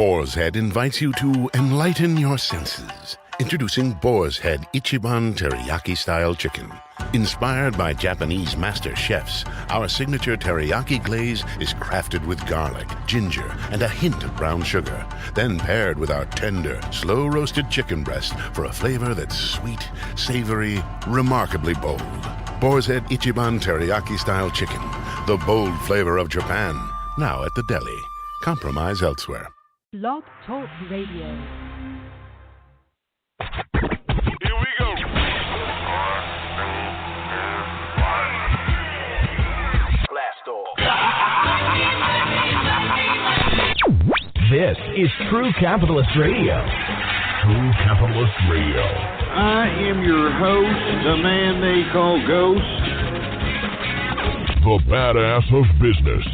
Boar's Head invites you to enlighten your senses. Introducing Boar's Head Ichiban Teriyaki-style chicken. Inspired by Japanese master chefs, our signature teriyaki glaze is crafted with garlic, ginger, and a hint of brown sugar. Then paired with our tender, slow-roasted chicken breast for a flavor that's sweet, savory, remarkably bold. Boar's Head Ichiban Teriyaki-style chicken. The bold flavor of Japan. Now at the deli. Compromise elsewhere. Blog Talk Radio. Here we go. Blast off. This is True Capitalist Radio. True Capitalist Radio. I am your host, the man they call Ghost. The badass of business.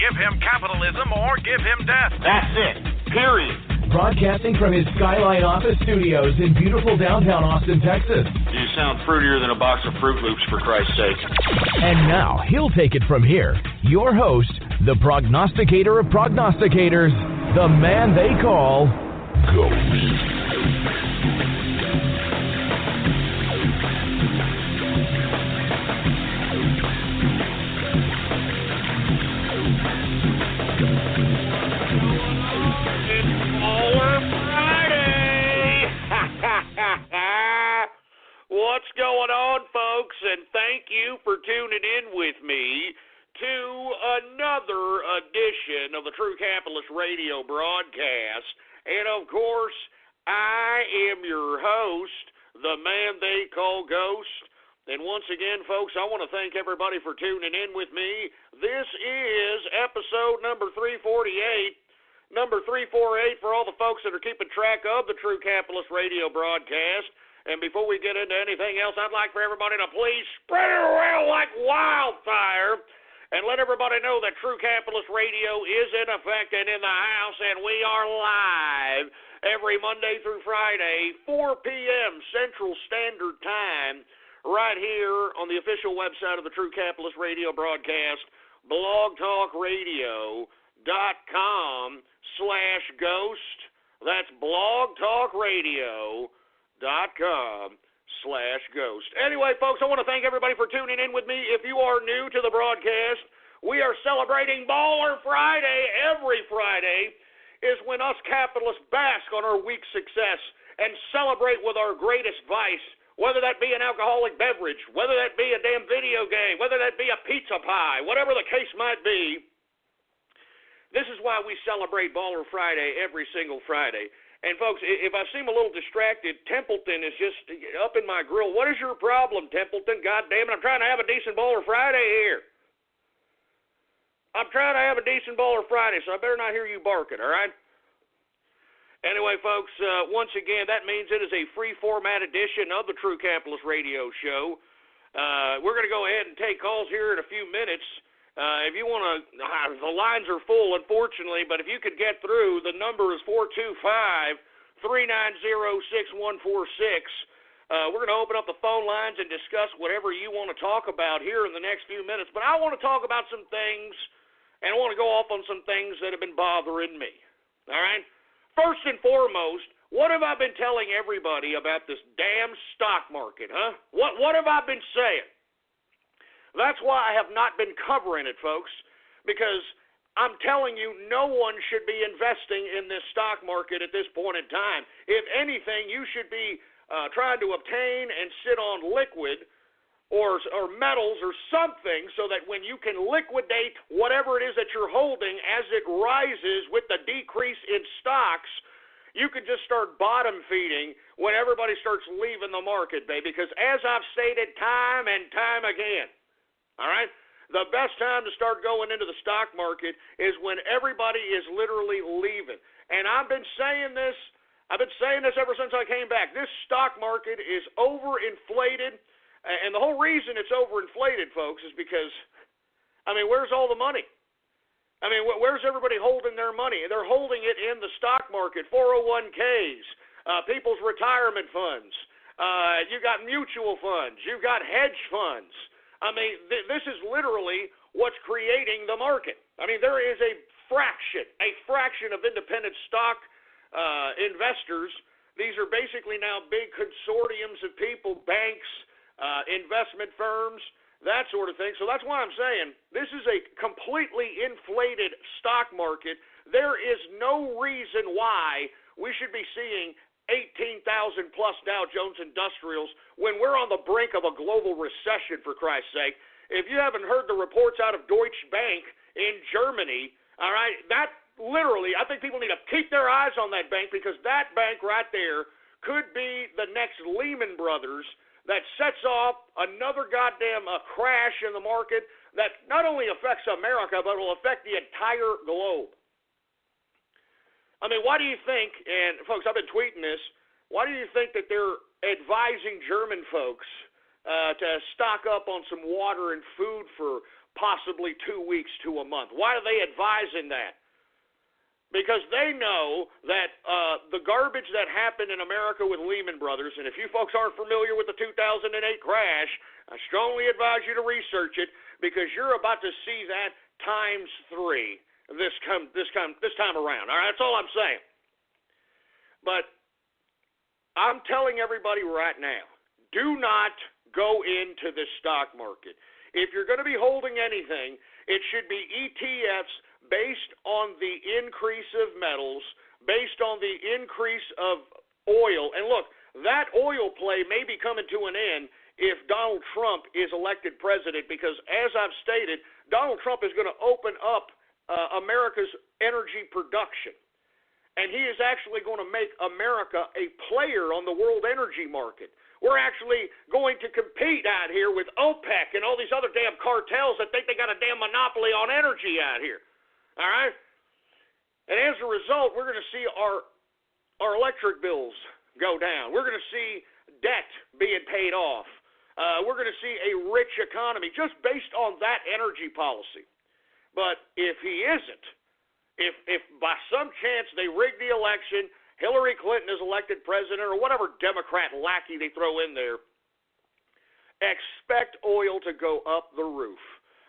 Give him capitalism or give him death. That's it. Period. Broadcasting from his Skyline office studios in beautiful downtown Austin, Texas. You sound fruitier than a box of Fruit Loops, for Christ's sake. And now, he'll take it from here. Your host, the prognosticator of prognosticators, the man they call Ghost. What's going on, folks? And thank you for tuning in with me to another edition of the True Capitalist Radio broadcast. And, of course, I am your host, the man they call Ghost. And once again, folks, I want to thank everybody for tuning in with me. This is episode number 348. Number 348 for all the folks that are keeping track of the True Capitalist Radio broadcast. And before we get into anything else, I'd like for everybody to please spread it around like wildfire and let everybody know that True Capitalist Radio is in effect and in the house, and we are live every Monday through Friday, 4 p.m. Central Standard Time, right here on the official website of the True Capitalist Radio broadcast, blogtalkradio.com/ghost. That's blogtalkradio.com/ghost. Anyway, folks, I want to thank everybody for tuning in with me. If you are new to the broadcast, we are celebrating Baller Friday. Every Friday is when us capitalists bask on our weak success and celebrate with our greatest vice, whether that be an alcoholic beverage, whether that be a damn video game, whether that be a pizza pie, whatever the case might be. This is why we celebrate Baller Friday every single Friday. And, folks, if I seem a little distracted, Templeton is just up in my grill. What is your problem, Templeton? God damn it, I'm trying to have a decent Baller Friday here. I'm trying to have a decent Baller Friday, so I better not hear you barking, all right? Anyway, folks, once again, that means it is a free-format edition of the True Capitalist Radio Show. We're going to go ahead and take calls here in a few minutes. If you want to, the lines are full, unfortunately, but if you could get through, the number is 425-390-6146. We're going to open up the phone lines and discuss whatever you want to talk about here in the next few minutes. But I want to talk about some things, and I want to go off on some things that have been bothering me. All right? First and foremost, what have I been telling everybody about this damn stock market, huh? What have I been saying? That's why I have not been covering it, folks, because I'm telling you no one should be investing in this stock market at this point in time. If anything, you should be trying to obtain and sit on liquid or metals or something so that when you can liquidate whatever it is that you're holding as it rises with the decrease in stocks, you can just start bottom feeding when everybody starts leaving the market, baby, because as I've stated time and time again, all right, the best time to start going into the stock market is when everybody is literally leaving. And I've been saying this ever since I came back. This stock market is overinflated, and the whole reason it's overinflated, folks, is because, I mean, where's all the money? I mean, where's everybody holding their money? They're holding it in the stock market, 401ks, people's retirement funds. You've got mutual funds. You've got hedge funds. I mean, this is literally what's creating the market. I mean, there is a fraction of independent stock investors. These are basically now big consortiums of people, banks, investment firms, that sort of thing. So that's why I'm saying this is a completely inflated stock market. There is no reason why we should be seeing 18,000 plus Dow Jones Industrials when we're on the brink of a global recession, for Christ's sake. If you haven't heard the reports out of Deutsche Bank in Germany, all right, that literally, I think people need to keep their eyes on that bank, because that bank right there could be the next Lehman Brothers that sets off another goddamn crash in the market that not only affects America, but will affect the entire globe. I mean, why do you think, and folks, I've been tweeting this, why do you think that they're advising German folks to stock up on some water and food for possibly 2 weeks to a month? Why are they advising that? Because they know that the garbage that happened in America with Lehman Brothers, and if you folks aren't familiar with the 2008 crash, I strongly advise you to research it, because you're about to see that times 3 this time around. All right, that's all I'm saying. But I'm telling everybody right now, do not go into this stock market. If you're going to be holding anything, it should be ETFs based on the increase of metals, based on the increase of oil. And look, that oil play may be coming to an end if Donald Trump is elected president, because as I've stated, Donald Trump is going to open up America's energy production. And he is actually going to make America a player on the world energy market. We're actually going to compete out here with OPEC and all these other damn cartels that think they got a damn monopoly on energy out here. All right? And as a result, we're going to see our electric bills go down. We're going to see debt being paid off. We're going to see a rich economy just based on that energy policy. But if he isn't, if by some chance they rig the election, Hillary Clinton is elected president, or whatever Democrat lackey they throw in there, expect oil to go up the roof.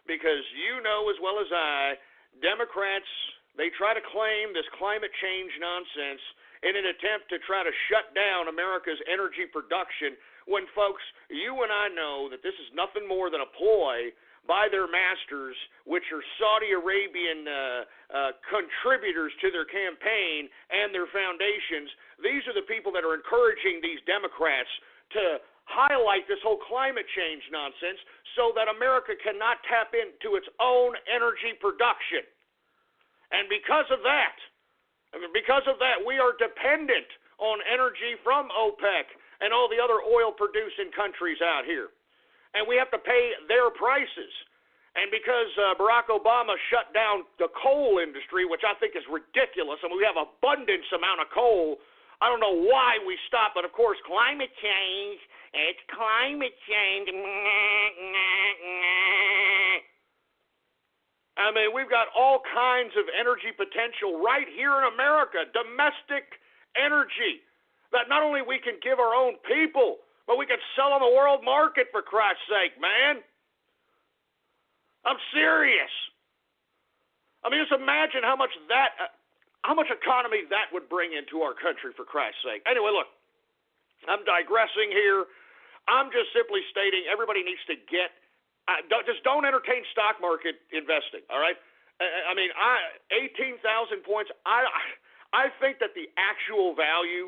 Because you know as well as I, Democrats, they try to claim this climate change nonsense in an attempt to try to shut down America's energy production, when, folks, you and I know that this is nothing more than a ploy by their masters, which are Saudi Arabian contributors to their campaign and their foundations. These are the people that are encouraging these Democrats to highlight this whole climate change nonsense so that America cannot tap into its own energy production. And because of that, we are dependent on energy from OPEC and all the other oil-producing countries out here. And we have to pay their prices. And because Barack Obama shut down the coal industry, which I think is ridiculous, I mean, we have abundance amount of coal. I don't know why we stopped, but of course, climate change, it's climate change. I mean, we've got all kinds of energy potential right here in America, domestic energy, that not only we can give our own people, but we can sell on the world market, for Christ's sake, man. I'm serious. I mean, just imagine how much economy that would bring into our country, for Christ's sake. Anyway, look, I'm digressing here. I'm just simply stating everybody needs to just don't entertain stock market investing, all right? I mean, 18,000 points, I think that the actual value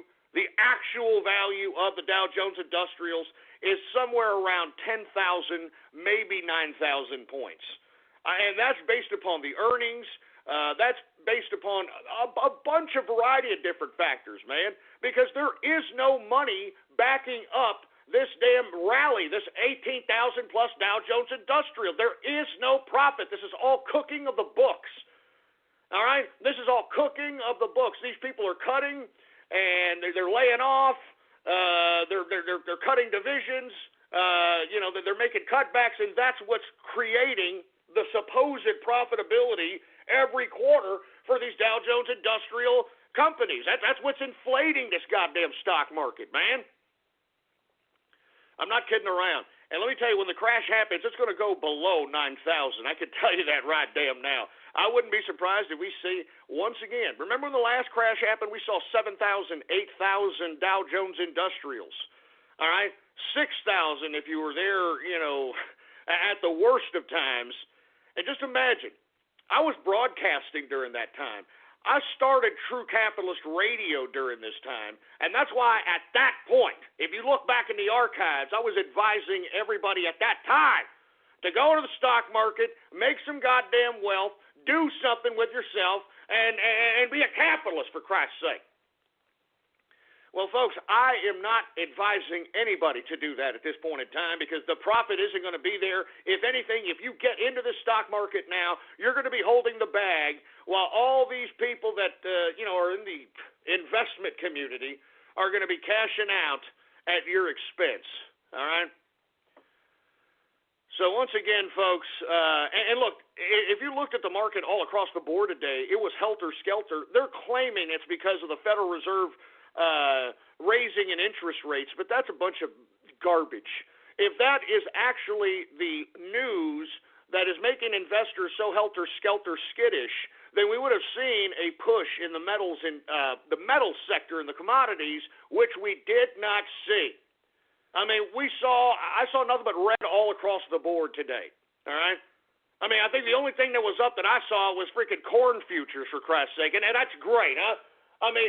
of the Dow Jones Industrials is somewhere around 10,000, maybe 9,000 points. And that's based upon the earnings. That's based upon a bunch of variety of different factors, man, because there is no money backing up this damn rally, this 18,000 plus Dow Jones Industrial. There is no profit. This is all cooking of the books. All right? This is all cooking of the books. These people are cutting, and they're laying off. They're cutting divisions. They're making cutbacks, and that's what's creating the supposed profitability every quarter for these Dow Jones Industrial companies. That's what's inflating this goddamn stock market, man. I'm not kidding around. And let me tell you, when the crash happens, it's going to go below 9,000. I can tell you that right damn now. I wouldn't be surprised if we see, once again, remember when the last crash happened, we saw 7,000, 8,000 Dow Jones Industrials. All right? 6,000 if you were there, at the worst of times. And just imagine, I was broadcasting during that time. I started True Capitalist Radio during this time, and that's why at that point, if you look back in the archives, I was advising everybody at that time to go to the stock market, make some goddamn wealth, do something with yourself, and be a capitalist, for Christ's sake. Well, folks, I am not advising anybody to do that at this point in time because the profit isn't going to be there. If anything, if you get into the stock market now, you're going to be holding the bag while all these people that are in the investment community are going to be cashing out at your expense. All right? So once again, folks, and look, if you looked at the market all across the board today, it was helter-skelter. They're claiming it's because of the Federal Reserve raising in interest rates, but that's a bunch of garbage. If that is actually the news that is making investors so helter-skelter skittish, then we would have seen a push in the metals in the metal sector and the commodities, which we did not see. I mean, I saw nothing but red all across the board today. All right. I mean, I think the only thing that was up that I saw was freaking corn futures, for Christ's sake, and that's great, huh? I mean,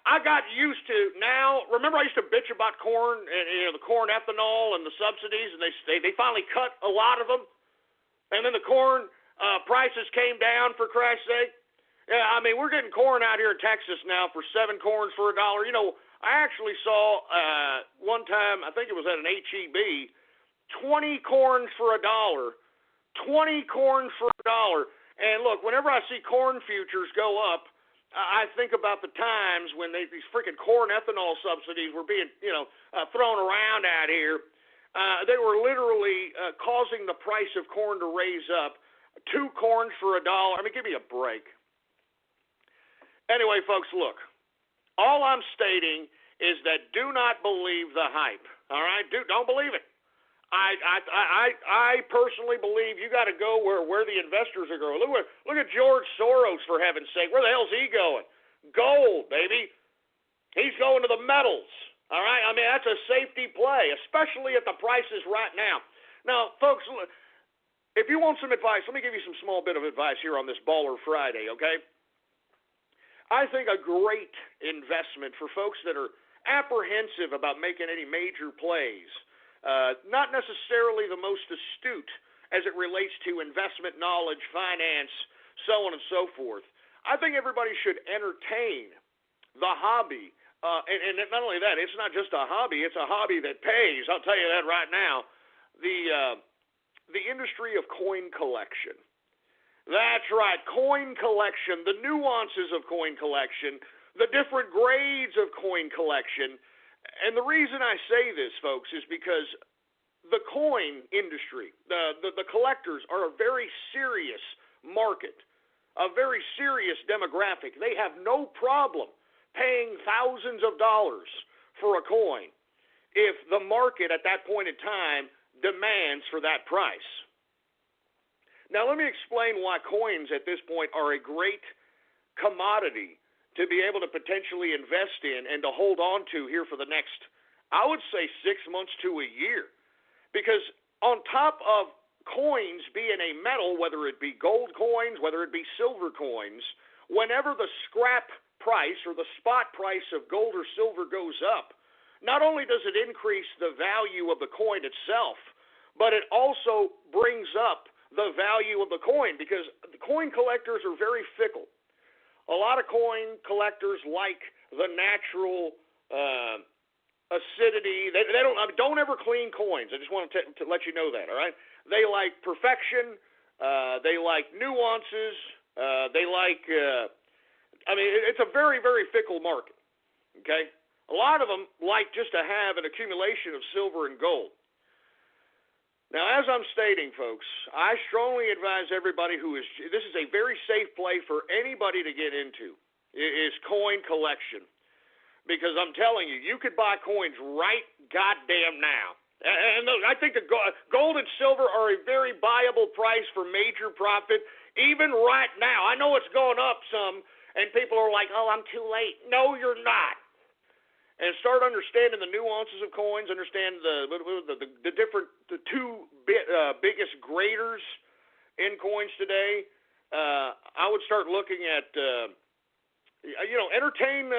I got used to now. Remember, I used to bitch about corn and the corn ethanol and the subsidies, and they finally cut a lot of them, and then the corn prices came down, for Christ's sake. Yeah, I mean, we're getting corn out here in Texas now for 7 corns for $1. I actually saw one time, I think it was at an HEB, 20 corns for $1. 20 corns for $1. And look, whenever I see corn futures go up, I think about the times when these freaking corn ethanol subsidies were being, thrown around out here. They were literally causing the price of corn to raise up. 2 corns for $1. I mean, give me a break. Anyway, folks, look. All I'm stating is that do not believe the hype. All right? Don't believe it. I personally believe you got to go where the investors are going. Look at George Soros, for heaven's sake. Where the hell's he going? Gold, baby. He's going to the metals. All right? I mean, that's a safety play, especially at the prices right now. Now, folks, if you want some advice, let me give you some small bit of advice here on this Baller Friday, okay? I think a great investment for folks that are apprehensive about making any major plays, not necessarily the most astute as it relates to investment knowledge, finance, so on and so forth. I think everybody should entertain the hobby. And not only that, it's not just a hobby, it's a hobby that pays. I'll tell you that right now. The industry of coin collection. That's right, coin collection, the nuances of coin collection, the different grades of coin collection. And the reason I say this, folks, is because the coin industry, the collectors are a very serious market, a very serious demographic. They have no problem paying thousands of dollars for a coin if the market at that point in time demands for that price. Now, let me explain why coins at this point are a great commodity to be able to potentially invest in and to hold on to here for the next, I would say, 6 months to a year. Because on top of coins being a metal, whether it be gold coins, whether it be silver coins, whenever the scrap price or the spot price of gold or silver goes up, not only does it increase the value of the coin itself, but it also brings up the value of the coin, because the coin collectors are very fickle. A lot of coin collectors like the natural acidity. They don't ever clean coins. I just want to let you know that. All right. They like perfection. They like nuances. They like. It's a very, very fickle market. Okay. A lot of them like just to have an accumulation of silver and gold. Now, as I'm stating, folks, I strongly advise everybody this is a very safe play for anybody to get into, is coin collection. Because I'm telling you, you could buy coins right goddamn now. And I think the gold and silver are a very viable price for major profit, even right now. I know it's going up some, and people are like, oh, I'm too late. No, you're not. And start understanding the nuances of coins, understand the two biggest graders in coins today. I would start looking at, entertain,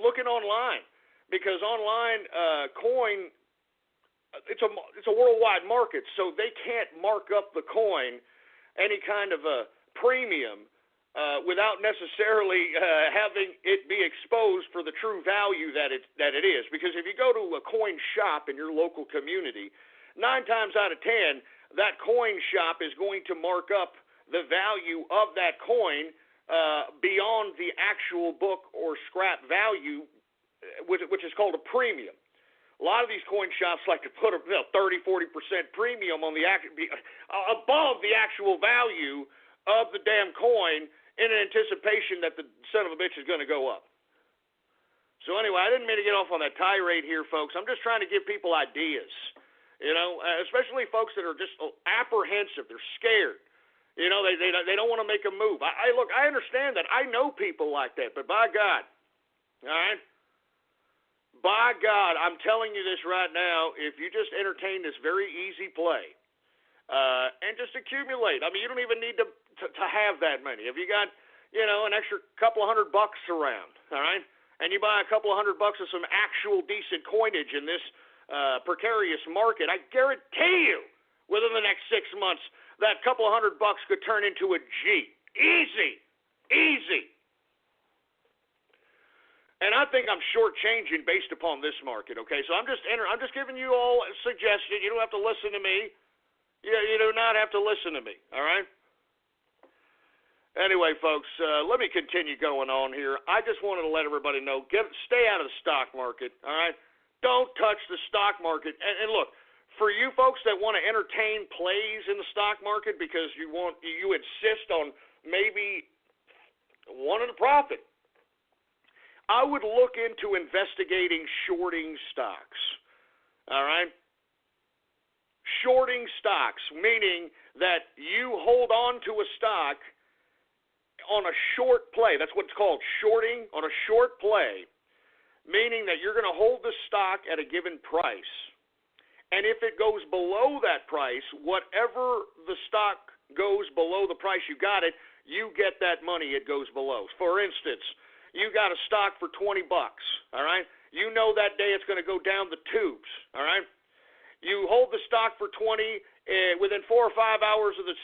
looking online, because online coin, it's a worldwide market, so they can't mark up the coin any kind of a premium without necessarily having it be exposed for the true value that it is. Because if you go to a coin shop in your local community, 9 times out of 10, that coin shop is going to mark up the value of that coin beyond the actual book or scrap value, which is called a premium. A lot of these coin shops like to put a 30-40% premium on above the actual value of the damn coin in anticipation that the son of a bitch is going to go up. So anyway, I didn't mean to get off on that tirade here, folks. I'm just trying to give people ideas, especially folks that are just apprehensive. They're scared. They don't want to make a move. Look, I understand that. I know people like that, but by God, all right? By God, I'm telling you this right now, if you just entertain this very easy play and just accumulate. I mean, you don't even need to have that many. If you got, an extra couple of $100 around, all right, and you buy a couple of $100 of some actual decent coinage in this precarious market, I guarantee you within the next 6 months that couple of $100 could turn into a G. Easy. And I think I'm shortchanging based upon this market, okay? So I'm just giving you all a suggestion. You don't have to listen to me. You do not have to listen to me, all right? Anyway, folks, let me continue going on here. I just wanted to let everybody know, stay out of the stock market, all right? Don't touch the stock market. And look, for you folks that want to entertain plays in the stock market because you insist on maybe wanting to profit, I would look into investigating shorting stocks, all right? Shorting stocks, meaning that you hold on to a stock on a short play. That's what's called shorting on a short play, meaning that you're going to hold the stock at a given price. And if it goes below that price, whatever the stock goes below the price you got it, you get that money it goes below. For instance, you got a stock for $20, all right? You know that day it's going to go down the tubes, all right? You hold the stock for 20. Within 4 or 5 hours of the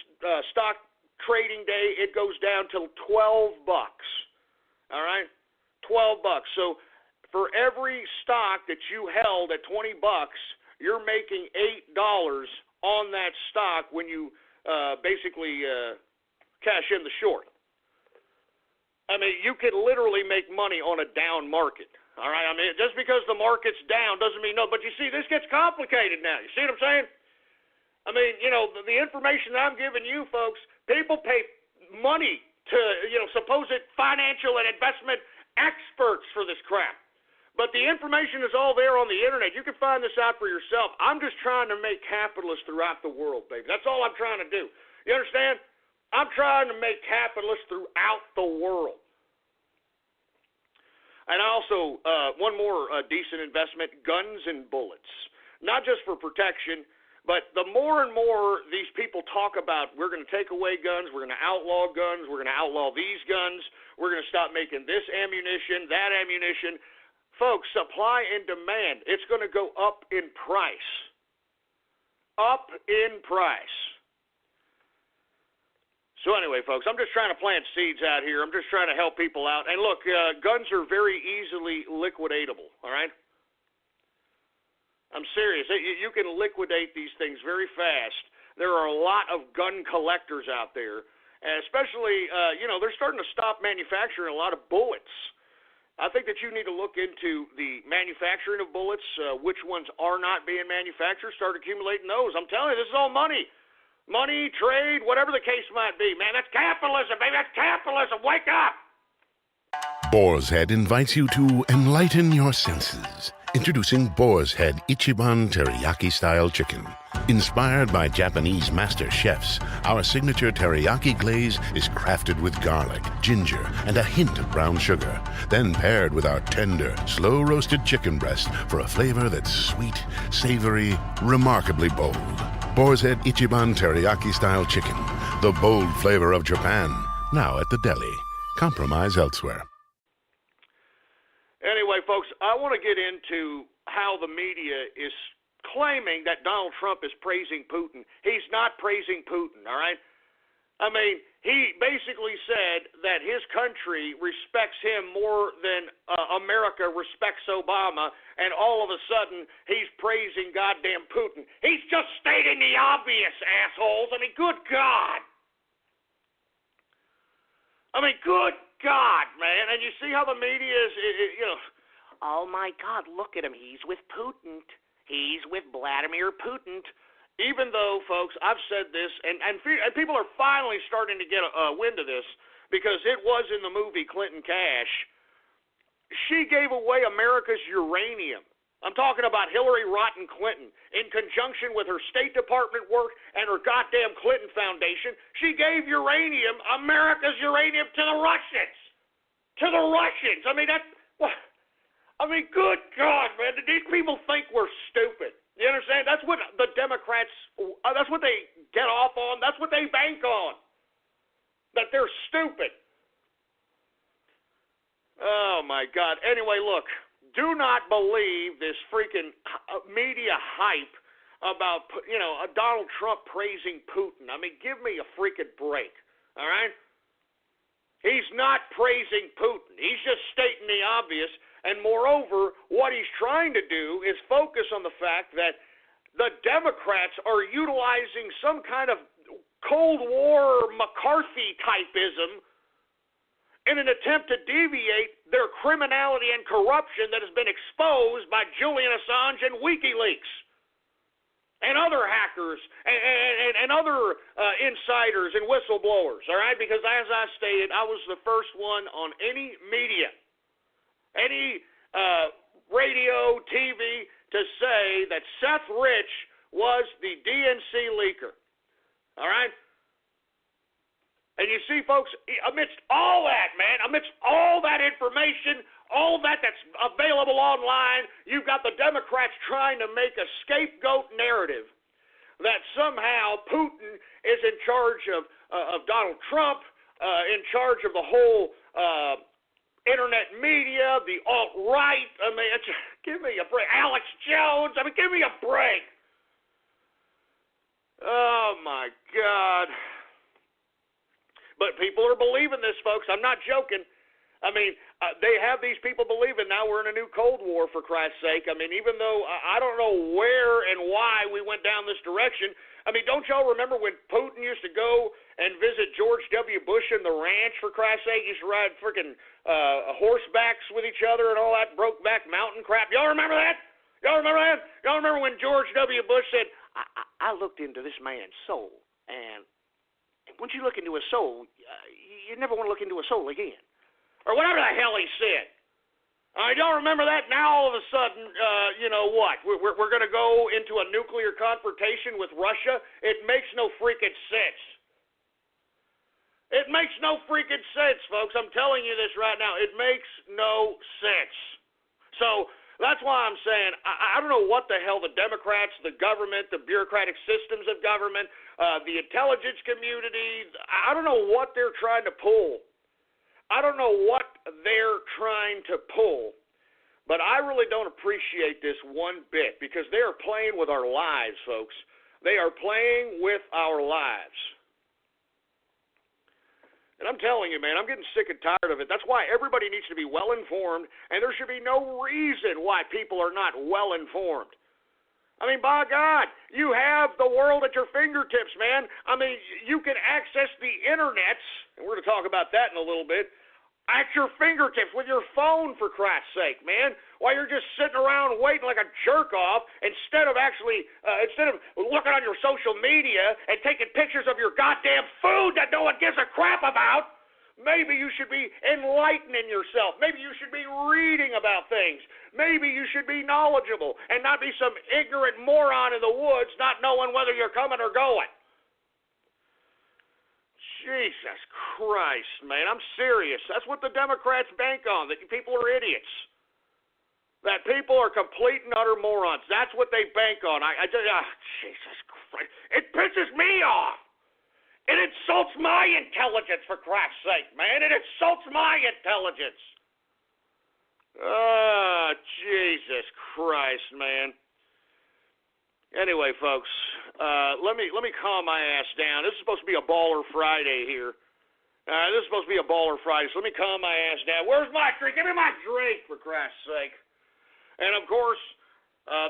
stock trading day, it goes down to $12, all right? $12. So for every stock that you held at $20, you're making $8 on that stock when you basically cash in the short. I mean, you could literally make money on a down market, all right? I mean, just because the market's down doesn't mean no. But you see, this gets complicated now. You see what I'm saying? I mean, the information that I'm giving you folks, people pay money to, supposed financial and investment experts for this crap. But the information is all there on the internet. You can find this out for yourself. I'm just trying to make capitalists throughout the world, baby. That's all I'm trying to do. You understand? I'm trying to make capitalists throughout the world. And also, one more decent investment, guns and bullets. Not just for protection, but the more and more these people talk about, we're going to take away guns, we're going to outlaw guns, we're going to outlaw these guns, we're going to stop making this ammunition, that ammunition. Folks, supply and demand, it's going to go up in price. Up in price. So anyway, folks, I'm just trying to plant seeds out here. I'm just trying to help people out. And look, guns are very easily liquidatable, all right? I'm serious. You can liquidate these things very fast. There are a lot of gun collectors out there, and especially, they're starting to stop manufacturing a lot of bullets. I think that you need to look into the manufacturing of bullets, which ones are not being manufactured, start accumulating those. I'm telling you, this is all money. Money, trade, whatever the case might be. Man, that's capitalism, baby. That's capitalism. Wake up! Boar's Head invites you to enlighten your senses. Introducing Boar's Head Ichiban Teriyaki-style chicken. Inspired by Japanese master chefs, our signature teriyaki glaze is crafted with garlic, ginger, and a hint of brown sugar, then paired with our tender, slow-roasted chicken breast for a flavor that's sweet, savory, remarkably bold. Boar's Head Ichiban Teriyaki-style chicken, the bold flavor of Japan, now at the deli. Compromise elsewhere. Anyway, folks, I want to get into how the media is claiming that Donald Trump is praising Putin. He's not praising Putin, all right? I mean, he basically said that his country respects him more than America respects Obama, and all of a sudden he's praising goddamn Putin. He's just stating the obvious, assholes. I mean, good God. Good God, man. And you see how the media is, oh my God, look at him. He's with Putin. He's with Vladimir Putin. Even though, folks, I've said this, and people are finally starting to get a wind of this, because it was in the movie Clinton Cash. She gave away America's uranium. I'm talking about Hillary Rotten Clinton. In conjunction with her State Department work and her goddamn Clinton Foundation, she gave uranium, America's uranium, to the Russians. To the Russians. Good God, man. These people think we're stupid. You understand? That's what the Democrats, that's what they get off on. That's what they bank on. That they're stupid. Oh, my God. Anyway, look. Do not believe this freaking media hype about, Donald Trump praising Putin. Give me a freaking break, all right? He's not praising Putin. He's just stating the obvious, and moreover, what he's trying to do is focus on the fact that the Democrats are utilizing some kind of Cold War McCarthy-typeism in an attempt to deviate their criminality and corruption that has been exposed by Julian Assange and WikiLeaks and other hackers and other insiders and whistleblowers, all right? Because as I stated, I was the first one on any media, any radio, TV, to say that Seth Rich was the DNC leaker, all right? And you see, folks, amidst all that, man, amidst all that information, all that's available online, you've got the Democrats trying to make a scapegoat narrative that somehow Putin is in charge of Donald Trump, in charge of the whole internet media, the alt-right. Give me a break. Alex Jones, give me a break. Oh, my God. But people are believing this, folks. I'm not joking. They have these people believing now we're in a new Cold War, for Christ's sake. Even though I don't know where and why we went down this direction. Don't y'all remember when Putin used to go and visit George W. Bush in the ranch, for Christ's sake? He used to ride freaking horsebacks with each other and all that brokeback mountain crap. Y'all remember that? Y'all remember that? Y'all remember when George W. Bush said, I looked into this man's soul, and once you look into his soul, you never want to look into a soul again. Or whatever the hell he said. I don't remember that. Now all of a sudden, what? We're going to go into a nuclear confrontation with Russia? It makes no freaking sense. It makes no freaking sense, folks. I'm telling you this right now. It makes no sense. So that's why I'm saying I don't know what the hell the Democrats, the government, the bureaucratic systems of government, the intelligence community, I don't know what they're trying to pull. I don't know what they're trying to pull, but I really don't appreciate this one bit because they are playing with our lives, folks. They are playing with our lives. And I'm telling you, man, I'm getting sick and tired of it. That's why everybody needs to be well-informed, and there should be no reason why people are not well-informed. By God, you have the world at your fingertips, man. You can access the internet, and we're going to talk about that in a little bit, at your fingertips with your phone, for Christ's sake, man, while you're just sitting around waiting like a jerk-off instead of looking on your social media and taking pictures of your goddamn food that no one gives a crap about. Maybe you should be enlightening yourself. Maybe you should be reading about things. Maybe you should be knowledgeable and not be some ignorant moron in the woods not knowing whether you're coming or going. Jesus Christ, man, I'm serious. That's what the Democrats bank on, that people are idiots. That people are complete and utter morons. That's what they bank on. Jesus Christ. It pisses me off. It insults my intelligence, for Christ's sake, man. It insults my intelligence. Jesus Christ, man. Anyway, folks, let me calm my ass down. This is supposed to be a baller Friday here. This is supposed to be a baller Friday, so let me calm my ass down. Where's my drink? Give me my drink, for Christ's sake. And, of course,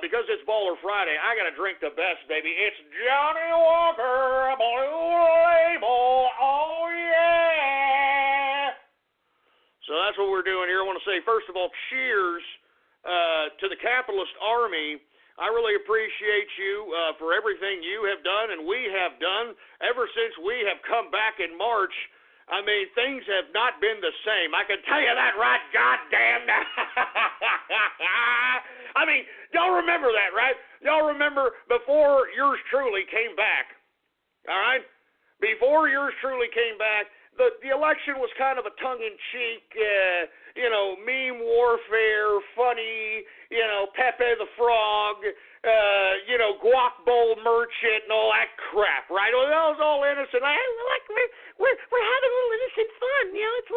because it's baller Friday, I got to drink the best, baby. It's Johnny Walker Blue Label. Oh, yeah. So that's what we're doing here. I want to say, first of all, cheers to the capitalist army. I really appreciate you for everything you have done and we have done ever since we have come back in March. I mean, things have not been the same. I can tell you that right goddamn now. I mean, y'all remember that, right? Y'all remember before yours truly came back, all right? Before yours truly came back, the election was kind of a tongue-in-cheek, meme warfare, funny, Pepe the Frog, guac bowl merchant and all that crap, right? Well, that was all innocent. We're having a little innocent fun, it's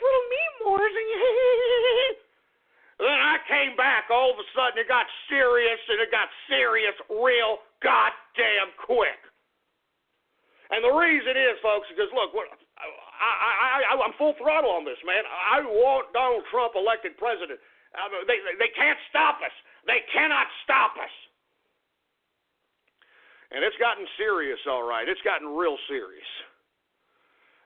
little meme wars. Then I came back, all of a sudden it got serious, and it got serious real goddamn quick. And the reason is, folks, because look, I'm full throttle on this, man. I want Donald Trump elected president. They can't stop us. They cannot stop us. And it's gotten serious, all right. It's gotten real serious.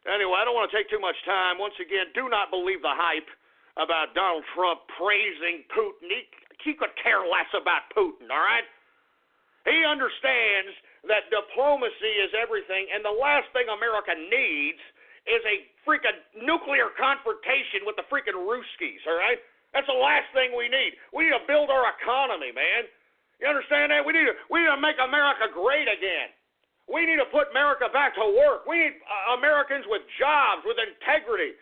Anyway, I don't want to take too much time. Once again, do not believe the hype about Donald Trump praising Putin. He could care less about Putin, all right? He understands that diplomacy is everything, and the last thing America needs is a freaking nuclear confrontation with the freaking Ruskies, all right? That's the last thing we need. We need to build our economy, man. You understand that? We need to make America great again. We need to put America back to work. We need Americans with jobs, with integrity,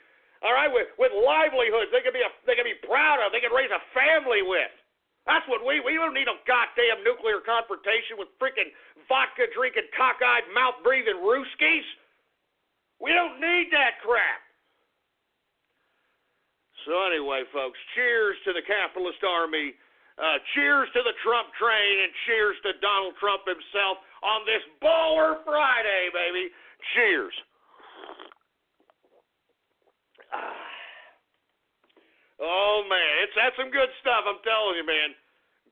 all right, with livelihoods they can be proud of, they can raise a family with. That's what we don't need a goddamn nuclear confrontation with freaking vodka-drinking, cockeyed, mouth-breathing Ruskies. We don't need that crap. So anyway, folks, cheers to the capitalist army, cheers to the Trump train, and cheers to Donald Trump himself on this Baller Friday, baby. Cheers. Oh, man, that's some good stuff, I'm telling you, man.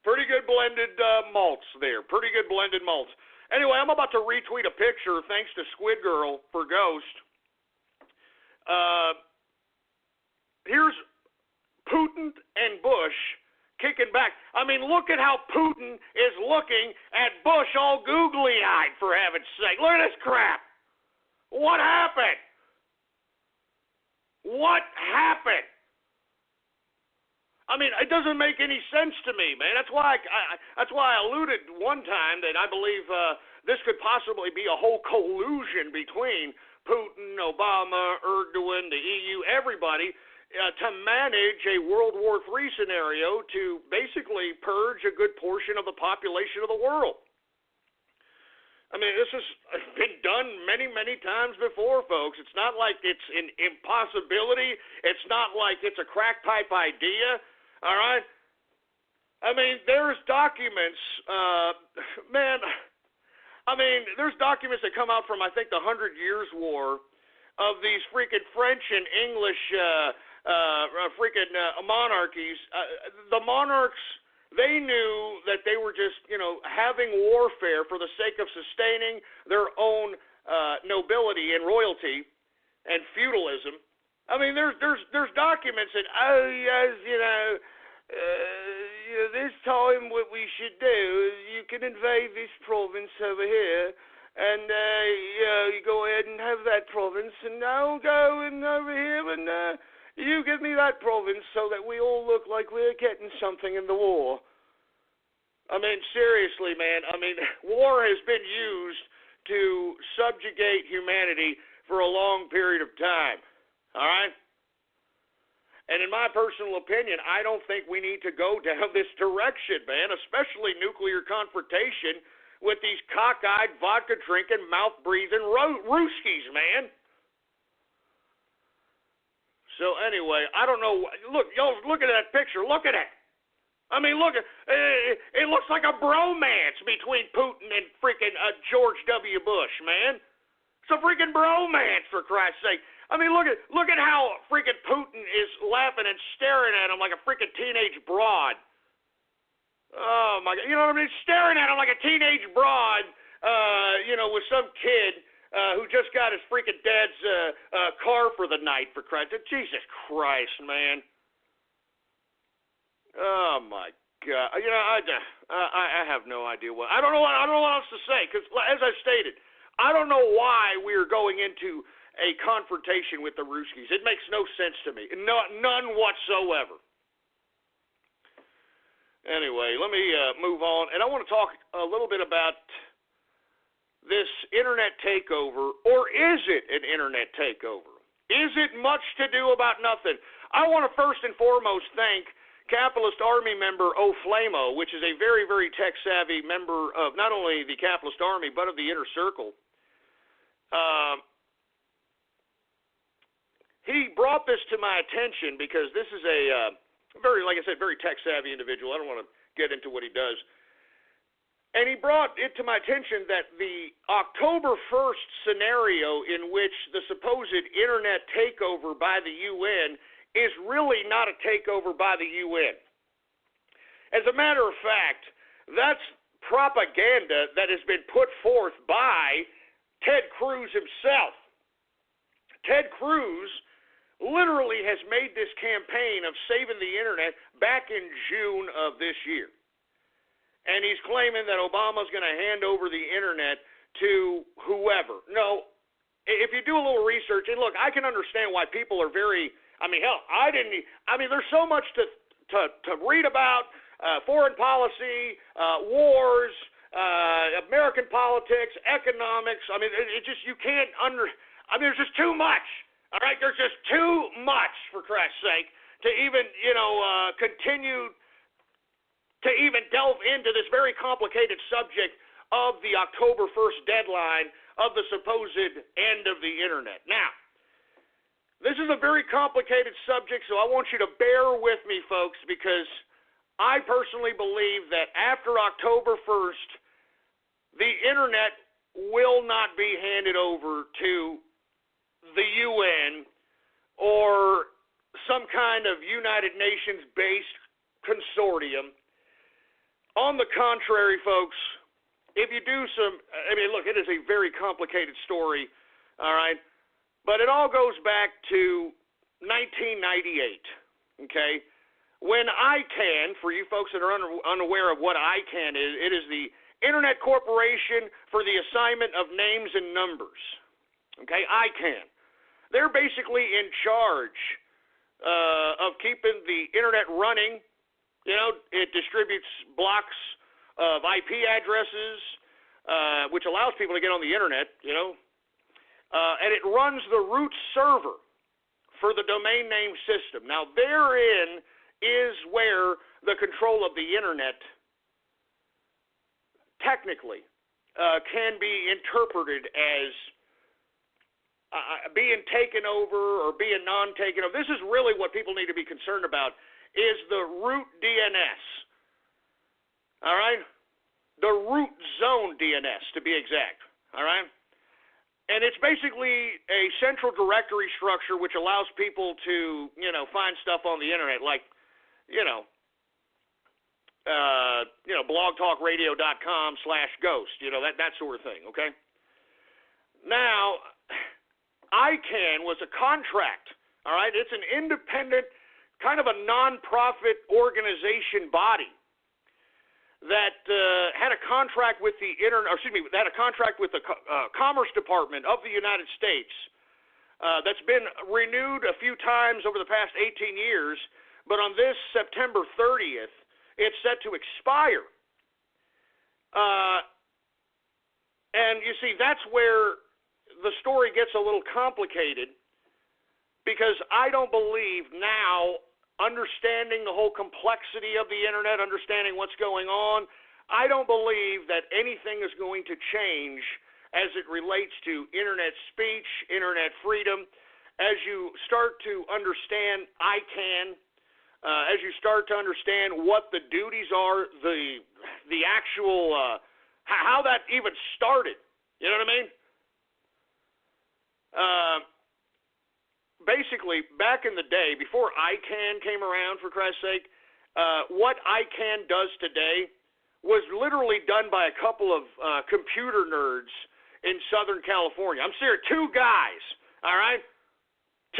Pretty good blended malts there. Pretty good blended malts. Anyway, I'm about to retweet a picture, thanks to Squid Girl for Ghost. Here's Putin and Bush kicking back. I mean, look at how Putin is looking at Bush all googly-eyed, for heaven's sake. Look at this crap. What happened? What happened? I mean, it doesn't make any sense to me, man. That's why I alluded one time that I believe this could possibly be a whole collusion between Putin, Obama, Erdogan, the EU, everybody, to manage a World War III scenario to basically purge a good portion of the population of the world. I mean, this has been done many, many times before, folks. It's not like it's an impossibility. It's not like it's a crack pipe idea. All right? I mean, there's documents, there's documents that come out from, I think, the 100 Years' War of these freaking French and English monarchies. The monarchs, they knew that they were just, having warfare for the sake of sustaining their own nobility and royalty and feudalism. I mean, there's documents that, this time what we should do is you can invade this province over here, and you go ahead and have that province, and I'll go and over here, and you give me that province so that we all look like we're getting something in the war. I mean, seriously, man. I mean, war has been used to subjugate humanity for a long period of time. All right? And in my personal opinion, I don't think we need to go down this direction, man, especially nuclear confrontation with these cockeyed, vodka-drinking, mouth-breathing Ruskies, man. So anyway, I don't know. Look, y'all, look at that picture. Look at it. I mean, look at it. Looks like a bromance between Putin and freaking George W. Bush, man. It's a freaking bromance, for Christ's sake. I mean, look at how freaking Putin is laughing and staring at him like a freaking teenage broad. Oh, my God. You know what I mean? Staring at him like a teenage broad, with some kid who just got his freaking dad's car for the night, for Christ. Jesus Christ, man. Oh, my God. I have no idea what. I don't know what else to say, because, as I stated, I don't know why we are going into a confrontation with the Ruskies. It makes no sense to me. None whatsoever. Anyway, let me move on. And I want to talk a little bit about this internet takeover, or is it an internet takeover? Is it much to do about nothing? I want to first and foremost thank Capitalist Army member O'Flamo, which is a very, very tech-savvy member of not only the Capitalist Army, but of the Inner Circle. He brought this to my attention because this is a very, like I said, very tech-savvy individual. I don't want to get into what he does. And he brought it to my attention that the October 1st scenario in which the supposed internet takeover by the UN is really not a takeover by the UN. As a matter of fact, that's propaganda that has been put forth by Ted Cruz himself. Ted Cruz literally has made this campaign of saving the internet back in June of this year. And he's claiming that Obama's going to hand over the internet to whoever. No, if you do a little research, and look, I can understand why people are very, there's so much to read about, foreign policy, wars, American politics, economics. I mean, there's just too much. All right, there's just too much, for Christ's sake, to even, continue to even delve into this very complicated subject of the October 1st deadline of the supposed end of the internet. Now, this is a very complicated subject, so I want you to bear with me, folks, because I personally believe that after October 1st, the internet will not be handed over to the UN or some kind of United Nations-based consortium. On the contrary, folks, if you do look, it is a very complicated story, all right? But it all goes back to 1998, okay? When ICANN, for you folks that are unaware of what ICANN is, it is the Internet Corporation for the Assignment of Names and Numbers, okay? ICANN. They're basically in charge of keeping the internet running. You know, it distributes blocks of IP addresses, which allows people to get on the internet, and it runs the root server for the domain name system. Now, therein is where the control of the internet technically can be interpreted as being taken over or being non-taken over. This is really what people need to be concerned about, is the root DNS. All right? The root zone DNS, to be exact. All right? And it's basically a central directory structure which allows people to, find stuff on the internet, like, blogtalkradio.com/ghost, that sort of thing, okay? Now, ICANN was a contract, all right? It's an independent, kind of a non-profit organization body that had a contract with the had a contract with the Commerce Department of the United States that's been renewed a few times over the past 18 years, but on this September 30th, it's set to expire. And you see, that's where the story gets a little complicated, because I don't believe now, understanding the whole complexity of the internet, understanding what's going on, I don't believe that anything is going to change as it relates to internet speech, internet freedom. As you start to understand ICANN, as you start to understand what the duties are, the actual how that even started, you know what I mean? Basically, back in the day, before ICANN came around, for Christ's sake, what ICANN does today was literally done by a couple of computer nerds in Southern California. I'm serious, 2 guys, all right?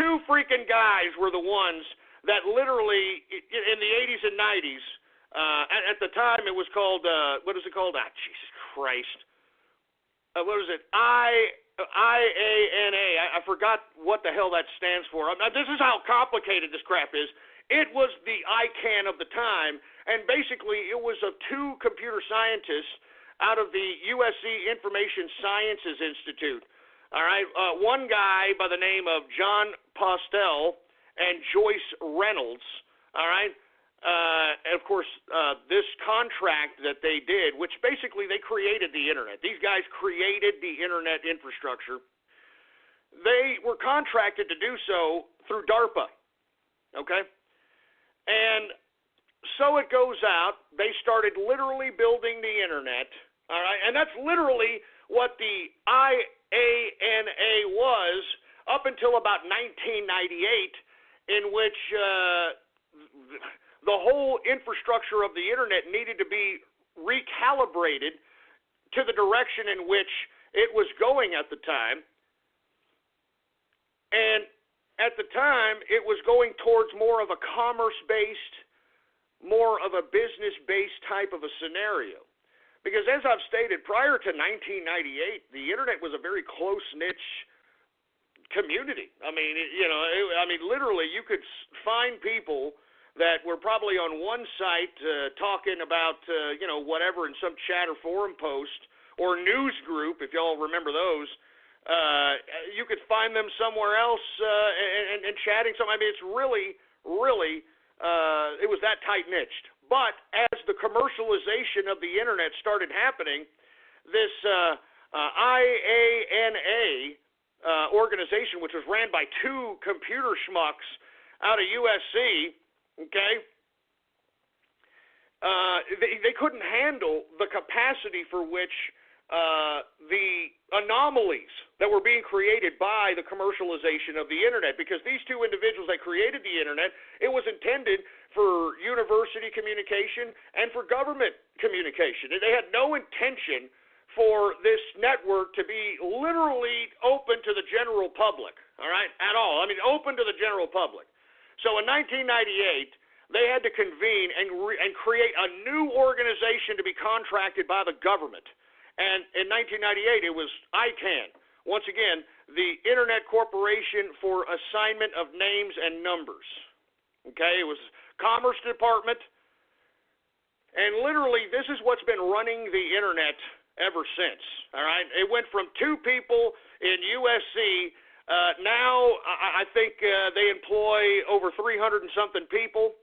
2 freaking guys were the ones that literally, in the 80s and 90s, at the time it was called, what is it called? Jesus Christ. What is it? IANA. I forgot what the hell that stands for. This is how complicated this crap is. It was the ICANN of the time, and basically it was of 2 computer scientists out of the USC Information Sciences Institute. All right, one guy by the name of John Postel and Joyce Reynolds. All right. And of course, this contract that they did, which basically they created the internet. These guys created the internet infrastructure. They were contracted to do so through DARPA, okay? And so it goes out, they started literally building the internet, all right? And that's literally what the IANA was up until about 1998, in which the whole infrastructure of the internet needed to be recalibrated to the direction in which it was going at the time. And at the time, it was going towards more of a commerce-based, more of a business-based type of a scenario. Because as I've stated, prior to 1998, the internet was a very close-knit community. I mean, literally, you could find people that were probably on one site talking about, whatever in some chat or forum post or news group, if y'all remember those. You could find them somewhere else and chatting something. I mean, it's really, it was that tight-niched. But as the commercialization of the internet started happening, this IANA organization, which was ran by 2 computer schmucks out of USC, okay, they couldn't handle the capacity for which the anomalies that were being created by the commercialization of the internet, because these 2 individuals that created the internet, it was intended for university communication and for government communication. They had no intention for this network to be literally open to the general public, all right, at all. I mean, open to the general public. So in 1998, they had to convene and create a new organization to be contracted by the government. And in 1998, it was ICANN. Once again, the Internet Corporation for Assignment of Names and Numbers. Okay, it was Commerce Department. And literally, this is what's been running the internet ever since. All right, it went from 2 people in USC. Now, I think they employ over 300 and something people.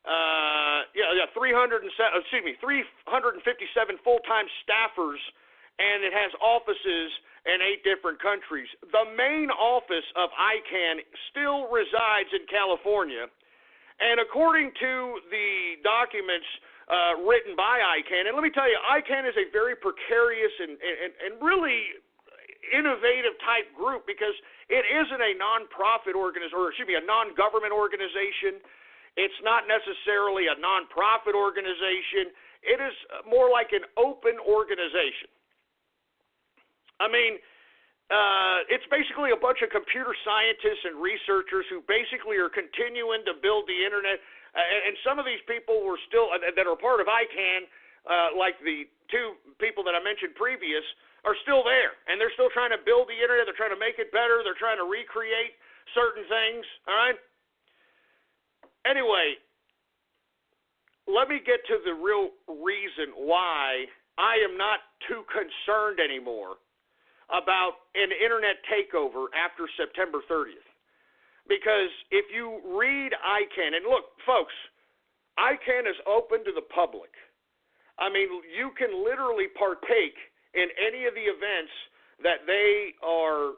357 full-time staffers, and it has offices in 8 different countries. The main office of ICANN still resides in California, and according to the documents written by ICANN, and let me tell you, ICANN is a very precarious and really innovative type group, because it isn't a non-profit organization, or excuse me, a non-government organization. It's not necessarily a non-profit organization. It is more like an open organization. I mean, it's basically a bunch of computer scientists and researchers who basically are continuing to build the internet. And some of these people were still, that are part of ICANN, like the two people that I mentioned previous, are still there, and they're still trying to build the internet. They're trying to make it better. They're trying to recreate certain things, all right? Anyway, let me get to the real reason why I am not too concerned anymore about an internet takeover after September 30th. Because if you read ICANN, and look, folks, ICANN is open to the public. I mean, you can literally partake in any of the events that they are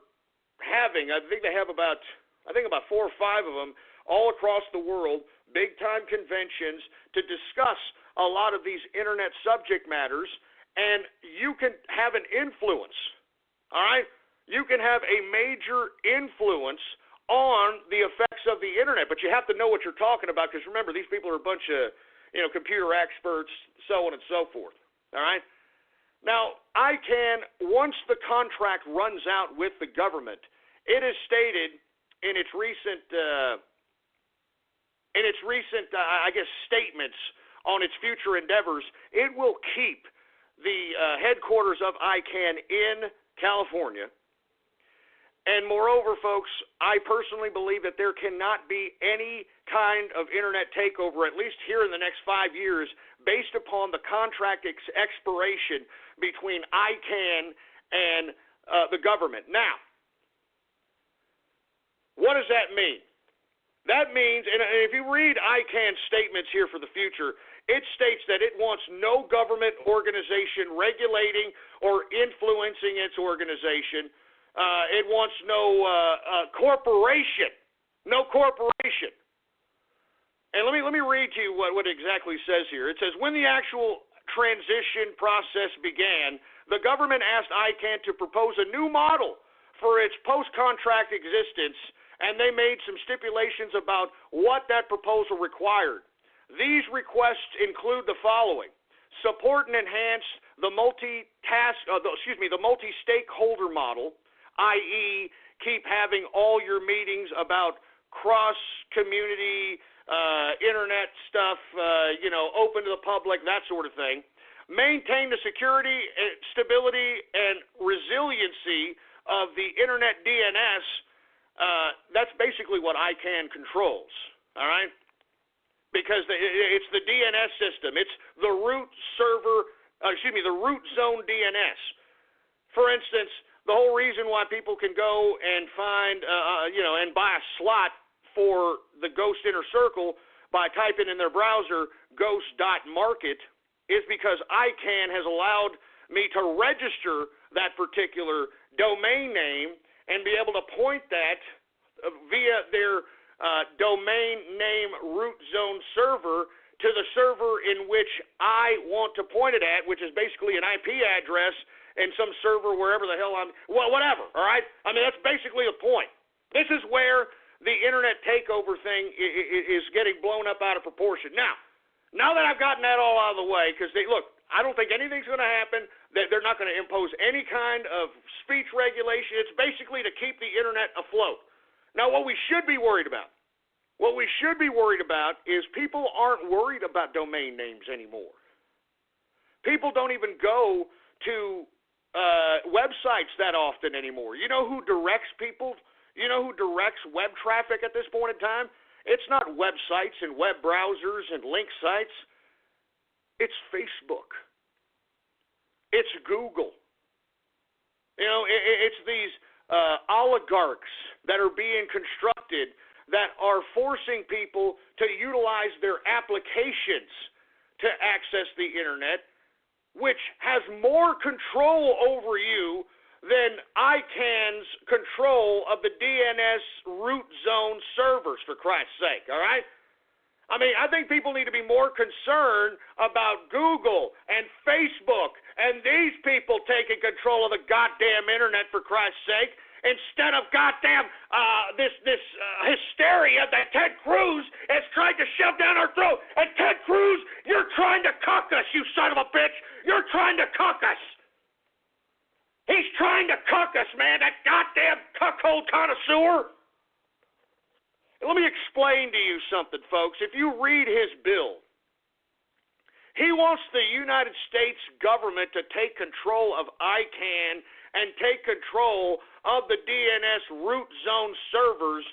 having. I think they have about 4 or 5 of them all across the world, big-time conventions to discuss a lot of these internet subject matters, and you can have an influence, all right? You can have a major influence on the effects of the internet, but you have to know what you're talking about, because remember, these people are a bunch of, computer experts, so on and so forth, all right? Now, ICANN, once the contract runs out with the government, it is stated in its recent, statements on its future endeavors, it will keep the headquarters of ICANN in California. And moreover, folks, I personally believe that there cannot be any kind of internet takeover, at least here in the next 5 years, based upon the contract expiration between ICANN and the government. Now, what does that mean? That means, and if you read ICANN's statements here for the future, it states that it wants no government organization regulating or influencing its organization. It wants no corporation. No corporation. And let me read to you what it exactly says here. It says, when the actual transition process began, the government asked ICANN to propose a new model for its post-contract existence, and they made some stipulations about what that proposal required. These requests include the following: support and enhance the multi-stakeholder model, i.e., keep having all your meetings about cross-community internet stuff, open to the public, that sort of thing. Maintain the security, stability, and resiliency of the internet DNS. That's basically what ICANN controls, all right? Because it's the DNS system. It's the root zone DNS. For instance, the whole reason why people can go and find, and buy a slot for the Ghost Inner Circle by typing in their browser ghost.market is because ICANN has allowed me to register that particular domain name and be able to point that via their domain name root zone server to the server in which I want to point it at, which is basically an IP address and some server wherever the hell whatever, all right? I mean, that's basically the point. This is where the internet takeover thing is getting blown up out of proportion. Now that I've gotten that all out of the way, because I don't think anything's going to happen, that they're not going to impose any kind of speech regulation. It's basically to keep the internet afloat. Now, what we should be worried about is people aren't worried about domain names anymore. People don't even go to websites that often anymore. You know who directs people? You know who directs web traffic at this point in time? It's not websites and web browsers and link sites. It's Facebook. It's Google. It's these oligarchs that are being constructed that are forcing people to utilize their applications to access the internet, which has more control over you than ICANN's control of the DNS root zone servers, for Christ's sake, all right? I mean, I think people need to be more concerned about Google and Facebook and these people taking control of the goddamn internet, for Christ's sake, instead of goddamn this hysteria that Ted Cruz has tried to shove down our throat. And Ted Cruz, you're trying to cuck us, you son of a bitch. You're trying to cuck us. He's trying to cuck us, man, that goddamn cuckold connoisseur. Let me explain to you something, folks. If you read his bill, He wants the United States government to take control of ICANN and take control of the DNS root zone servers,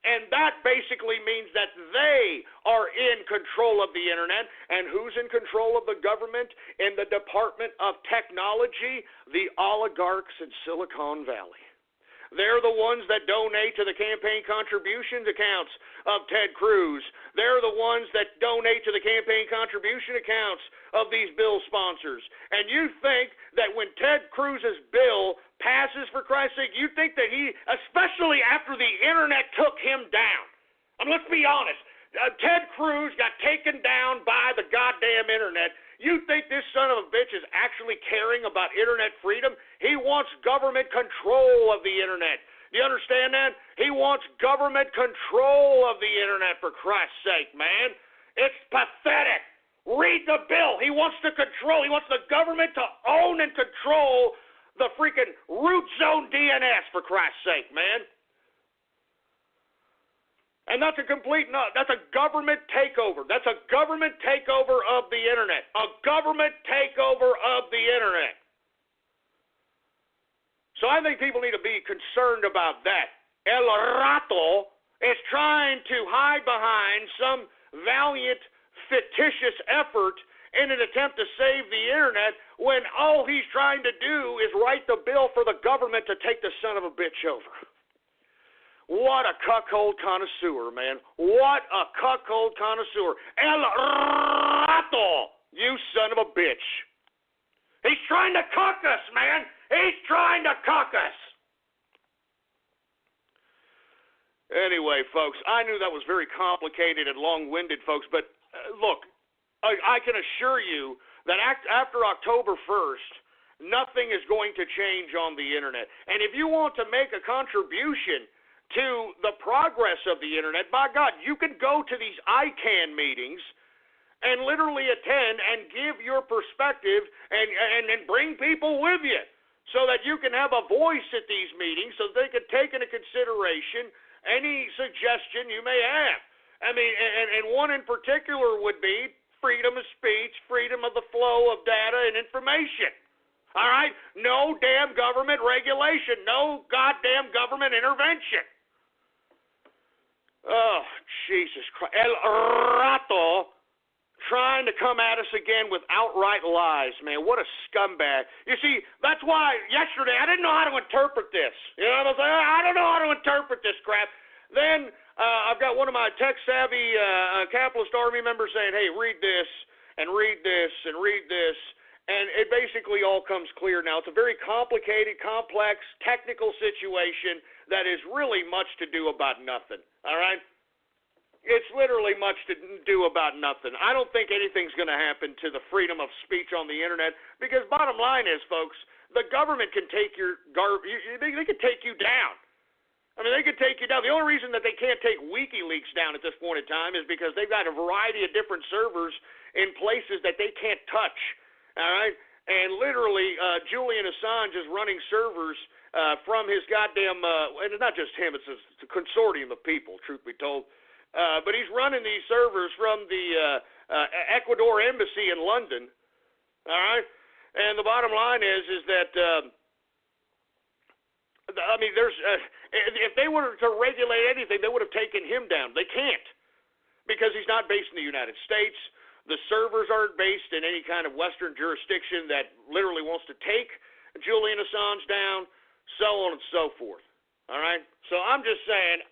and that basically means that they are in control of the internet. And who's in control of the government in the Department of Technology? The oligarchs in Silicon Valley. They're the ones that donate to the campaign contributions accounts of Ted Cruz. They're the ones that donate to the campaign contribution accounts of these bill sponsors. And you think that when Ted Cruz's bill passes, for Christ's sake, you think that he, especially after the internet took him down. I mean, let's be honest. Ted Cruz got taken down by the goddamn internet. You think this son of a bitch is actually caring about internet freedom? He wants government control of the internet. Do you understand that? He wants government control of the internet, for Christ's sake, man. It's pathetic. Read the bill. He wants to control. He wants the government to own and control the freaking root zone DNS, for Christ's sake, man. And that's a government takeover. That's a government takeover of the internet. A government takeover of the internet. So I think people need to be concerned about that. El Rato is trying to hide behind some valiant, fictitious effort in an attempt to save the internet when all he's trying to do is write the bill for the government to take the son of a bitch over. What a cuckold connoisseur, man. What a cuckold connoisseur. El Rato, you son of a bitch. He's trying to cuck us, man. He's trying to cuck us. Anyway, folks, I knew that was very complicated and long-winded, folks, but look, I can assure you that after October 1st, nothing is going to change on the internet. And if you want to make a contribution to the progress of the internet, by God, you can go to these ICANN meetings and literally attend and give your perspective and bring people with you so that you can have a voice at these meetings so they can take into consideration any suggestion you may have. I mean, and one in particular would be freedom of speech, freedom of the flow of data and information. All right? No damn government regulation. No goddamn government intervention. Oh, Jesus Christ. El Rato trying to come at us again with outright lies, man. What a scumbag. You see, that's why yesterday I didn't know how to interpret this. You know what I'm saying? I don't know how to interpret this crap. Then I've got one of my tech-savvy capitalist army members saying, hey, read this, and read this, and read this. And it basically all comes clear now. It's a very complicated, complex, technical situation that is really much to do about nothing, all right? It's literally much to do about nothing. I don't think anything's going to happen to the freedom of speech on the internet because bottom line is, folks, the government can take your they can take you down. I mean, they could take you down. The only reason that they can't take WikiLeaks down at this point in time is because they've got a variety of different servers in places that they can't touch, all right? And literally, Julian Assange is running servers from his goddamn, and it's not just him, it's a consortium of people, truth be told. But he's running these servers from the Ecuador Embassy in London, all right? And the bottom line is that, I mean, if they were to regulate anything, they would have taken him down. They can't because he's not based in the United States. The servers aren't based in any kind of Western jurisdiction that literally wants to take Julian Assange down, so on and so forth. All right? So I'm just saying,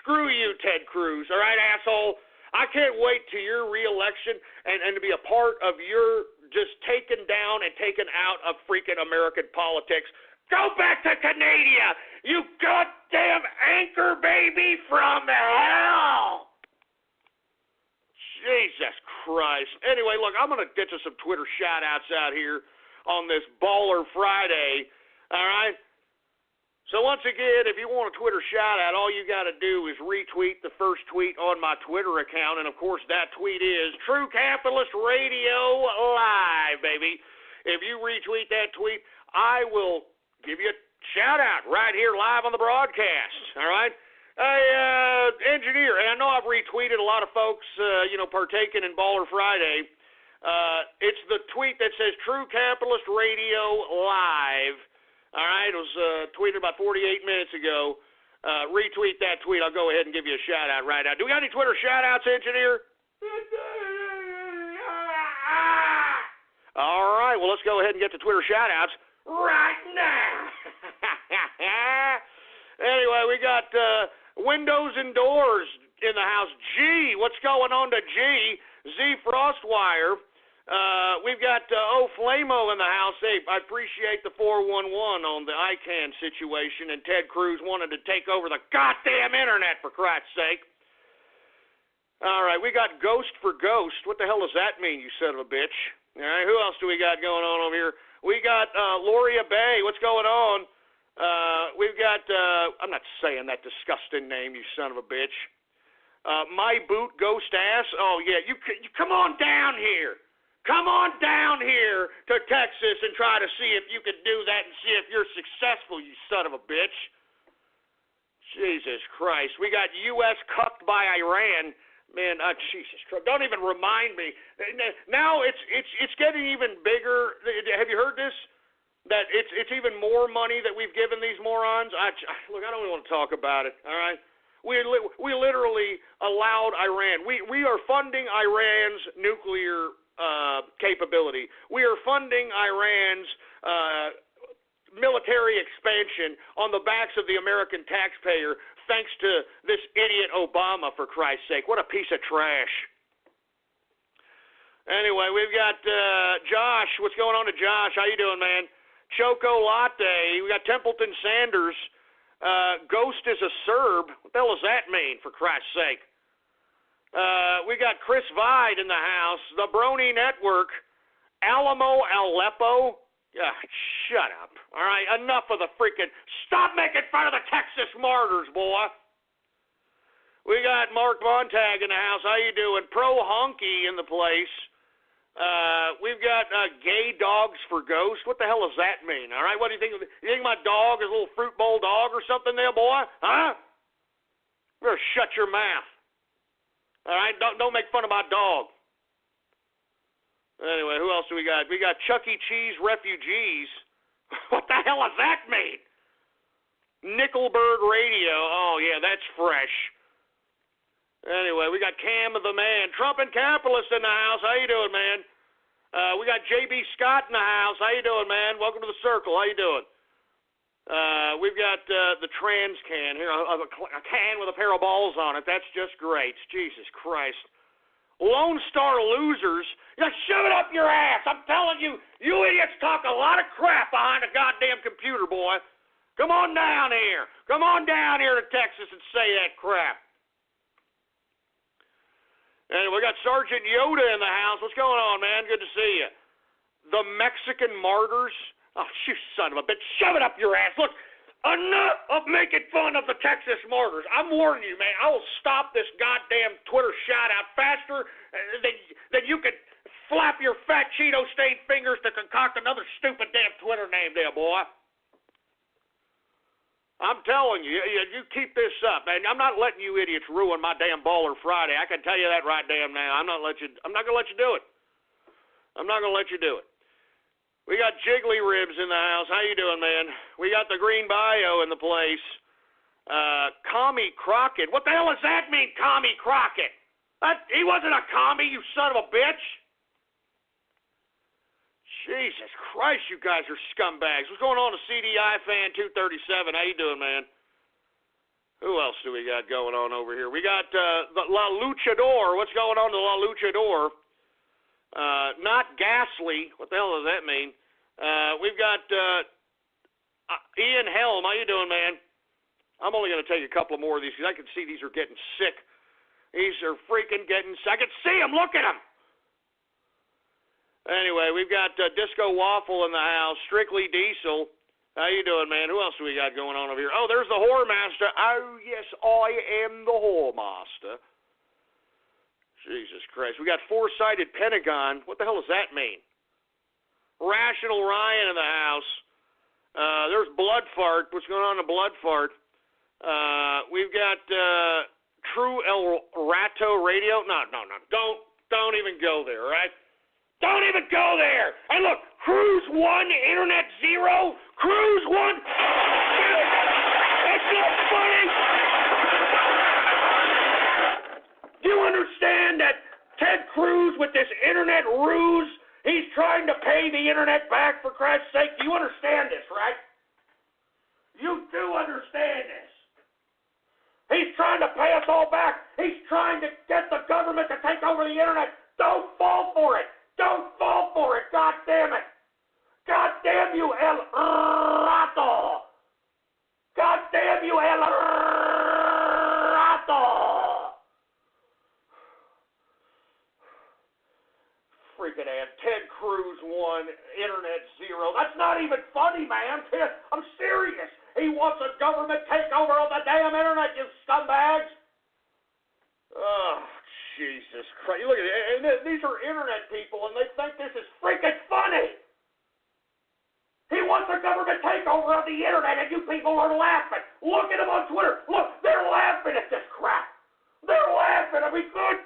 screw you, Ted Cruz. All right, asshole? I can't wait to your re-election and to be a part of your just taken down and taken out of freaking American politics. Go back to Canada, you goddamn anchor baby from hell! Jesus Christ. Anyway, look, I'm going to get to some Twitter shout-outs out here on this Baller Friday, all right? So once again, if you want a Twitter shout-out, all you got to do is retweet the first tweet on my Twitter account, and, of course, that tweet is True Capitalist Radio Live, baby. If you retweet that tweet, I will give you a shout-out right here live on the broadcast, all right? Hey, engineer, and I know I've retweeted a lot of folks, partaking in Baller Friday. It's the tweet that says True Capitalist Radio Live. All right, it was tweeted about 48 minutes ago. Retweet that tweet. I'll go ahead and give you a shout-out right now. Do we got any Twitter shout-outs, engineer? All right, well, let's go ahead and get to Twitter shout-outs right now. Anyway, we got Windows and Doors in the house. G, what's going on to G? Z Frostwire. We've got Flamo in the house. Hey, I appreciate the 411 on the ICANN situation, and Ted Cruz wanted to take over the goddamn internet, for Christ's sake. All right, we got Ghost for Ghost. What the hell does that mean, you son of a bitch? All right, who else do we got going on over here? We got Loria Bay. What's going on? We've got, I'm not saying that disgusting name, you son of a bitch. My Boot Ghost Ass. Oh, yeah, you come on down here. Come on down here to Texas and try to see if you can do that and see if you're successful, you son of a bitch. Jesus Christ. We got U.S. cucked by Iran. Man, Jesus Christ. Don't even remind me. Now it's getting even bigger. Have you heard this? That it's even more money that we've given these morons. Look, I don't even want to talk about it, all right? We literally allowed Iran. We are funding Iran's nuclear capability. We are funding Iran's military expansion on the backs of the American taxpayer, thanks to this idiot Obama, for Christ's sake. What a piece of trash. Anyway, we've got Josh. What's going on to Josh? How you doing, man? Choco Latte. We got Templeton Sanders. Ghost is a Serb. What the hell does that mean, for Christ's sake? We got Chris Vide in the house. The Brony Network. Alamo Aleppo. Shut up. All right, enough of the freaking... Stop making fun of the Texas martyrs, boy. We got Mark Montag in the house. How you doing? Pro Honky in the place. We've got Gay Dogs for Ghost. What the hell does that mean? All right, what do you think? You think my dog is a little fruit bowl dog or something there, boy? Huh? You better shut your mouth. All right, don't make fun of my dog. Anyway, who else do we got? We got Chuck E. Cheese Refugees. What the hell does that mean? Nickelberg Radio. Oh, yeah, that's fresh. Anyway, we got Cam of the Man. Trump and Capitalist in the house. How you doing, man? We got J.B. Scott in the house. How you doing, man? Welcome to the circle. How you doing? We've got the trans can here, a can with a pair of balls on it. That's just great. Jesus Christ. Lone Star Losers. Shove it up your ass. I'm telling you, you idiots talk a lot of crap behind a goddamn computer, boy. Come on down here. Come on down here to Texas and say that crap. And we got Sergeant Yoda in the house. What's going on, man? Good to see you. The Mexican Martyrs. Oh, you son of a bitch. Shove it up your ass. Look, enough of making fun of the Texas Martyrs. I'm warning you, man. I will stop this goddamn Twitter shout-out faster than you could flap your fat Cheeto-stained fingers to concoct another stupid damn Twitter name there, boy. I'm telling you, you keep this up, man. I'm not letting you idiots ruin my damn Baller Friday. I can tell you that right damn now. I'm not gonna let you do it. I'm not gonna let you do it. We got Jiggly Ribs in the house. How you doing, man? We got the Green Bio in the place. Commie Crockett. What the hell does that mean, Commie Crockett? He wasn't a commie, you son of a bitch. Jesus Christ, you guys are scumbags. What's going on to CDI Fan 237? How you doing, man? Who else do we got going on over here? We got the La Luchador. What's going on to La Luchador? Not Ghastly. What the hell does that mean? We've got Ian Helm. How you doing, man? I'm only going to take a couple more of these because I can see these are getting sick. These are freaking getting sick. I can see them. Look at them. Anyway, we've got Disco Waffle in the house. Strictly Diesel. How you doing, man? Who else do we got going on over here? Oh, there's the Whore Master. Oh, yes, I am the Whore Master. Jesus Christ. We got Four-Sided Pentagon. What the hell does that mean? Rational Ryan in the house. There's Blood Fart. What's going on to Blood Fart? We've got True El Rato Radio. No. Don't even go there, all right? Don't even go there. And look, Cruise 1, Internet 0, Cruise 1. It's not funny. Do you understand that Ted Cruz with this Internet ruse, he's trying to pay the Internet back, for Christ's sake? Do you understand this, right? You do understand this. He's trying to pay us all back. He's trying to get the government to take over the Internet. Don't fall for it. Don't fall for it. God damn it. God damn you, El Rato. God damn you, El Rato. Freaking ass. Ted Cruz 1, Internet 0. That's not even funny, man. I'm serious. He wants a government takeover of the damn Internet, you scumbags. Oh, Jesus Christ. Look at it. And these are Internet people, and they think this is freaking funny. He wants a government takeover of the Internet, and you people are laughing. Look at them on Twitter. Look, they're laughing at this crap. They're laughing. I mean, good.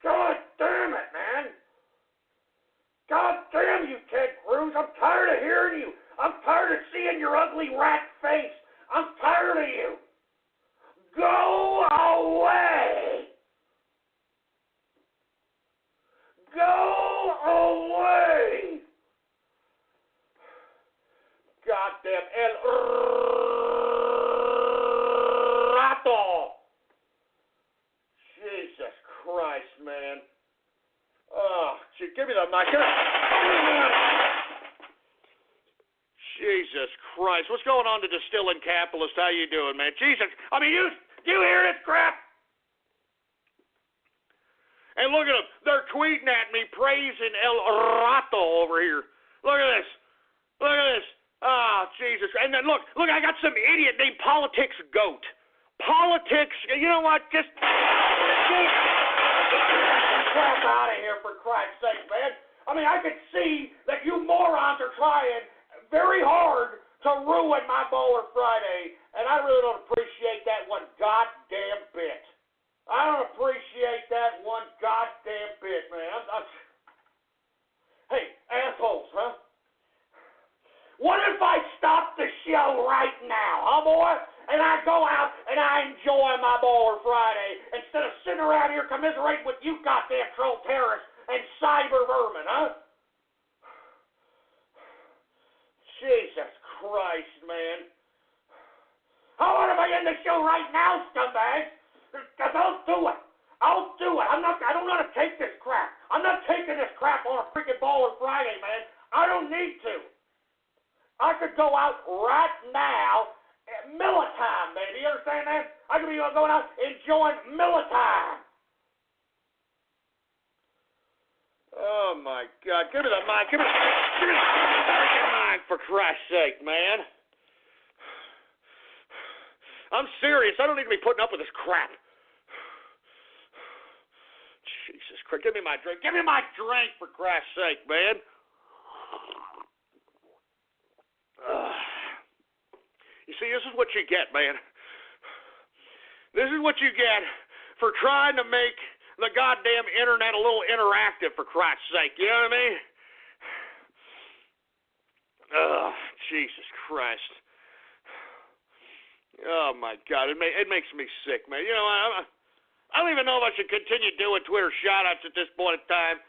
God damn it, man. God damn you, Ted Cruz. I'm tired of hearing you. I'm tired of seeing your ugly rat face. I'm tired of you. Go away. Go away. Goddamn El Rato. Jesus Christ, man. Oh, gee, give me the mic. Jesus Christ. What's going on to Distilling Capitalist? How you doing, man? Jesus. I mean, you hear this crap? And look at them. They're tweeting at me, praising El Rato over here. Look at this. Look at this. Ah, oh, Jesus. And then look, I got some idiot named Politics Goat. Politics, you know what? Just crap out of here, for Christ's sake, man. I mean, I could see that you morons are trying very hard to ruin my Bowler Friday, and I really don't appreciate that one goddamn bit. I don't appreciate that one goddamn bit, man. Hey, assholes, huh? What if I stop the show right now, huh, boy? And I go out and I enjoy my Bowler Friday instead of sitting around here commiserating with you goddamn troll terrorists and cyber vermin, huh? Jesus Christ, man. How about if I end the show right now, scumbags? Because I'll do it. I'll do it. I don't want to take this crap. I'm not taking this crap on a freaking Bowler Friday, man. I don't need to. I could go out right now at Miller time, baby. You understand that? I could be going out enjoying Miller time. Oh, my God. Give me the mic. Give me the mic, for Christ's sake, man. I'm serious. I don't need to be putting up with this crap. Jesus Christ. Give me my drink. Give me my drink, for Christ's sake, man. You see, this is what you get, man. This is what you get for trying to make the goddamn internet a little interactive, for Christ's sake. You know what I mean? Oh, Jesus Christ. Oh, my God. It makes me sick, man. You know, I don't even know if I should continue doing Twitter shout-outs at this point in time.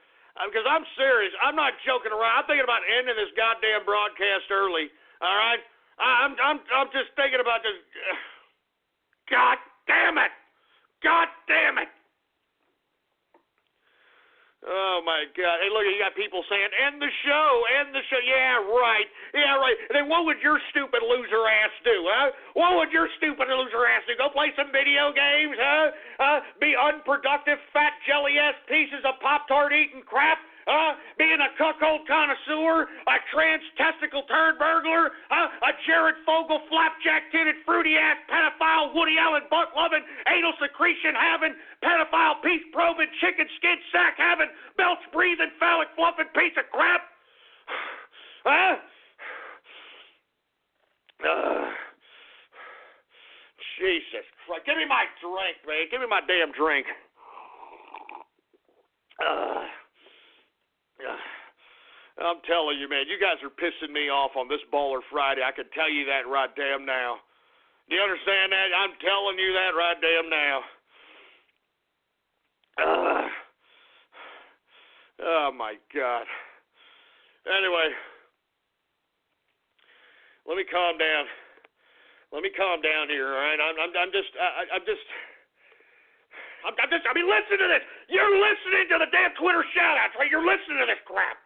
Because I'm serious. I'm not joking around. I'm thinking about ending this goddamn broadcast early. All right? I'm just thinking about this. God damn it! God damn it! Oh, my God. Hey, look, you got people saying, end the show, end the show. Yeah, right. Yeah, right. And then what would your stupid loser ass do, huh? What would your stupid loser ass do? Go play some video games, huh? Be unproductive, fat, jelly-ass pieces of Pop-Tart eating crap? Being a cuckold connoisseur, a trans-testicle turd burglar, a Jared Fogle flapjack-titted fruity-ass pedophile, Woody Allen butt-loving, anal secretion-having, pedophile peace-probing, chicken-skin sack-having, belch-breathing, phallic-fluffing piece of crap? Huh? Jesus Christ. Give me my drink, man. Give me my damn drink. I'm telling you, man, you guys are pissing me off on this Baller Friday. I can tell you that right damn now. Do you understand that? I'm telling you that right damn now. Oh, my God. Anyway, let me calm down. Let me calm down here, all right? I mean, listen to this. You're listening to the damn Twitter shout-outs, right? You're listening to this crap.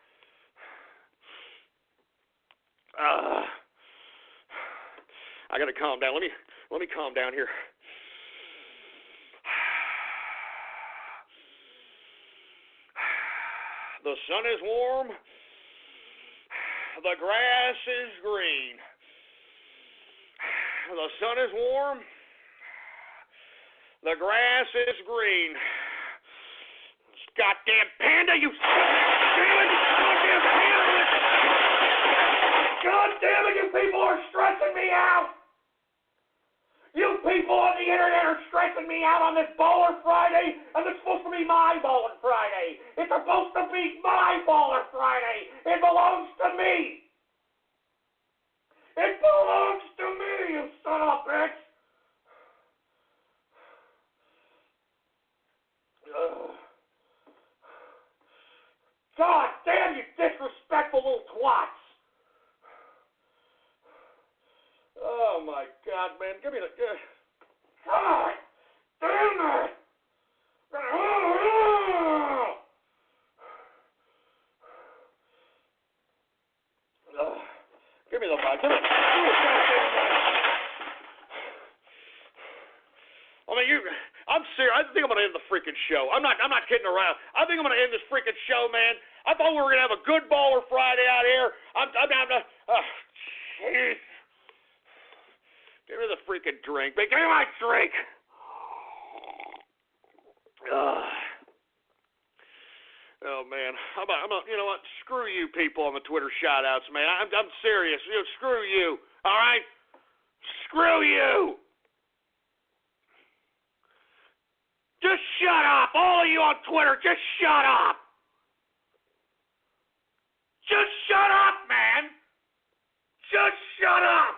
I gotta calm down. Let me calm down here. The sun is warm. The grass is green. The sun is warm. The grass is green. Goddamn panda, you goddamn panda! God damn it, you people are stressing me out! You people on the internet are stressing me out on this Baller Friday, and it's supposed to be my Baller Friday. It's supposed to be my Baller Friday. It belongs to me. It belongs to me, you son of a bitch. God damn, you disrespectful little twats. Oh, my God, man. Give me the... God damn it! Give me the mic. Give me the I mean, I'm serious. I think I'm going to end the freaking show. I'm not kidding around. I think I'm going to end this freaking show, man. I thought we were going to have a good Baller Friday out here. Jeez. Give me the freaking drink. Give me my drink. Oh, man. You know what? Screw you people on the Twitter shout-outs, man. I'm serious. Screw you. All right? Screw you. Just shut up. All of you on Twitter, just shut up. Just shut up, man. Just shut up.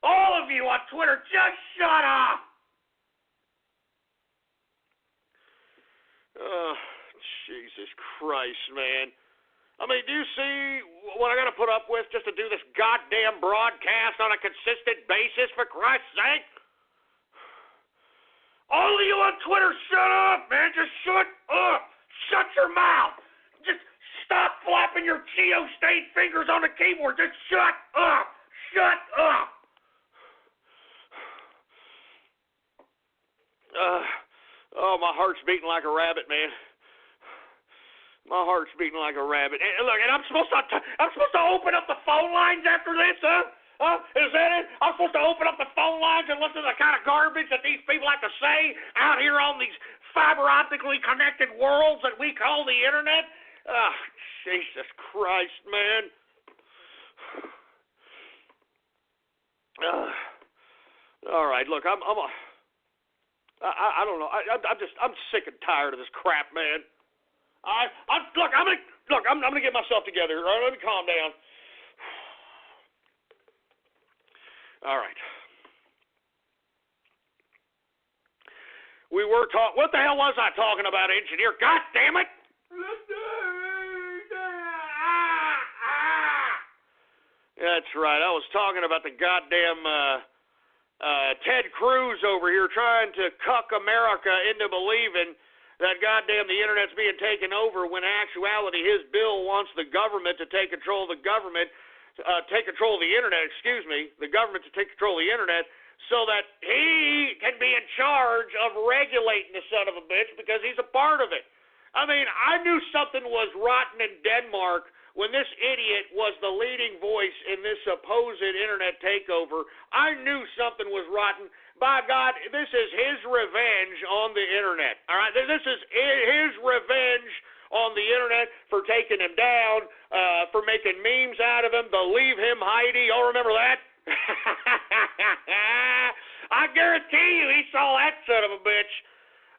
All of you on Twitter, just shut up! Oh, Jesus Christ, man. I mean, do you see what I got to put up with just to do this goddamn broadcast on a consistent basis, for Christ's sake? All of you on Twitter, shut up, man. Just shut up. Shut your mouth. Just stop flapping your geostate fingers on the keyboard. Just shut up. Shut up. My heart's beating like a rabbit, man. My heart's beating like a rabbit. And look, and I'm supposed to open up the phone lines after this, huh? Is that it? I'm supposed to open up the phone lines and listen to the kind of garbage that these people have to say out here on these fiber optically connected worlds that we call the internet? Oh, Jesus Christ, man. All right, look, I don't know. I'm sick and tired of this crap, man. I'm gonna get myself together. All right, let me calm down. All right. What the hell was I talking about, engineer? God damn it! That's right. I was talking about the goddamn Ted Cruz over here trying to cuck America into believing that goddamn the internet's being taken over, when in actuality his bill wants the government to take control of the government, the government to take control of the internet so that he can be in charge of regulating the son of a bitch because he's a part of it. I mean, I knew something was rotten in Denmark when this idiot was the leading voice in this supposed internet takeover. I knew something was rotten. By God, this is his revenge on the internet. All right, this is his revenge on the internet for taking him down, for making memes out of him, the Leave Him Heidi. Y'all remember that? I guarantee you he saw that son of a bitch.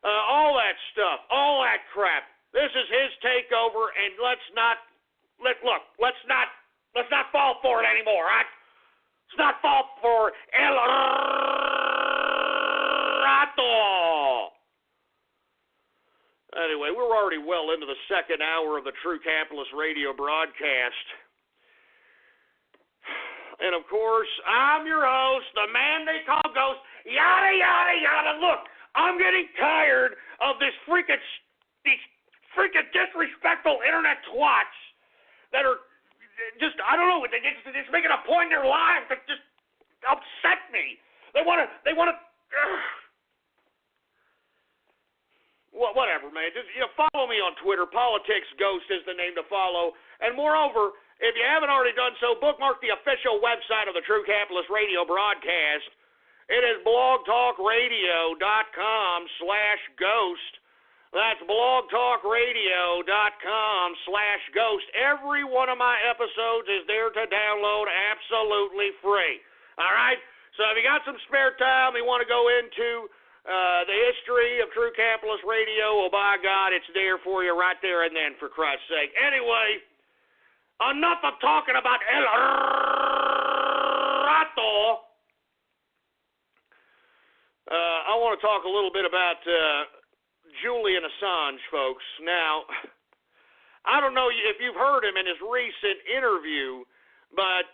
All that stuff, all that crap. This is his takeover, and let's not fall for it anymore, right? Let's not fall for El Rato. Anyway, we're already well into the second hour of the True Capitalist Radio broadcast. And, of course, I'm your host, the man they call Ghost, yada, yada, yada. Look, I'm getting tired of these freaking disrespectful internet twats that are just, I don't know, they're just making a point in their lives that just upset me. They want to, well, whatever, man. Just, follow me on Twitter. Politics Ghost is the name to follow. And moreover, if you haven't already done so, bookmark the official website of the True Capitalist Radio broadcast. It is blogtalkradio.com/ghost. That's blogtalkradio.com/ghost. Every one of my episodes is there to download absolutely free. All right? So if you got some spare time, you want to go into the history of True Capitalist Radio, well, by God, it's there for you right there and then, for Christ's sake. Anyway, enough of talking about El Rato. I want to talk a little bit about Julian Assange, folks. Now, I don't know if you've heard him in his recent interview, but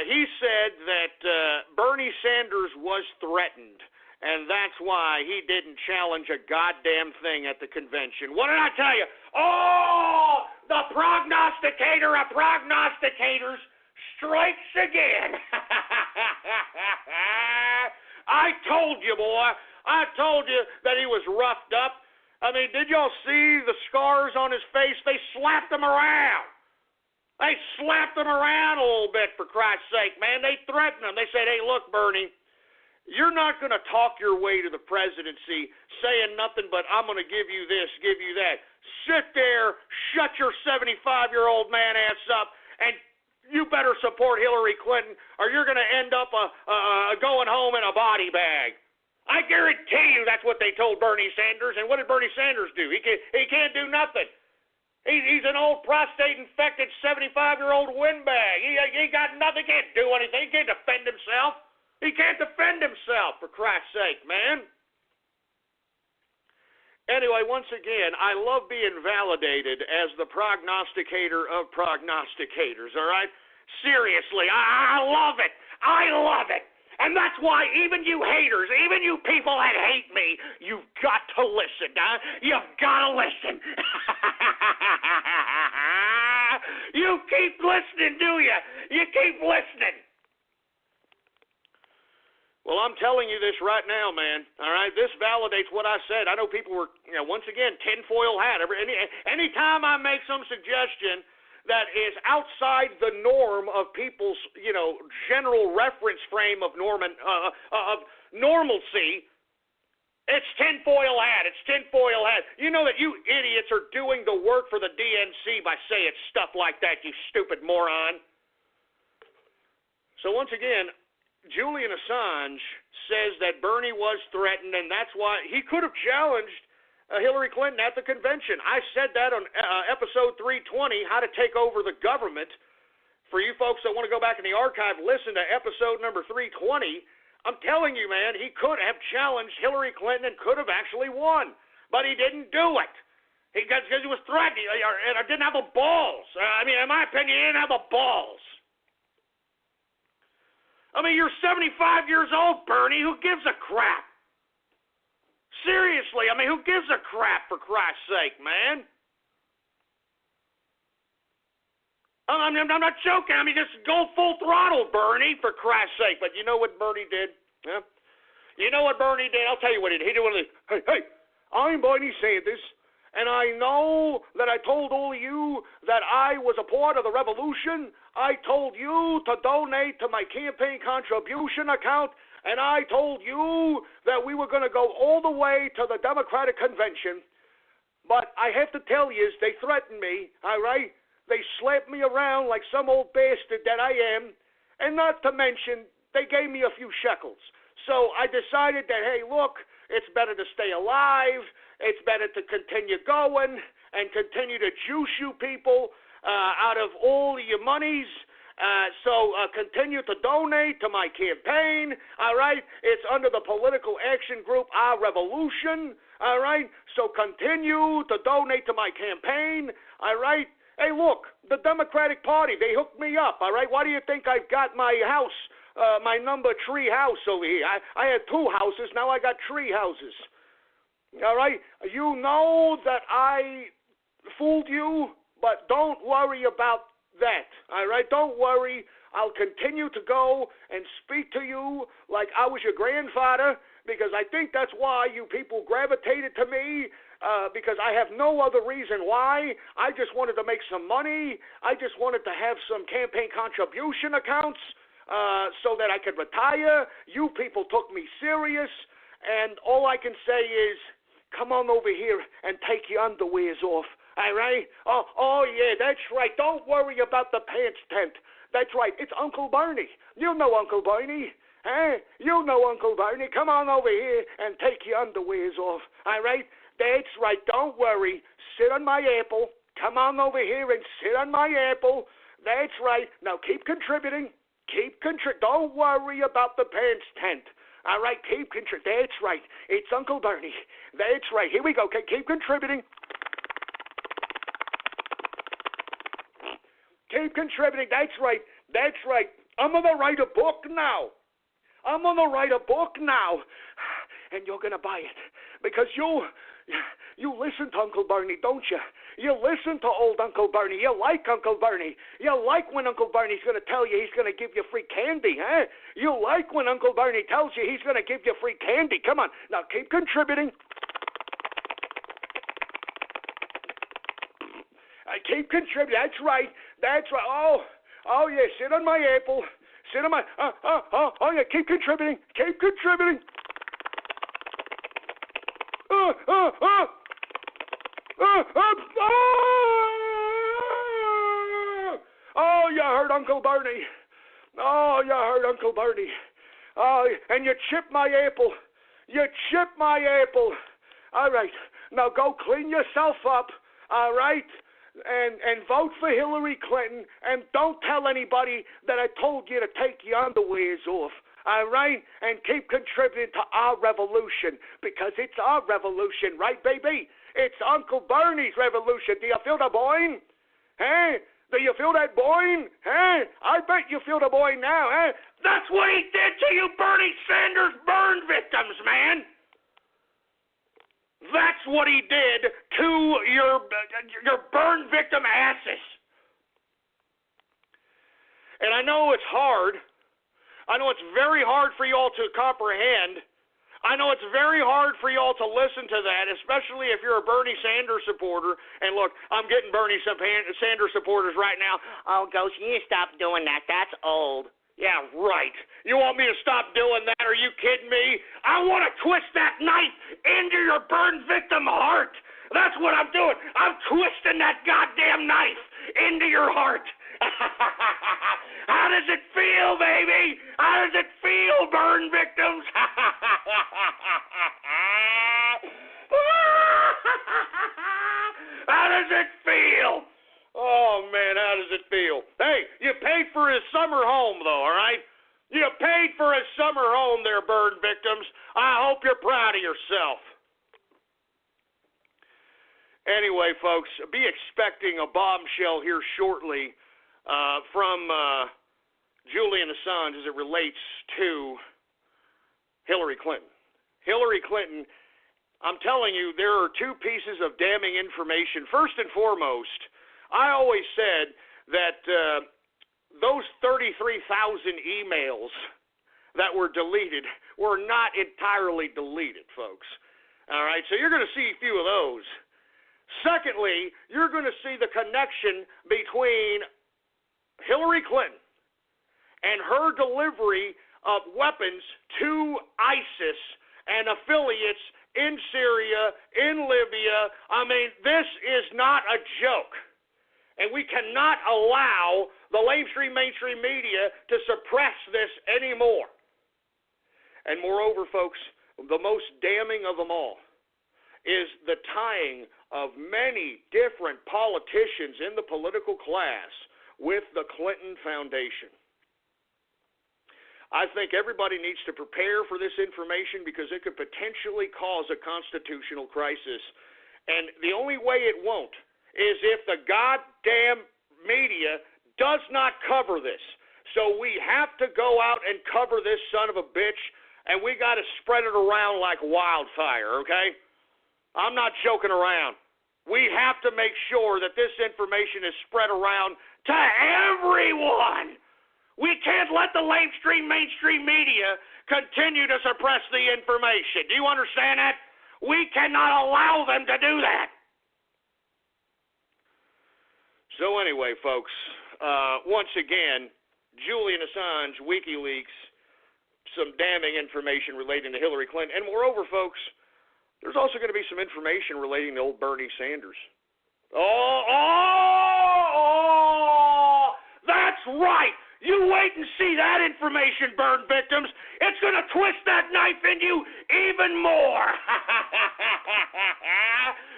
he said that Bernie Sanders was threatened, and that's why he didn't challenge a goddamn thing at the convention. What did I tell you? Oh, the prognosticator of prognosticators strikes again. I told you, boy. I told you that he was roughed up. I mean, did y'all see the scars on his face? They slapped him around. They slapped him around a little bit, for Christ's sake, man. They threatened him. They said, hey, look, Bernie, you're not going to talk your way to the presidency saying nothing but I'm going to give you this, give you that. Sit there, shut your 75-year-old man ass up, and you better support Hillary Clinton or you're going to end up going home in a body bag. I guarantee you that's what they told Bernie Sanders. And what did Bernie Sanders do? He can't do nothing. He's an old prostate-infected 75-year-old windbag. He got nothing. He can't do anything. He can't defend himself. He can't defend himself, for Christ's sake, man. Anyway, once again, I love being validated as the prognosticator of prognosticators, all right? Seriously, I love it. I love it. And that's why even you haters, even you people that hate me, you've got to listen, huh? You've got to listen. You keep listening, do you? You keep listening. Well, I'm telling you this right now, man. All right, this validates what I said. I know people were, once again, tinfoil hat. Anytime I make some suggestion that is outside the norm of people's, general reference frame of normalcy, it's tinfoil hat. It's tinfoil hat. You know that you idiots are doing the work for the DNC by saying stuff like that, you stupid moron. So once again, Julian Assange says that Bernie was threatened, and that's why he could have challenged Hillary Clinton at the convention. I said that on episode 320, How to Take Over the Government. For you folks that want to go back in the archive, listen to episode number 320. I'm telling you, man, he could have challenged Hillary Clinton and could have actually won, but he didn't do it. Because he was threatened, and I didn't have the balls. In my opinion, he didn't have the balls. You're 75 years old, Bernie. Who gives a crap? Seriously, who gives a crap, for Christ's sake, man? I'm not joking. Just go full throttle, Bernie, for Christ's sake. But you know what Bernie did? Huh? You know what Bernie did? I'll tell you what he did. He did one of these, hey, I'm Bernie Sanders, and I know that I told all of you that I was a part of the revolution. I told you to donate to my campaign contribution account, and I told you that we were going to go all the way to the Democratic Convention. But I have to tell you, they threatened me, all right? They slapped me around like some old bastard that I am, and not to mention they gave me a few shekels. So I decided that, hey, look, it's better to stay alive. It's better to continue going and continue to juice you people out of all your monies. So continue to donate to my campaign, all right? It's under the political action group, Our Revolution, all right? So continue to donate to my campaign, all right? Hey, look, the Democratic Party, they hooked me up, all right? Why do you think I've got my house, my number 3 house over here? I had 2 houses, now I got 3 houses, all right? You know that I fooled you, but don't worry about that, all right? Don't worry. I'll continue to go and speak to you like I was your grandfather, because I think that's why you people gravitated to me, because I have no other reason why. I just wanted to make some money. I just wanted to have some campaign contribution accounts so that I could retire. You people took me serious, and all I can say is, come on over here and take your underwears off. All right? Oh, yeah, that's right. Don't worry about the pants tent. That's right. It's Uncle Bernie. You know Uncle Bernie. Huh? You know Uncle Bernie. Come on over here and take your underwears off. All right? That's right. Don't worry. Sit on my apple. Come on over here and sit on my apple. That's right. Now keep contributing. Don't worry about the pants tent. All right? Keep contributing. That's right. It's Uncle Bernie. That's right. Here we go. Okay, keep contributing. Keep contributing. That's right. That's right. I'm going to write a book now. And you're going to buy it. Because you listen to Uncle Bernie, don't you? You listen to old Uncle Bernie. You like Uncle Bernie. You like when Uncle Bernie's going to tell you he's going to give you free candy, huh? You like when Uncle Bernie tells you he's going to give you free candy. Come on. Now keep contributing. Keep contributing. That's right. Oh, yeah. Sit on my apple. Sit on my. Oh, yeah. Keep contributing. Oh, you heard Uncle Bernie. Oh, and you chipped my apple. All right. Now go clean yourself up. All right. And vote for Hillary Clinton, and don't tell anybody that I told you to take your underwears off, all right? And keep contributing to our revolution, because it's our revolution, right, baby? It's Uncle Bernie's revolution. Do you feel the boing? Huh? Do you feel that boing? Huh? I bet you feel the boing now, huh? That's what he did to you Bernie Sanders burn victims, man. That's what he did to your burn victim asses. And I know it's hard. I know it's very hard for you all to comprehend. I know it's very hard for you all to listen to that, especially if you're a Bernie Sanders supporter. And look, I'm getting Bernie Sanders supporters right now. Oh, Ghost, you need to stop doing that. That's old. Yeah, right. You want me to stop doing that? Are you kidding me? I want to twist that knife into your burn victim heart. That's what I'm doing. I'm twisting that goddamn knife into your heart. How does it feel, baby? How does it feel, burn victims? How does it feel? Oh, man, how does it feel? Hey, you paid for his summer home, though, all right? You paid for his summer home there, burn victims. I hope you're proud of yourself. Anyway, folks, be expecting a bombshell here shortly from Julian Assange as it relates to Hillary Clinton. Hillary Clinton, I'm telling you, there are 2 pieces of damning information. First and foremost, I always said that those 33,000 emails that were deleted were not entirely deleted, folks. All right, so you're going to see a few of those. Secondly, you're going to see the connection between Hillary Clinton and her delivery of weapons to ISIS and affiliates in Syria, in Libya. I mean, this is not a joke. And we cannot allow the mainstream media to suppress this anymore. And moreover, folks, the most damning of them all is the tying of many different politicians in the political class with the Clinton Foundation. I think everybody needs to prepare for this information because it could potentially cause a constitutional crisis. And the only way it won't is if the goddamn media does not cover this. So we have to go out and cover this son of a bitch, and we got to spread it around like wildfire, okay? I'm not joking around. We have to make sure that this information is spread around to everyone. We can't let the mainstream media continue to suppress the information. Do you understand that? We cannot allow them to do that. So anyway, folks, once again, Julian Assange, WikiLeaks, some damning information relating to Hillary Clinton. And moreover, folks, there's also going to be some information relating to old Bernie Sanders. Oh, that's right. You wait and see that information, burn victims. It's going to twist that knife in you even more.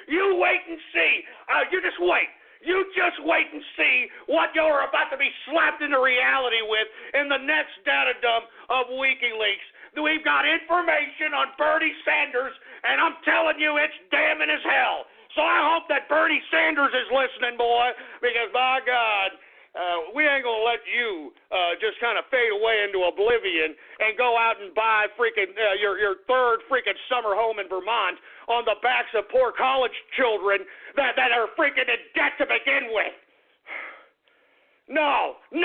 You wait and see. You just wait. You just wait and see what you're about to be slapped into reality with in the next data dump of WikiLeaks. We've got information on Bernie Sanders, and I'm telling you, it's damning as hell. So I hope that Bernie Sanders is listening, boy, because by God, we ain't going to let you just kind of fade away into oblivion and go out and buy freaking your third freaking summer home in Vermont on the backs of poor college children that are freaking in debt to begin with. No. We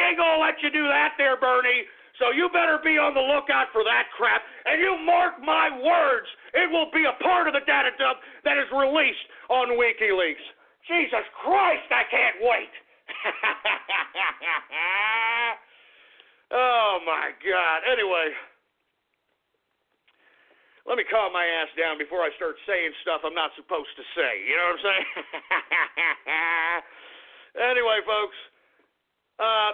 ain't going to let you do that there, Bernie. So you better be on the lookout for that crap. And you mark my words, it will be a part of the data dump that is released on WikiLeaks. Jesus Christ, I can't wait. Oh, my God. Anyway, let me calm my ass down before I start saying stuff I'm not supposed to say. You know what I'm saying? Anyway, folks,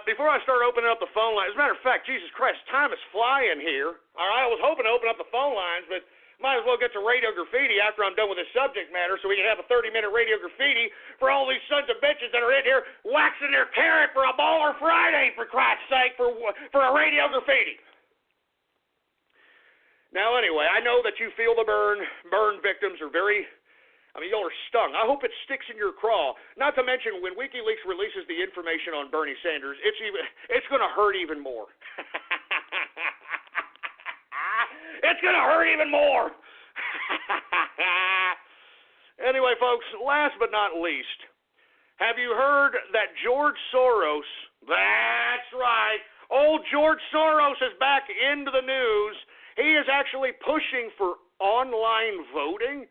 before I start opening up the phone lines, as a matter of fact, Jesus Christ, time is flying here. All right, I was hoping to open up the phone lines, but might as well get to Radio Graffiti after I'm done with this subject matter so we can have a 30-minute Radio Graffiti for all these sons of bitches that are in here waxing their carrot for a Baller Friday, for Christ's sake, for a Radio Graffiti. Now, anyway, I know that you feel the burn. Burn victims are y'all are stung. I hope it sticks in your craw. Not to mention, when WikiLeaks releases the information on Bernie Sanders, it's going to hurt even more. It's going to hurt even more. Anyway, folks, last but not least, have you heard that George Soros, that's right, old George Soros is back into the news. He is actually pushing for online voting.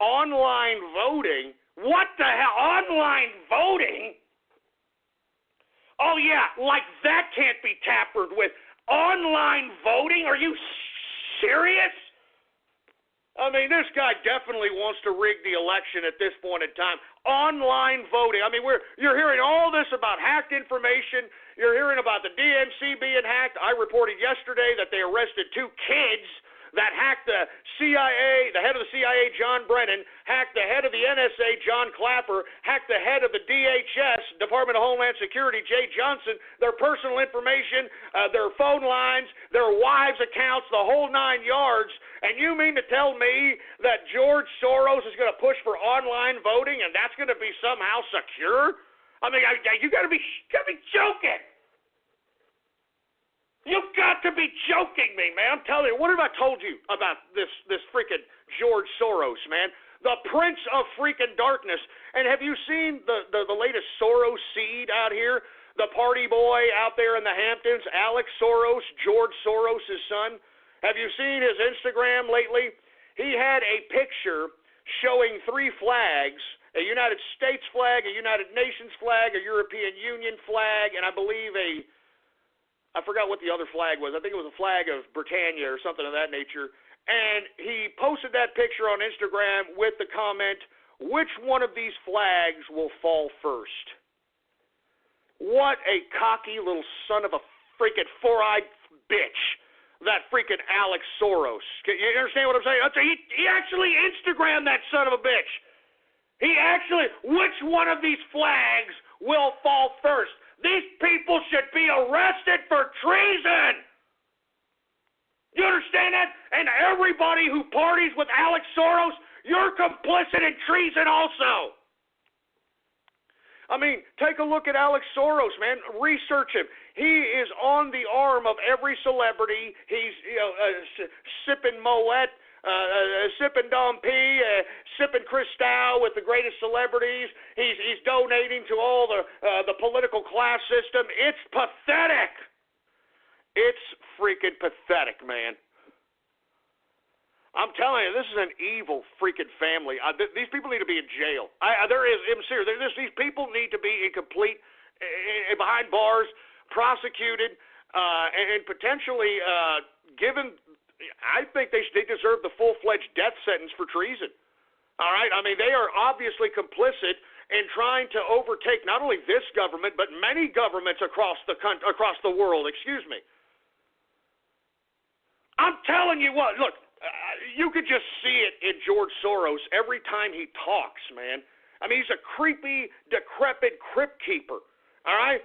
Online voting? What the hell? Online voting? Oh, yeah, like that can't be tampered with. Online voting? Are you serious? I mean, this guy definitely wants to rig the election at this point in time. Online voting. I mean, you're hearing all this about hacked information. You're hearing about the DNC being hacked. I reported yesterday that they arrested 2 kids that hacked the CIA, the head of the CIA, John Brennan, hacked the head of the NSA, John Clapper, hacked the head of the DHS, Department of Homeland Security, Jay Johnson, their personal information, their phone lines, their wives' accounts, the whole 9 yards. And you mean to tell me that George Soros is going to push for online voting and that's going to be somehow secure? I mean, you got to be joking. You've got to be joking me, man. I'm telling you, what have I told you about this freaking George Soros, man? The Prince of freaking Darkness. And have you seen the latest Soros seed out here? The party boy out there in the Hamptons, Alex Soros, George Soros' son. Have you seen his Instagram lately? He had a picture showing 3 flags, a United States flag, a United Nations flag, a European Union flag, and I believe I forgot what the other flag was. I think it was a flag of Britannia or something of that nature. And he posted that picture on Instagram with the comment, which one of these flags will fall first? What a cocky little son of a freaking four-eyed bitch, that freaking Alex Soros. You understand what I'm saying? He actually Instagrammed that son of a bitch. Which one of these flags will fall first? These people should be arrested for treason. You understand that? And everybody who parties with Alex Soros, you're complicit in treason also. I mean, take a look at Alex Soros, man. Research him. He is on the arm of every celebrity. He's sipping Moet, sipping Dom P, sipping Cristal with the greatest celebrities. He's donating to all the political class system. It's pathetic. It's freaking pathetic, man. I'm telling you, this is an evil freaking family. These people need to be in jail. I'm serious. These people need to be behind bars, prosecuted, and potentially given. I think they deserve the full-fledged death sentence for treason. All right? I mean, they are obviously complicit in trying to overtake not only this government, but many governments across the world. Excuse me. I'm telling you what, look. You could just see it in George Soros every time he talks, man. I mean, he's a creepy, decrepit crypt keeper, all right?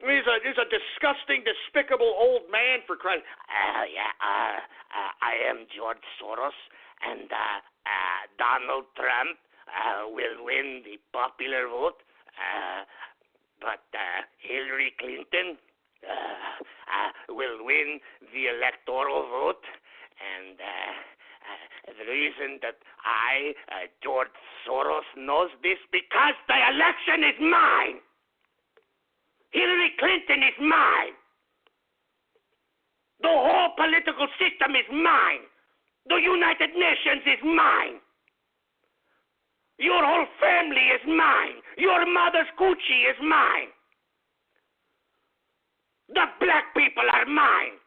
I mean, he's a disgusting, despicable old man, for Christ. I am George Soros, and Donald Trump will win the popular vote, but Hillary Clinton will win the electoral vote. And the reason that I, George Soros, knows this because the election is mine. Hillary Clinton is mine. The whole political system is mine. The United Nations is mine. Your whole family is mine. Your mother's coochie is mine. The black people are mine.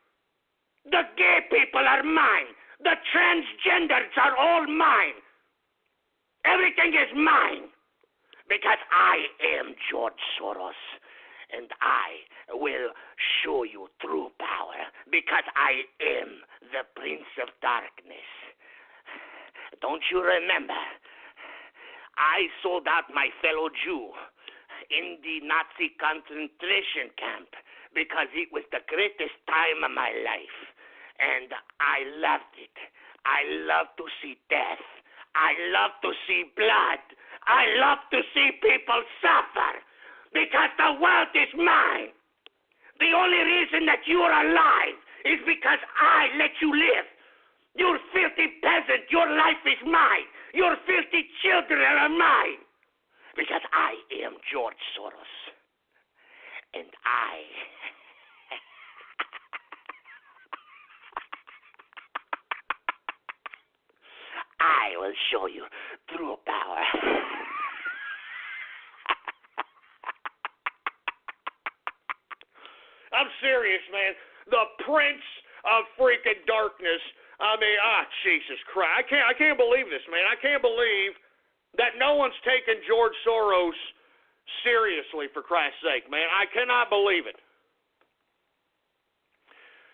The gay people are mine. The transgenders are all mine. Everything is mine. Because I am George Soros. And I will show you true power. Because I am the Prince of Darkness. Don't you remember? I sold out my fellow Jew in the Nazi concentration camp. Because it was the greatest time of my life. And I loved it. I love to see death. I love to see blood. I love to see people suffer. Because the world is mine. The only reason that you are alive is because I let you live. You filthy peasant, your life is mine. Your filthy children are mine. Because I am George Soros. And I will show you true power. I'm serious, man. The Prince of freaking Darkness. I mean, Jesus Christ. I can't believe this, man. I can't believe that no one's taken George Soros seriously, for Christ's sake, man. I cannot believe it.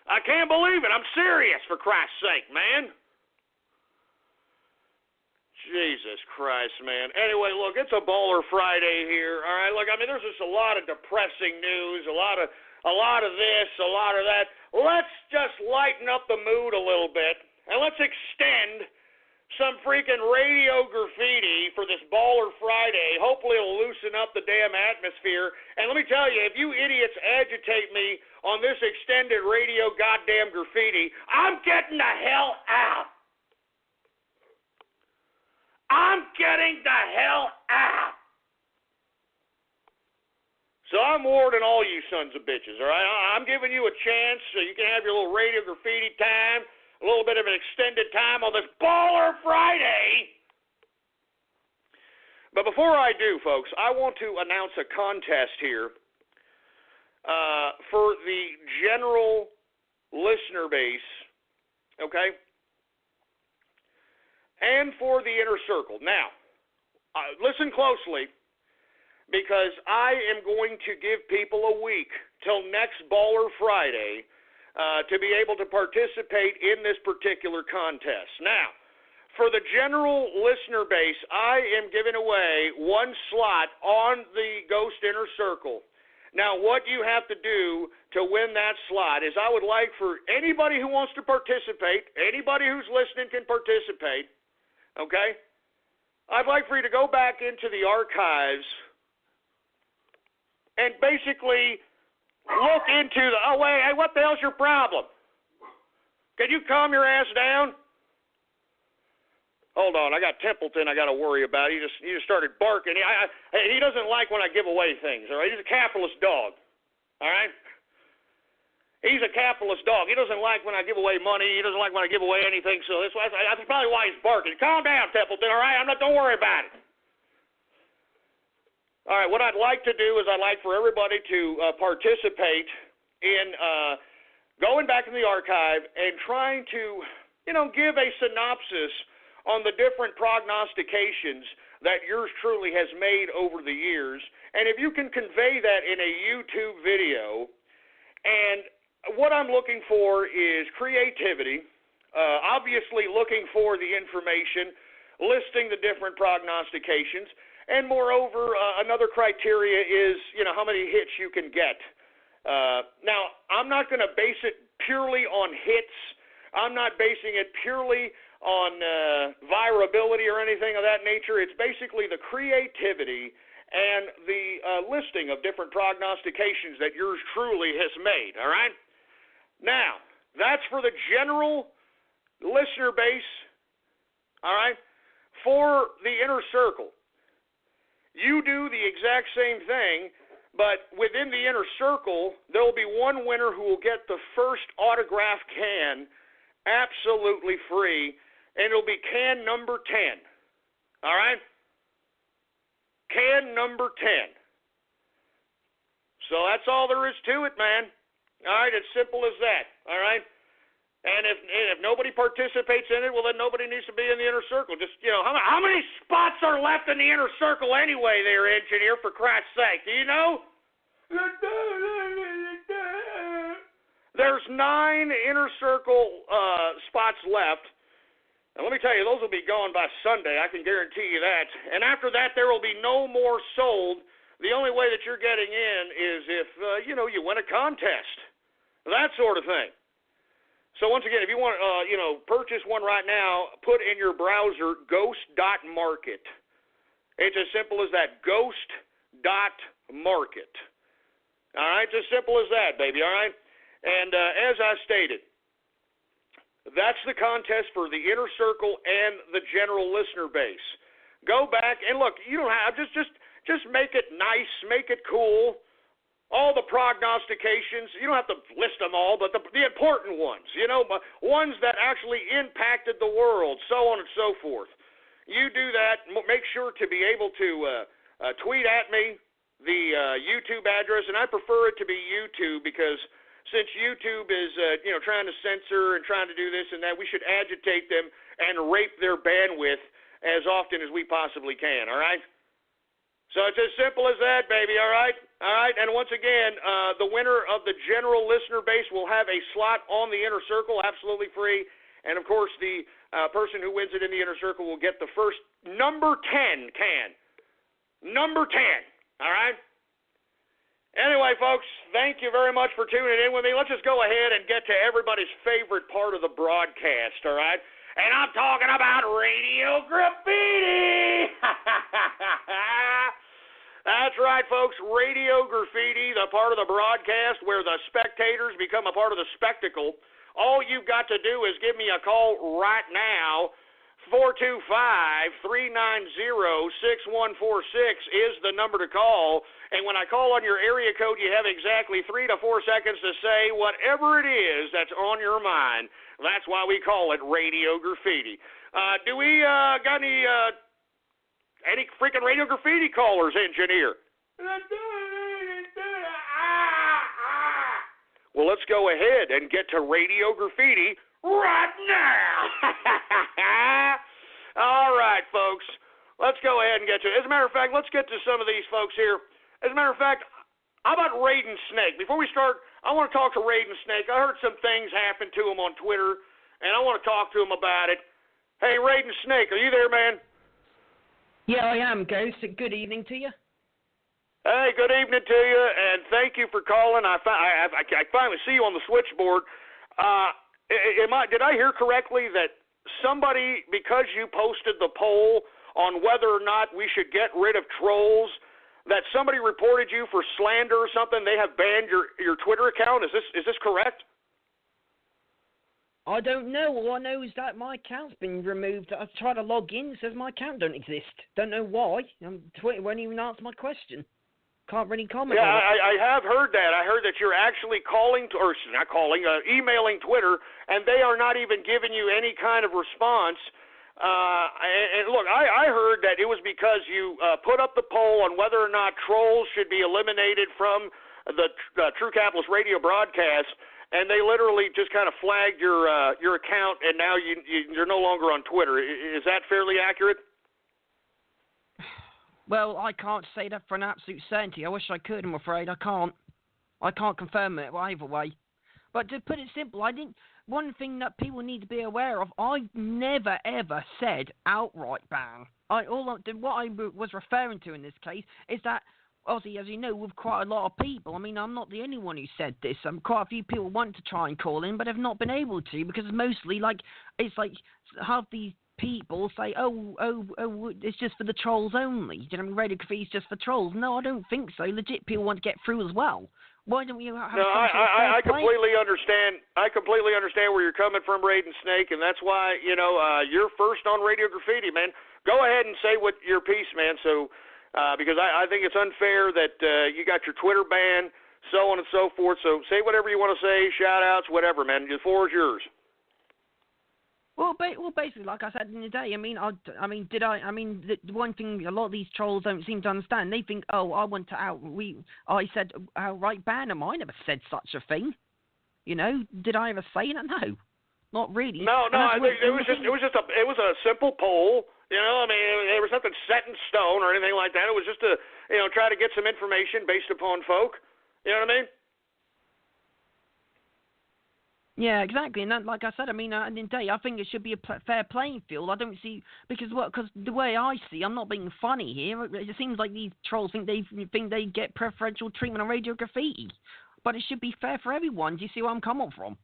I can't believe it. I'm serious, for Christ's sake, man. Jesus Christ, man. Anyway, look, it's a Baller Friday here. All right, look, I mean, there's just a lot of depressing news, a lot of this, a lot of that. Let's just lighten up the mood a little bit, and let's extend some freaking radio graffiti for this Baller Friday. Hopefully it'll loosen up the damn atmosphere. And let me tell you, if you idiots agitate me on this extended radio goddamn graffiti, I'm getting the hell out. I'm getting the hell out. So I'm warning all you sons of bitches, all right? I'm giving you a chance so you can have your little radio graffiti time, a little bit of an extended time on this Baller Friday. But before I do, folks, I want to announce a contest here for the general listener base, okay? And for the inner circle. Now, listen closely, because I am going to give people a week till next Baller Friday to be able to participate in this particular contest. Now, for the general listener base, I am giving away one slot on the Ghost Inner Circle. Now, what you have to do to win that slot is I would like for anybody who wants to participate, anybody who's listening can participate, okay? I'd like for you to go back into the archives and basically look into the, oh, wait, hey, what the hell's your problem? Can you calm your ass down? Hold on, I got Templeton I got to worry about. He just started barking. He doesn't like when I give away things, all right? He's a capitalist dog, all right? He's a capitalist dog. He doesn't like when I give away money. He doesn't like when I give away anything, so that's probably why he's barking. Calm down, Templeton, all right? Don't worry about it. All right, what I'd like to do is I'd like for everybody to participate in going back in the archive and trying to, give a synopsis on the different prognostications that yours truly has made over the years. And if you can convey that in a YouTube video, and what I'm looking for is creativity, obviously looking for the information, listing the different prognostications, and moreover, another criteria is, how many hits you can get. Now, I'm not going to base it purely on hits. I'm not basing it purely on virability or anything of that nature. It's basically the creativity and the listing of different prognostications that yours truly has made, all right? Now, that's for the general listener base, all right? For the inner circle, you do the exact same thing, but within the inner circle, there will be one winner who will get the first autograph can absolutely free, and it'll be can number 10. All right? Can number 10. So that's all there is to it, man. All right? It's simple as that. All right? And if nobody participates in it, well, then nobody needs to be in the inner circle. Just, how many spots are left in the inner circle anyway there, engineer, for Christ's sake? Do you know? There's 9 inner circle spots left. And let me tell you, those will be gone by Sunday. I can guarantee you that. And after that, there will be no more sold. The only way that you're getting in is if, you win a contest. That sort of thing. So once again, if you want, purchase one right now, put in your browser ghost.market. It's as simple as that, ghost.market. All right, it's as simple as that, baby, all right? And as I stated, that's the contest for the inner circle and the general listener base. Go back and look, you don't have, just make it nice, make it cool. All the prognostications, you don't have to list them all, but the important ones, ones that actually impacted the world, so on and so forth. You do that, make sure to be able to tweet at me the YouTube address, and I prefer it to be YouTube because since YouTube is, trying to censor and trying to do this and that, we should agitate them and rape their bandwidth as often as we possibly can, all right? So it's as simple as that, baby, all right? All right, and once again, the winner of the general listener base will have a slot on the inner circle, absolutely free. And, of course, the person who wins it in the inner circle will get the first number 10 can. Number 10, all right? Anyway, folks, thank you very much for tuning in with me. Let's just go ahead and get to everybody's favorite part of the broadcast, all right? And I'm talking about radio graffiti. That's right, folks. Radio graffiti, the part of the broadcast where the spectators become a part of the spectacle. All you've got to do is give me a call right now. 425-390-6146 is the number to call. And when I call on your area code, you have exactly 3 to 4 seconds to say whatever it is that's on your mind. That's why we call it radio graffiti. Do we got any freaking radio graffiti callers, engineer? Well, let's go ahead and get to radio graffiti right now. All right, folks. let's go ahead and get to it. As a matter of fact, let's get to some of these folks here. As a matter of fact, how about Raiden Snake? Before we start, I want to talk to Raiden Snake. I heard some things happen to him on Twitter, and I want to talk to him about it. Hey, Raiden Snake, are you there, man? Yeah, I am, Ghost. Good evening to you. Hey, good evening to you, and thank you for calling. I finally see you on the switchboard. Did I hear correctly that somebody, because you posted the poll on whether or not we should get rid of trolls, that somebody reported you for slander or something? They have banned your Twitter account. Is this correct? I don't know. All I know is that my account's been removed. I've tried to log in. It says my account don't exist. Don't know why. Twitter won't even answer my question. Can't really comment on it. I have heard that. I heard that you're actually emailing Twitter, and they are not even giving you any kind of response. And look, I heard that it was because you put up the poll on whether or not trolls should be eliminated from the True Capitalist radio broadcast, and they literally just kind of flagged your account, and now you're no longer on Twitter. Is that fairly accurate? Well, I can't say that for an absolute certainty. I wish I could. I'm afraid I can't. I can't confirm it either way. But to put it simple, one thing that people need to be aware of, I never ever said outright ban. What I was referring to in this case is that, obviously, as you know, with quite a lot of people, I mean, I'm not the only one who said this. Quite a few people want to try and call in, but have not been able to, because mostly, it's like half these people say, oh, it's just for the trolls only. You know, Radio Graffiti's just for trolls. No, I don't think so. Legit, people want to get through as well. Why don't we have? No, I completely understand. I completely understand where you're coming from, Raiden Snake, and that's why you're first on Radio Graffiti, man. Go ahead and say what your piece, man. So, because I think it's unfair that you got your Twitter ban, so on and so forth. So say whatever you want to say, shout outs, whatever, man. The floor is yours. Well, basically, like I said in the day, the one thing a lot of these trolls don't seem to understand, they think, I want to I said outright ban them. I never said such a thing. You know, did I ever say that? No, not really. No, I think it was a simple poll. You know, I mean, there was nothing set in stone or anything like that. It was just to, try to get some information based upon folk. You know what I mean? Yeah, exactly. And that, like I said, I mean, in the day, I think it should be a fair playing field. I don't see, because the way I see, I'm not being funny here. It seems like these trolls think they get preferential treatment on Radio Graffiti, but it should be fair for everyone. Do you see where I'm coming from?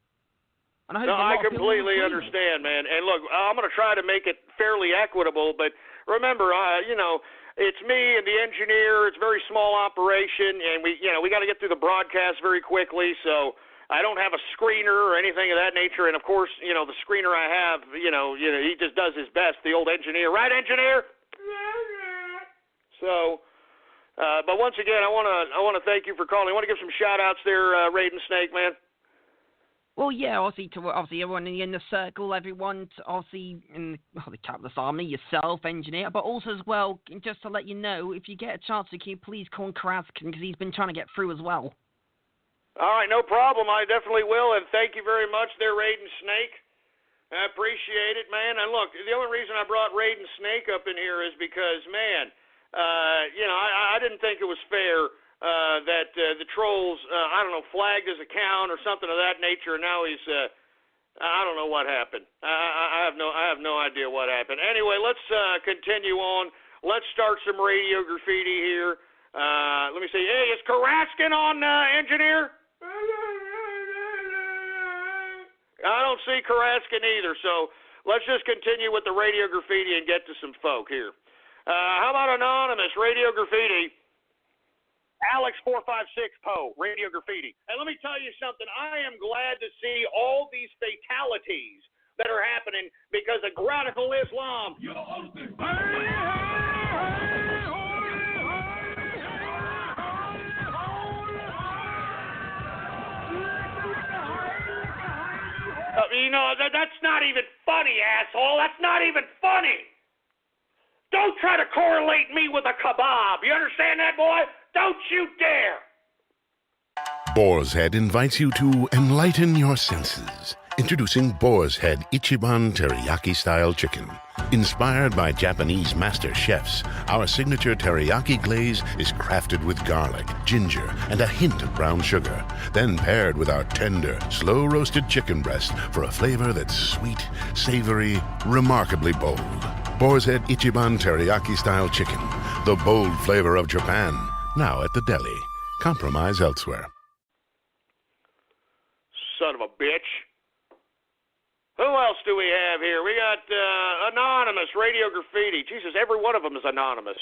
And I completely understand, man. And look, I'm going to try to make it fairly equitable, but remember, it's me and the engineer. It's a very small operation, and we got to get through the broadcast very quickly, so I don't have a screener or anything of that nature. And of course, the screener I have, he just does his best, the old engineer. Right, engineer? So, but once again, I want to thank you for calling. I want to give some shout outs there, Raiden Snake, man. Well, yeah, obviously everyone in the circle, everyone, obviously in the Capitalist Army, yourself, engineer, but also as well, just to let you know, if you get a chance, can you please call Karaskin, because he's been trying to get through as well. All right, no problem. I definitely will, and thank you very much there, Raiden Snake. I appreciate it, man. And look, the only reason I brought Raiden Snake up in here is because, man, I didn't think it was fair that the trolls, flagged his account or something of that nature, and now he's, I don't know what happened. I have no idea what happened. Anyway, let's continue on. Let's start some Radio Graffiti here. Let me see. Hey, is Karaskin on, engineer? I don't see Karaskin either, so let's just continue with the Radio Graffiti and get to some folk here. How about Anonymous, Radio Graffiti? Alex456 Poe, Radio Graffiti. And let me tell you something. I am glad to see all these fatalities that are happening because of radical Islam. That's not even funny, asshole. That's not even funny. Don't try to correlate me with a kebab. You understand that, boy? Don't you dare. Boar's Head invites you to enlighten your senses. Introducing Boar's Head Ichiban Teriyaki-style chicken. Inspired by Japanese master chefs, our signature teriyaki glaze is crafted with garlic, ginger, and a hint of brown sugar, then paired with our tender, slow-roasted chicken breast for a flavor that's sweet, savory, remarkably bold. Boar's Head Ichiban Teriyaki-style chicken, the bold flavor of Japan, now at the deli. Compromise elsewhere. Son of a bitch. Who else do we have here? We got Anonymous, Radio Graffiti. Jesus, every one of them is anonymous.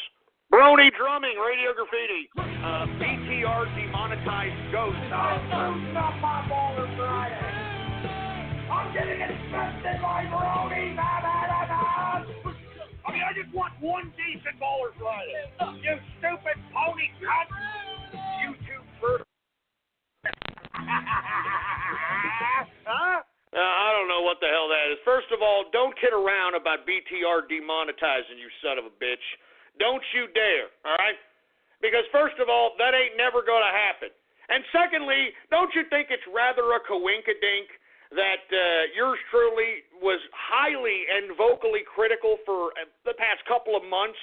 Brony Drumming, Radio Graffiti. BTR Demonetized Ghost. Stop my baller Friday. I'm getting infested by Brony. I mean, I just want one decent baller Friday. You stupid pony cunt. YouTube bird. Huh? I don't know what the hell that is. First of all, don't kid around about BTR demonetizing, you son of a bitch. Don't you dare, all right? Because first of all, that ain't never going to happen. And secondly, don't you think it's rather a coinkydink that yours truly was highly and vocally critical for the past couple of months,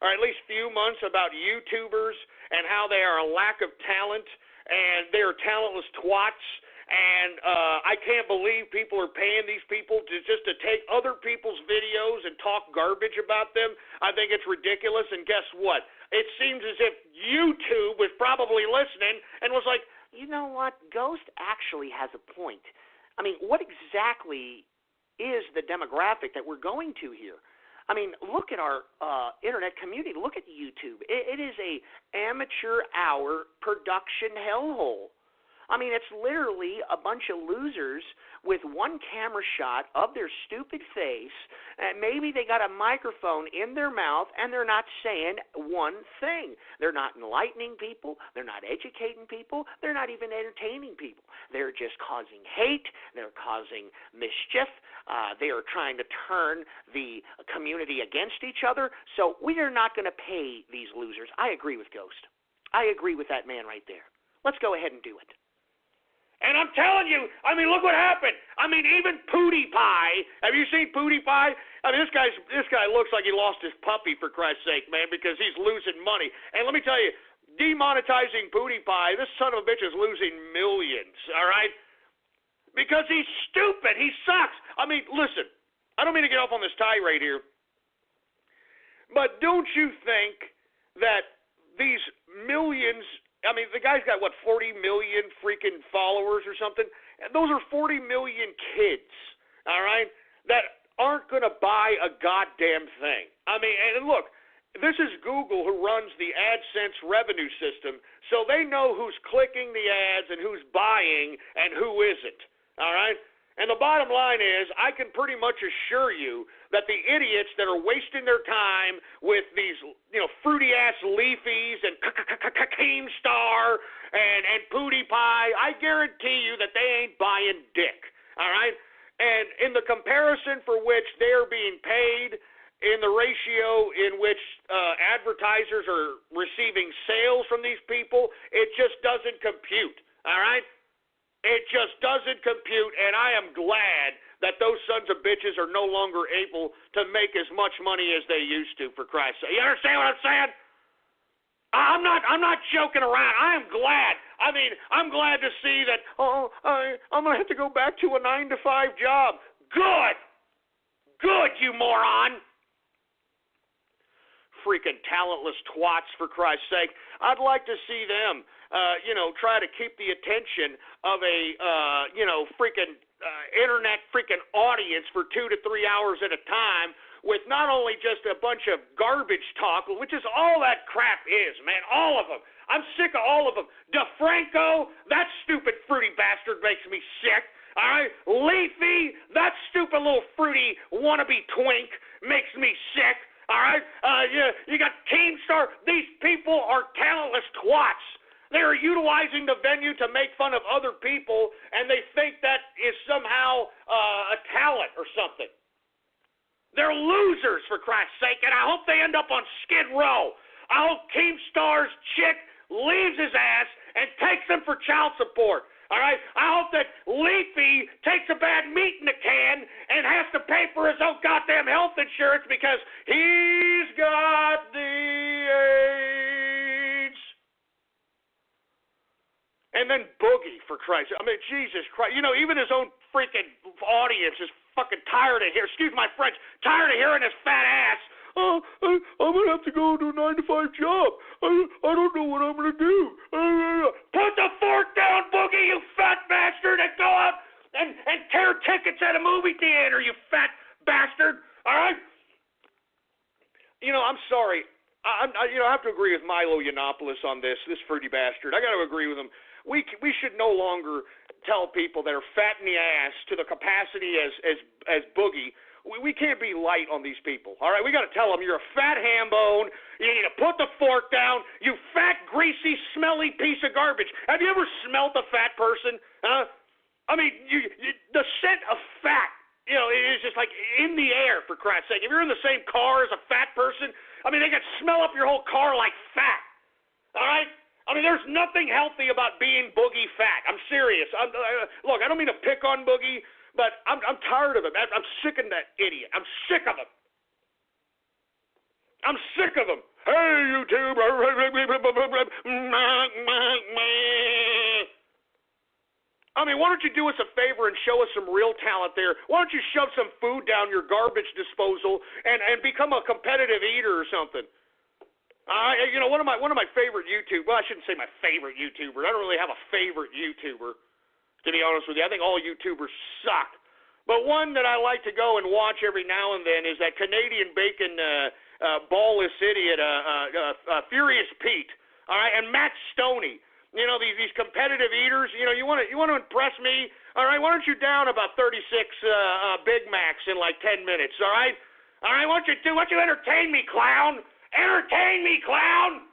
or at least few months, about YouTubers and how they are a lack of talent and they are talentless twats? And I can't believe people are paying these people just to take other people's videos and talk garbage about them. I think it's ridiculous. And guess what? It seems as if YouTube was probably listening and was like, you know what? Ghost actually has a point. I mean, what exactly is the demographic that we're going to here? I mean, look at our internet community. Look at YouTube. It is a amateur hour production hellhole. I mean, it's literally a bunch of losers with one camera shot of their stupid face, and maybe they got a microphone in their mouth, and they're not saying one thing. They're not enlightening people. They're not educating people. They're not even entertaining people. They're just causing hate. They're causing mischief. They are trying to turn the community against each other. So we are not going to pay these losers. I agree with Ghost. I agree with that man right there. Let's go ahead and do it. And I'm telling you, I mean, look what happened. I mean, even PewDiePie. Have you seen PewDiePie? I mean, this guy looks like he lost his puppy, for Christ's sake, man, because he's losing money. And let me tell you, demonetizing PewDiePie, this son of a bitch is losing millions, all right? Because he's stupid. He sucks. I mean, listen, I don't mean to get off on this tirade here, but don't you think that these millions, I mean, the guy's got, 40 million freaking followers or something? Those are 40 million kids, all right, that aren't going to buy a goddamn thing. I mean, and look, this is Google who runs the AdSense revenue system, so they know who's clicking the ads and who's buying and who isn't, all right? And the bottom line is, I can pretty much assure you that the idiots that are wasting their time with these, fruity-ass Leafies and Keemstar and PewDiePie, I guarantee you that they ain't buying dick, all right? And in the comparison for which they are being paid, in the ratio in which advertisers are receiving sales from these people, it just doesn't compute, all right? It just doesn't compute, and I am glad that those sons of bitches are no longer able to make as much money as they used to, for Christ's sake. You understand what I'm saying? I'm not joking around. I am glad. I mean, I'm glad to see that, I'm going to have to go back to a 9-to-5 job. Good! Good, you moron! Freaking talentless twats, for Christ's sake. I'd like to see them, try to keep the attention of a, freaking internet freaking audience for 2 to 3 hours at a time with not only just a bunch of garbage talk, which is all that crap is, man, all of them. I'm sick of all of them. DeFranco, that stupid fruity bastard makes me sick. All right? Leafy, that stupid little fruity wannabe twink makes me sick. All right? You got Keemstar. These people are talentless twats. They are utilizing the venue to make fun of other people, and they think that is somehow a talent or something. They're losers, for Christ's sake, and I hope they end up on Skid Row. I hope Keemstar's chick leaves his ass and takes him for child support. All right? I hope that Leafy takes a bad meat in the can and has to pay for his own goddamn health insurance because he's got the AIDS. And then Boogie, for Christ's sake. I mean, Jesus Christ. You know, even his own freaking audience is fucking tired of hearing, excuse my French, tired of hearing his fat ass. Oh, I'm going to have to go to a 9-to-5 job. I don't know what I'm going to do. Put the fork down, Boogie, you fat bastard, and go out and tear tickets at a movie theater, you fat bastard. All right? You know, I'm sorry. I have to agree with Milo Yiannopoulos on this fruity bastard. I got to agree with him. We should no longer tell people that are fat in the ass to the capacity as Boogie. We can't be light on these people, all right? We got to tell them you're a fat ham bone. You need to put the fork down. You fat, greasy, smelly piece of garbage. Have you ever smelt a fat person? Huh? I mean, the scent of fat, you know, it is just like in the air, for Christ's sake. If you're in the same car as a fat person, I mean, they can smell up your whole car like fat, all right? I mean, there's nothing healthy about being Boogie fat. I'm serious. Look, I don't mean to pick on Boogie, but I'm tired of him. I'm sick of that idiot. I'm sick of him. I'm sick of him. Hey, YouTube. I mean, why don't you do us a favor and show us some real talent there? Why don't you shove some food down your garbage disposal and become a competitive eater or something? You know, one of my favorite YouTubers. Well, I shouldn't say my favorite YouTuber. I don't really have a favorite YouTuber, to be honest with you. I think all YouTubers suck. But one that I like to go and watch every now and then is that Canadian bacon ballless idiot, Furious Pete. All right, and Matt Stoney. You know, these competitive eaters. You know, you want to impress me. All right, why don't you down about 36 Big Macs in like 10 minutes? All right, why don't you entertain me, clown? Entertain me, clown!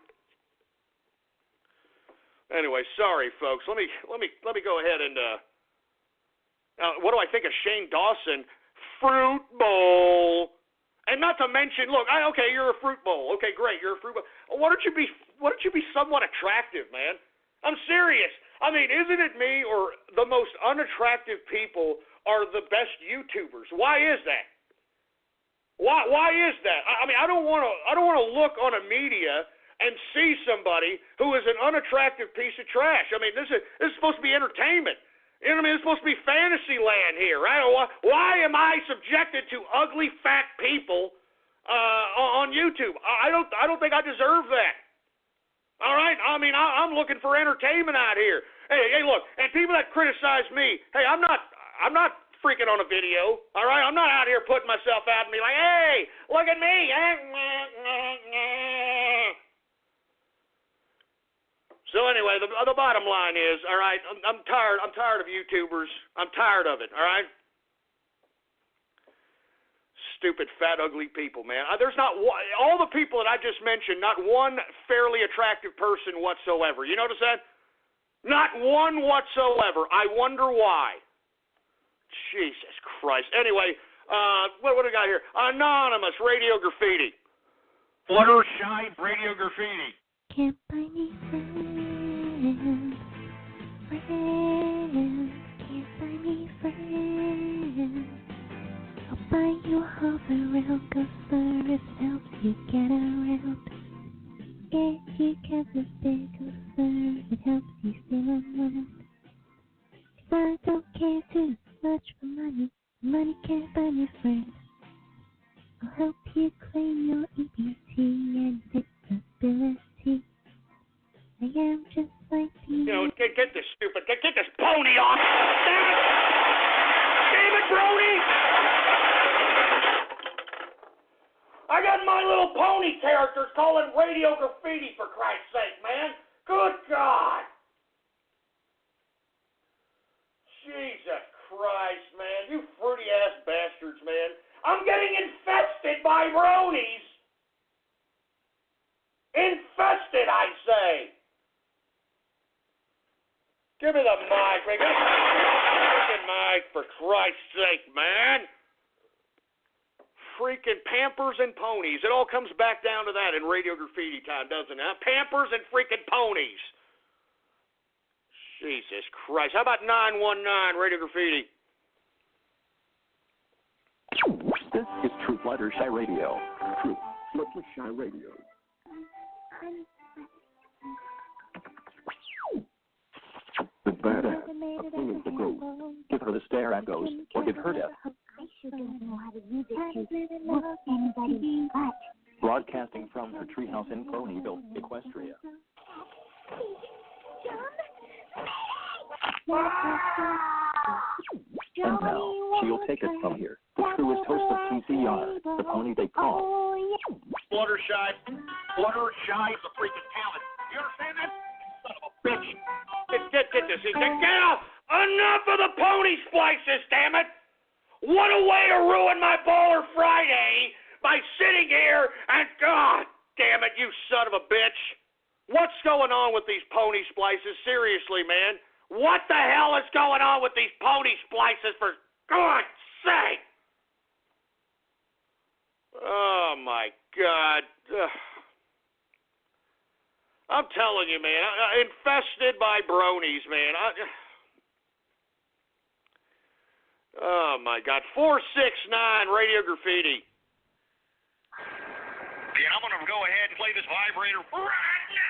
Anyway, sorry, folks. Let me go ahead and what do I think of Shane Dawson? Fruit bowl, and not to mention, look, okay, you're a fruit bowl. Okay, great, you're a fruit bowl. Why don't you be somewhat attractive, man? I'm serious. I mean, isn't it me or the most unattractive people are the best YouTubers? Why is that? Why is that? I mean, I don't want to look on a media and see somebody who is an unattractive piece of trash. I mean, this is supposed to be entertainment. You know what I mean? It's supposed to be fantasy land here, right? Why am I subjected to ugly fat people on YouTube? I don't think I deserve that. All right? I mean, I'm looking for entertainment out here. Hey, look, and people that criticize me, hey, I'm not freaking on a video, all right? I'm not out here putting myself out and be like, hey, look at me. So anyway, the bottom line is, all right, I'm tired of YouTubers. I'm tired of it, all right? Stupid, fat, ugly people, man. There's not one, all the people that I just mentioned, not one fairly attractive person whatsoever. You notice that? Not one whatsoever. I wonder why. Jesus Christ. Anyway, what do we got here? Anonymous Radio Graffiti. Fluttershy Radio Graffiti. Can't buy me friends. Can't buy me friends. I'll buy you a hover-rail coaster if it helps you get around. Get you Kansas Day coaster if it helps you stay around. If I don't care too much for money, money can't buy me friends. I'll help you claim your EBT and disability. I am just like you. You know, get this pony off. Damn it, Brody! I got my little pony characters calling Radio Graffiti, for Christ's sake, man. Good God. Jesus Christ, man. You fruity-ass bastards, man. I'm getting infested by bronies. Infested, I say. Give me the mic, man. Give me the freaking mic, for Christ's sake, man. Freaking Pampers and ponies. It all comes back down to that in Radio Graffiti time, doesn't it? Pampers and freaking ponies. Jesus Christ. How about 919 Radio Graffiti? This is True Fluttershy Radio. True Fluttershy Radio. The badass of Queen the Ghost. Give her the stare at Ghost, or give her death. I sure don't know how to use it to whoop anybody's butt. Broadcasting from her treehouse in Ponyville, Equestria. And now, she'll take it from here. The truest host of TCR, the pony they call. Fluttershy is a freaking talent. You understand that? Son of a bitch. Get this. Get off. Enough of the pony splices, damn it. What a way to ruin my Baller Friday by sitting here and, God damn it, you son of a bitch. What's going on with these pony splices? Seriously, man. What the hell is going on with these pony splices, for God's sake? Oh, my God. Ugh. I'm telling you, man, infested by bronies, man. Oh, my God. 469 Radio Graffiti. And I'm going to go ahead and play this vibrator right now.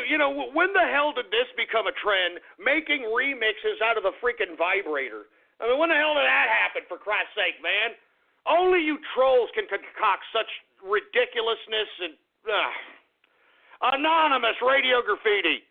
You know, when the hell did this become a trend, making remixes out of the freaking vibrator? I mean, when the hell did that happen, for Christ's sake, man? Only you trolls can concoct such ridiculousness and... Anonymous Radio Graffiti.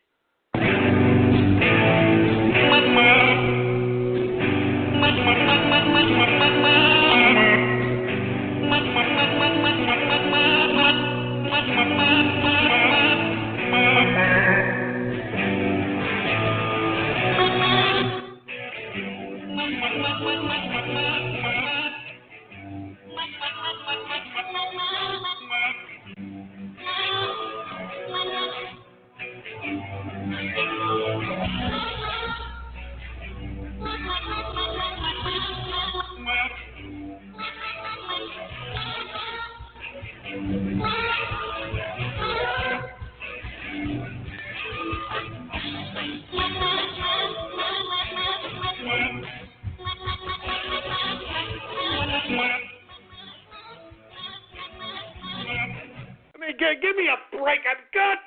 Give me a break. I've got...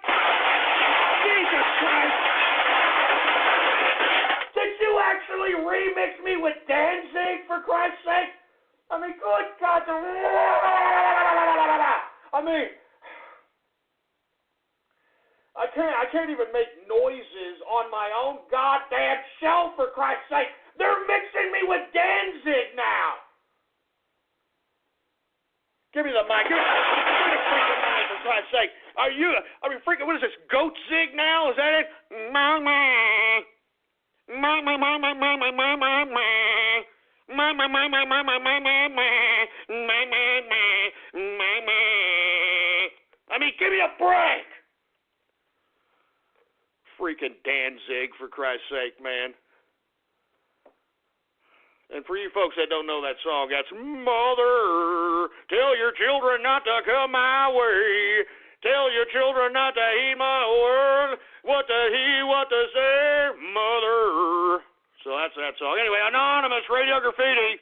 Jesus Christ. Did you actually remix me with Danzig, for Christ's sake? I mean, good God. I mean... I can't even make noises on my own goddamn show, for Christ's sake. They're mixing me with Danzig now. Give me the mic. Give me the freaking mic, for Christ's sake. Are you, I mean, freaking, what is this, Goat Zig now? Is that it? I mean, give me a break. Freaking Danzig, for Christ's sake, man. And for you folks that don't know that song, that's Mother, tell your children not to come my way. Tell your children not to heed my word. What to heed, what to say, Mother. So that's that song. Anyway, Anonymous Radio Graffiti.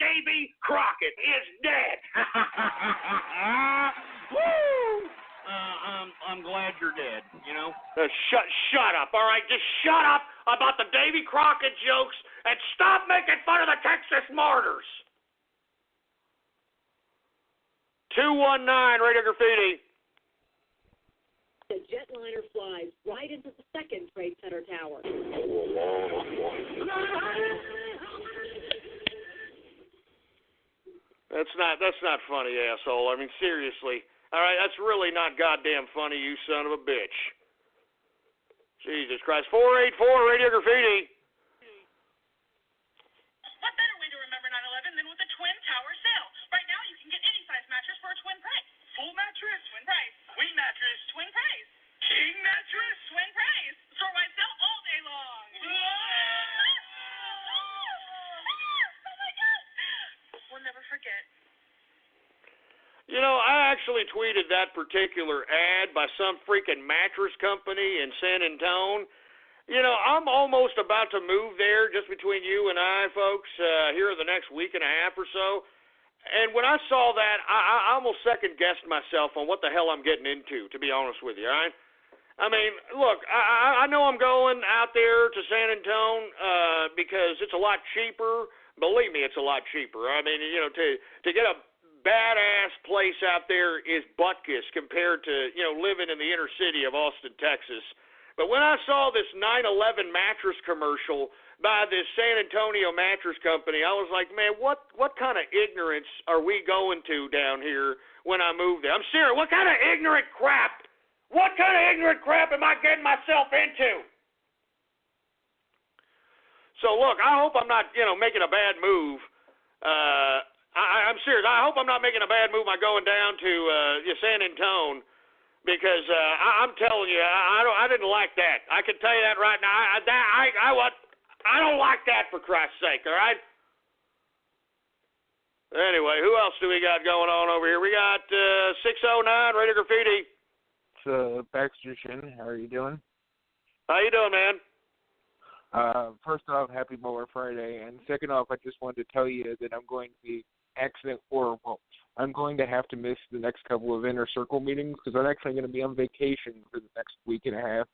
Davy Crockett is dead. Woo! I'm glad you're dead, you know? Shut up, all right? Just shut up about the Davy Crockett jokes and stop making fun of the Texas martyrs. 219 Radio Graffiti. The jetliner flies right into the second Trade Center tower. That's not funny, asshole. I mean, seriously. All right, that's really not goddamn funny, you son of a bitch. Jesus Christ. 484 Radio Graffiti. What better way to remember 9/11 than with the Twin Towers? retweeted that particular ad by some freaking mattress company in San Antone. You know, I'm almost about to move there, just between you and I, folks, here in the next week and a half or so. And when I saw that, I almost second-guessed myself on what the hell I'm getting into, to be honest with you, all right? I mean, look, I know I'm going out there to San Antone because it's a lot cheaper. Believe me, it's a lot cheaper. I mean, you know, to get a badass place out there is butkus compared to, you know, living in the inner city of Austin, Texas. But when I saw this 9/11 mattress commercial by this San Antonio mattress company, I was like, man, what kind of ignorance are we going to down here when I move there? I'm serious. What kind of ignorant crap? What kind of ignorant crap am I getting myself into? So look, I hope I'm not, you know, making a bad move. I'm serious. I hope I'm not making a bad move by going down to San Antone. Because I'm telling you, I didn't like that. I can tell you that right now. I don't like that, for Christ's sake. All right. Anyway, who else do we got going on over here? We got 609 Radio Graffiti. It's Baxter Shin. How are you doing? How you doing, man? First off, happy Bowler Friday, and second off, I just wanted to tell you that I'm going to be I'm going to have to miss the next couple of Inner Circle meetings because I'm actually going to be on vacation for the next week and a half.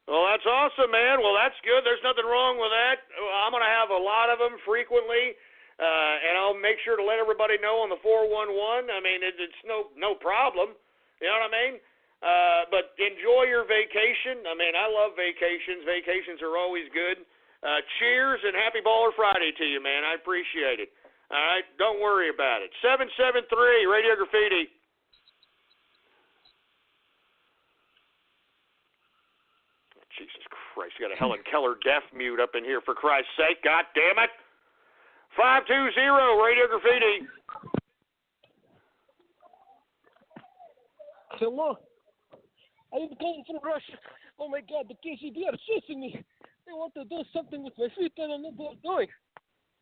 Well, that's awesome, man. Well, that's good. There's nothing wrong with that. I'm going to have a lot of them frequently, and I'll make sure to let everybody know on the 411. I mean, it's no problem. You know what I mean? But enjoy your vacation. I mean, I love vacations. Vacations are always good. Cheers and happy Baller Friday to you, man. I appreciate it. All right, don't worry about it. 773 Radio Graffiti. Jesus Christ, you got a Helen Keller deaf mute up in here, for Christ's sake. God damn it. 520 Radio Graffiti. Hello. I am calling from Russia. Oh my God, the KGB are chasing me. They want to do something with my feet and I don't know what they're doing.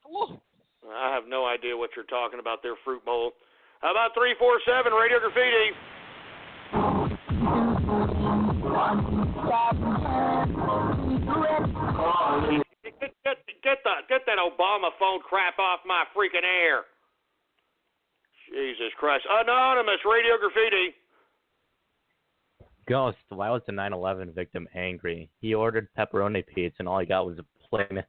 Hello. I have no idea what you're talking about there, Fruit Bowl. How about 347 Radio Graffiti? Get that Obama phone crap off my freaking air. Jesus Christ. Anonymous Radio Graffiti. Ghost, why was the 9/11 victim angry? He ordered pepperoni pizza and all he got was a plain.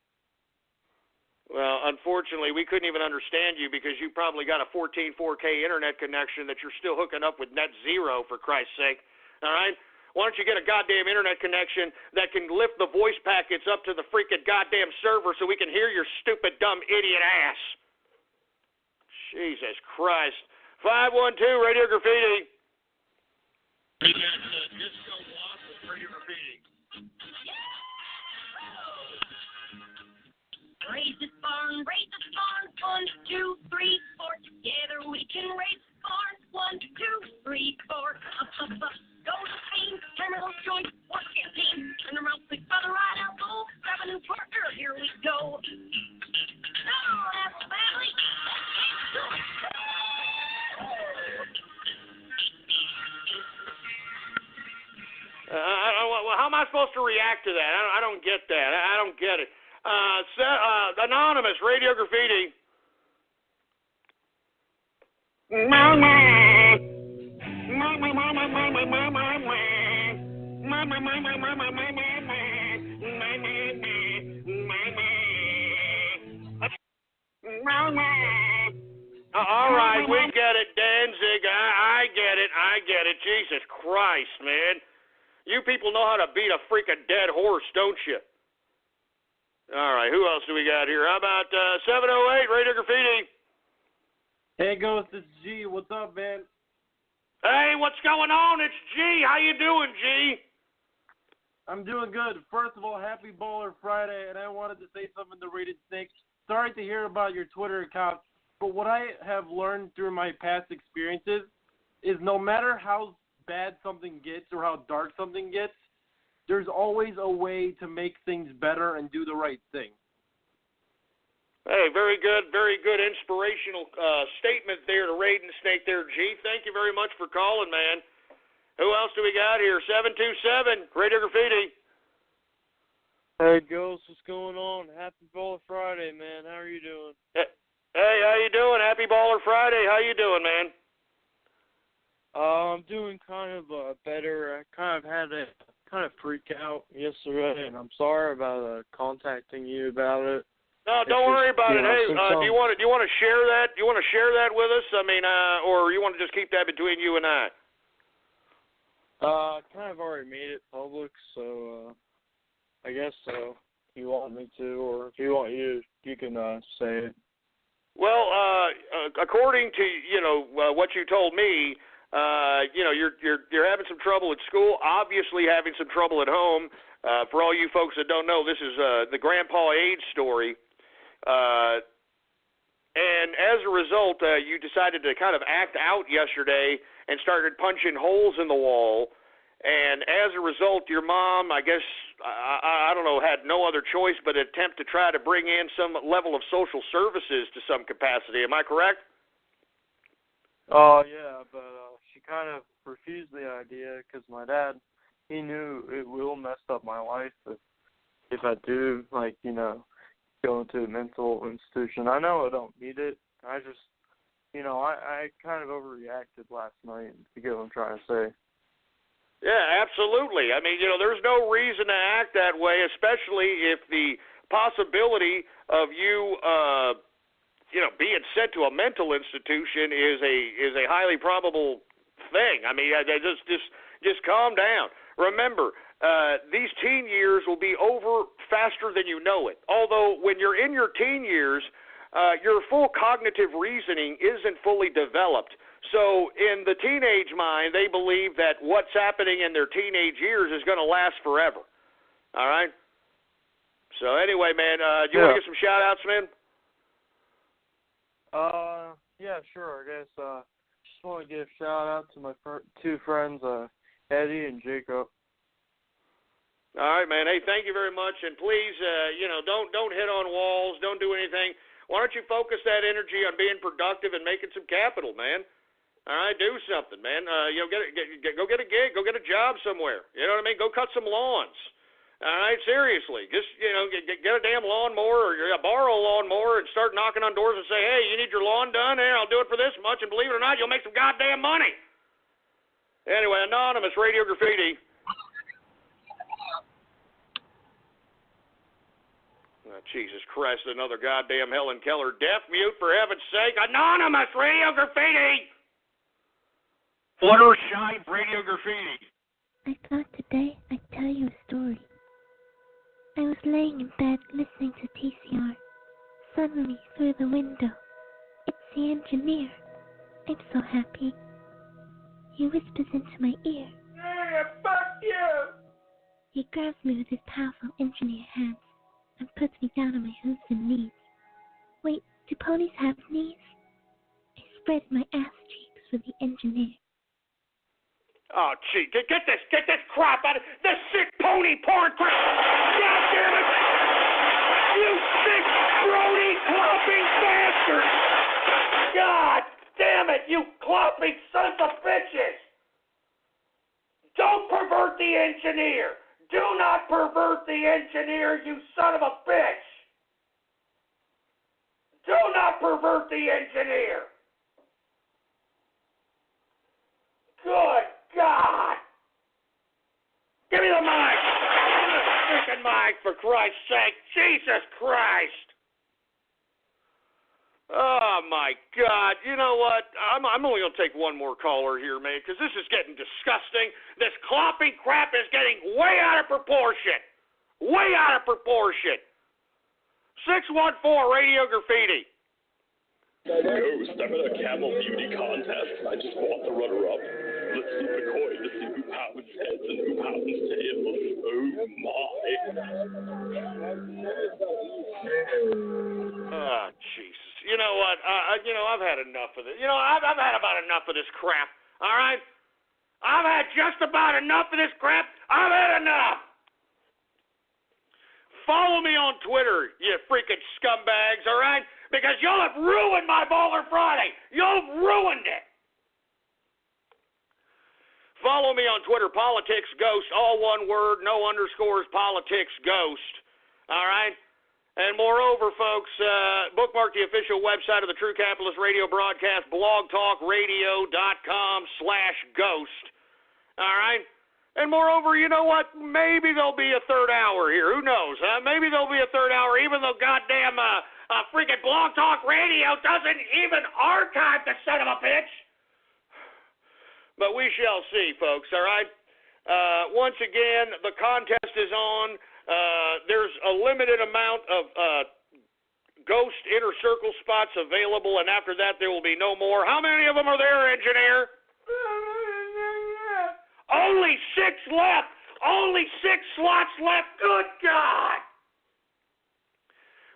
Well, unfortunately, we couldn't even understand you because you probably got a 14 4K internet connection that you're still hooking up with net zero, for Christ's sake. All right? Why don't you get a goddamn internet connection that can lift the voice packets up to the freaking goddamn server so we can hear your stupid, dumb, idiot ass? Jesus Christ. 512 Radio Graffiti. Disco Wasp with Radio Graffiti. Raise the barn, 1, 2, 3, 4. Together we can raise the barn. 1, 2, 3, 4. Up, up, up. Go to steam, terminal joint, work and team. Turn around, big brother, right elbow. Grab a new partner, here we go. Oh, that's family. How am I supposed to react to that? I don't get that. I don't get it. Anonymous Radio Graffiti. All right, we get it, Danzig. I get it. Jesus Christ, man. You people know how to beat a freaking dead horse, don't you? All right, who else do we got here? How about 708 Radio Graffiti? Hey, Ghost, it's G. What's up, man? Hey, what's going on? It's G. How you doing, G? I'm doing good. First of all, happy Bowler Friday, and I wanted to say something to Rated Snake. Sorry to hear about your Twitter account, but what I have learned through my past experiences is no matter how bad something gets or how dark something gets, there's always a way to make things better and do the right thing. Hey, very good inspirational statement there to Raiden Snake there, G. Thank you very much for calling, man. Who else do we got here? 727, Radio Graffiti. Hey, Ghost, what's going on? Happy Baller Friday, man. How are you doing? Hey, how you doing? Happy Baller Friday. How you doing, man? I'm doing kind of better. I kind of had a freak out yesterday, and I'm sorry about contacting you about it. No, don't worry about it. Hey, do you want to share that? Do you want to share that with us? I mean, or you want to just keep that between you and I? I kind of already made it public, so I guess so. If you want me to, or if you want you can say it. Well, according to what you told me, you're having some trouble at school. Obviously, having some trouble at home. For all you folks that don't know, this is the Grandpa AIDS story. And as a result, you decided to kind of act out yesterday and started punching holes in the wall. And as a result, your mom, I guess, I don't know, had no other choice but attempt to try to bring in some level of social services to some capacity. Am I correct? Oh, yeah, but she kind of refused the idea because my dad, he knew it will mess up my life if I do, go into a mental institution. I know I don't need it. I just, I kind of overreacted last night, to get what I'm trying to say. Yeah, absolutely. I mean, there's no reason to act that way, especially if the possibility of you, being sent to a mental institution is a highly probable thing. I mean, just calm down. Remember, these teen years will be over faster than you know it. Although when you're in your teen years, your full cognitive reasoning isn't fully developed. So in the teenage mind, they believe that what's happening in their teenage years is going to last forever. All right? So anyway, man, do you want to get some shout-outs, man? Yeah, sure. I guess just want to give a shout-out to my two friends, Eddie and Jacob. All right, man. Hey, thank you very much. And please, don't hit on walls. Don't do anything. Why don't you focus that energy on being productive and making some capital, man? All right, do something, man. Go get a gig. Go get a job somewhere. You know what I mean? Go cut some lawns. All right, seriously. Just, get a damn lawnmower or borrow a lawnmower and start knocking on doors and say, hey, you need your lawn done? Here, I'll do it for this much. And believe it or not, you'll make some goddamn money. Anyway, Anonymous, Radio Graffiti. Oh, Jesus Christ, another goddamn Helen Keller deaf mute, for heaven's sake. Anonymous, Radio Graffiti. Fluttershy, Radio Graffiti. I thought today I'd tell you a story. I was laying in bed listening to TCR. Suddenly, through the window, it's the engineer. I'm so happy. He whispers into my ear. Yeah, fuck you! He grabs me with his powerful engineer hands and puts me down on my hooves and knees. Wait, do ponies have knees? I spread my ass cheeks with the engineer. Oh, gee, get this crap out of this sick pony porn crap! God damn it! You sick, brody, clopping bastard! God damn it, you clopping sons of bitches! Don't pervert the engineer! Do not pervert the engineer, you son of a bitch! Do not pervert the engineer! Good God! Give me the mic! Give me the freaking mic, for Christ's sake! Jesus Christ! Oh, my God. You know what? I'm only going to take one more caller here, man, because this is getting disgusting. This clopping crap is getting way out of proportion. Way out of proportion. 614 Radio Graffiti. Ghost, I'm in a camel beauty contest. I just want the runner-up. Let's flip a coin to see who pounds heads and who pounds tails. Oh, my. Oh, Jesus. You know what? I've had enough of this. I've had about enough of this crap. All right? I've had just about enough of this crap. I've had enough. follow me on Twitter, you freaking scumbags, all right? Because y'all have ruined my Baller Friday. Y'all have ruined it. Follow me on Twitter, Politics Ghost, all one word, no underscores, Politics Ghost. All right? And moreover, folks, bookmark the official website of the True Capitalist Radio broadcast, blogtalkradio.com/ghost. All right? And moreover, you know what? Maybe there'll be a third hour here. Who knows? Maybe there'll be a third hour, even though goddamn freaking Blog Talk Radio doesn't even archive the son of a bitch. But we shall see, folks, all right? Once again, the contest is on. There's a limited amount of Ghost Inner Circle spots available, and after that there will be no more. How many of them are there, engineer? Only 6 left. Only 6 slots left. Good God.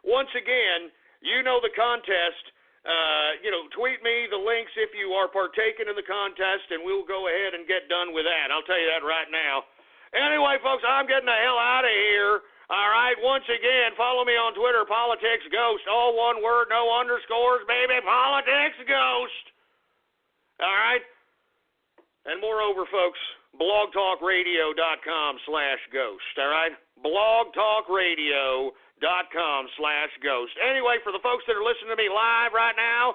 Once again, you know the contest. Tweet me the links if you are partaking in the contest, and we'll go ahead and get done with that. I'll tell you that right now. Anyway, folks, I'm getting the hell out of here. All right, once again, follow me on Twitter, Politics Ghost, all one word, no underscores, baby, Politics Ghost. All right? And moreover, folks, blogtalkradio.com/ghost, all right? blogtalkradio.com/ghost. Anyway, for the folks that are listening to me live right now,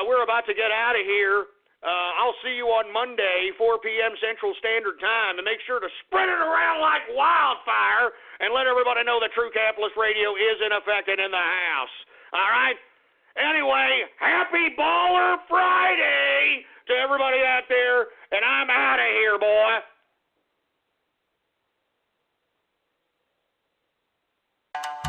we're about to get out of here. I'll see you on Monday, 4 p.m. Central Standard Time, and make sure to spread it around like wildfire and let everybody know that True Capitalist Radio is in effect and in the house. All right? Anyway, happy Baller Friday to everybody out there, and I'm out of here, boy.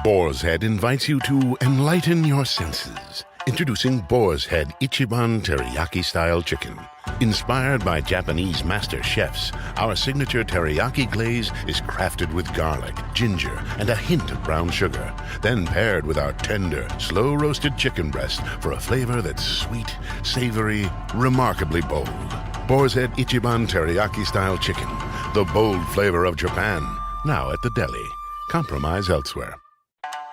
Boar's Head invites you to enlighten your senses. Introducing Boar's Head Ichiban Teriyaki-style chicken. Inspired by Japanese master chefs, our signature teriyaki glaze is crafted with garlic, ginger, and a hint of brown sugar, then paired with our tender, slow-roasted chicken breast for a flavor that's sweet, savory, remarkably bold. Boar's Head Ichiban Teriyaki-style chicken, the bold flavor of Japan, now at the deli. Compromise elsewhere.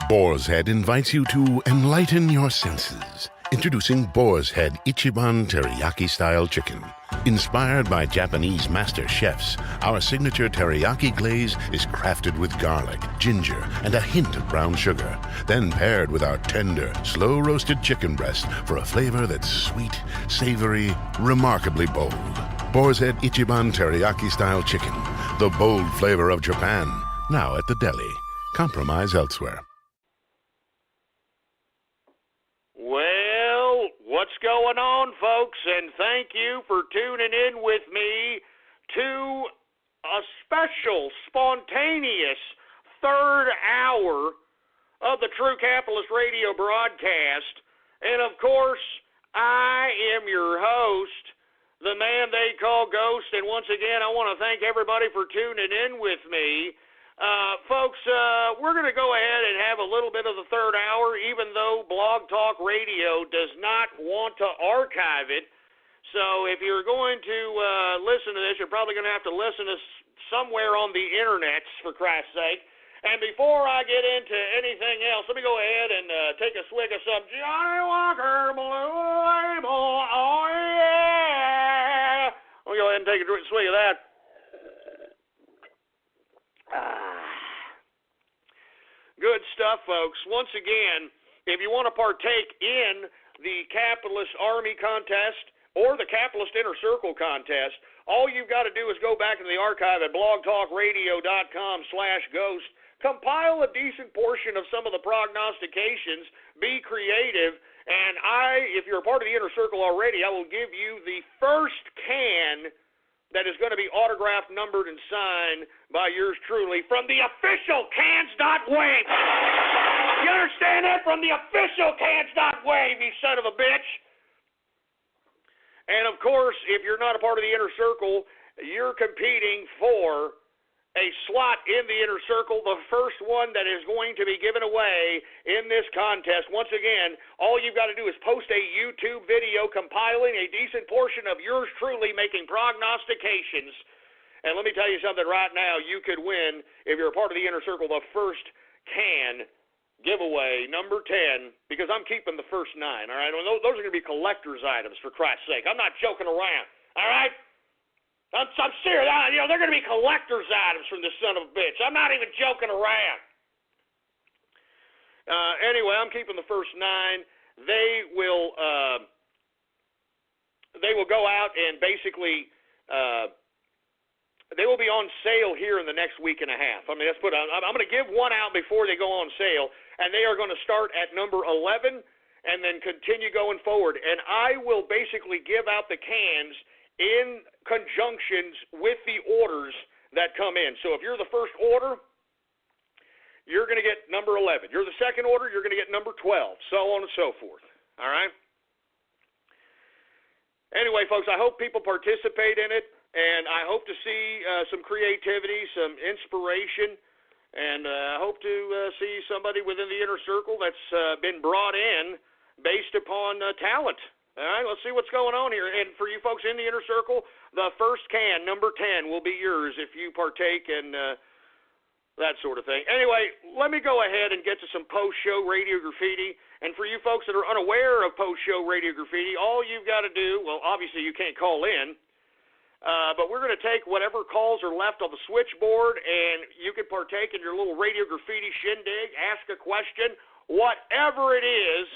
Boar's Head invites you to enlighten your senses. Introducing Boar's Head Ichiban Teriyaki-style chicken. Inspired by Japanese master chefs, our signature teriyaki glaze is crafted with garlic, ginger, and a hint of brown sugar, then paired with our tender, slow-roasted chicken breast for a flavor that's sweet, savory, remarkably bold. Boar's Head Ichiban Teriyaki-style chicken, the bold flavor of Japan, now at the deli. Compromise elsewhere. Well, what's going on, folks? And thank you for tuning in with me to a special, spontaneous third hour of the True Capitalist Radio broadcast. And, of course, I am your host, the man they call Ghost. And once again, I want to thank everybody for tuning in with me. Folks, we're going to go ahead and have a little bit of the third hour, even though Blog Talk Radio does not want to archive it. So if you're going to listen to this, you're probably going to have to listen to somewhere on the internet, for Christ's sake. And before I get into anything else, let me go ahead and take a swig of some Johnny Walker Blue Label. Oh, yeah! Let me go ahead and take a swig of that. Good stuff, folks. Once again, if you want to partake in the Capitalist Army contest or the Capitalist Inner Circle contest, all you've got to do is go back into the archive at blogtalkradio.com/ghost, compile a decent portion of some of the prognostications, be creative, and if you're a part of the Inner Circle already, I will give you the first can that is going to be autographed, numbered, and signed by yours truly from the official Cans.wave. You understand that? From the official Cans.wave, you son of a bitch. And, of course, if you're not a part of the Inner Circle, you're competing for a slot in the Inner Circle, the first one that is going to be given away in this contest. Once again, all you've got to do is post a YouTube video compiling a decent portion of yours truly making prognostications. And let me tell you something right now, you could win, if you're a part of the Inner Circle, the first can giveaway, number 10, because I'm keeping the first 9, all right? Those are going to be collector's items, for Christ's sake. I'm not joking around, all right? I'm serious. They're going to be collector's items from this son of a bitch. I'm not even joking around. Anyway, I'm keeping the first 9. They will go out and basically they will be on sale here in the next week and a half. I mean, I'm going to give one out before they go on sale, and they are going to start at number 11 and then continue going forward. And I will basically give out the cans in conjunctions with the orders that come in. So if you're the first order, you're going to get number 11. You're the second order, you're going to get number 12, so on and so forth. All right? Anyway, folks, I hope people participate in it, and I hope to see some creativity, some inspiration, and I hope to see somebody within the inner circle that's been brought in based upon talent. All right, let's see what's going on here. And for you folks in the inner circle, the first can, number 10, will be yours if you partake in that sort of thing. Anyway, let me go ahead and get to some post-show radio graffiti. And for you folks that are unaware of post-show radio graffiti, all you've got to do, well, obviously you can't call in, but we're going to take whatever calls are left on the switchboard, and you can partake in your little radio graffiti shindig, ask a question, whatever it is.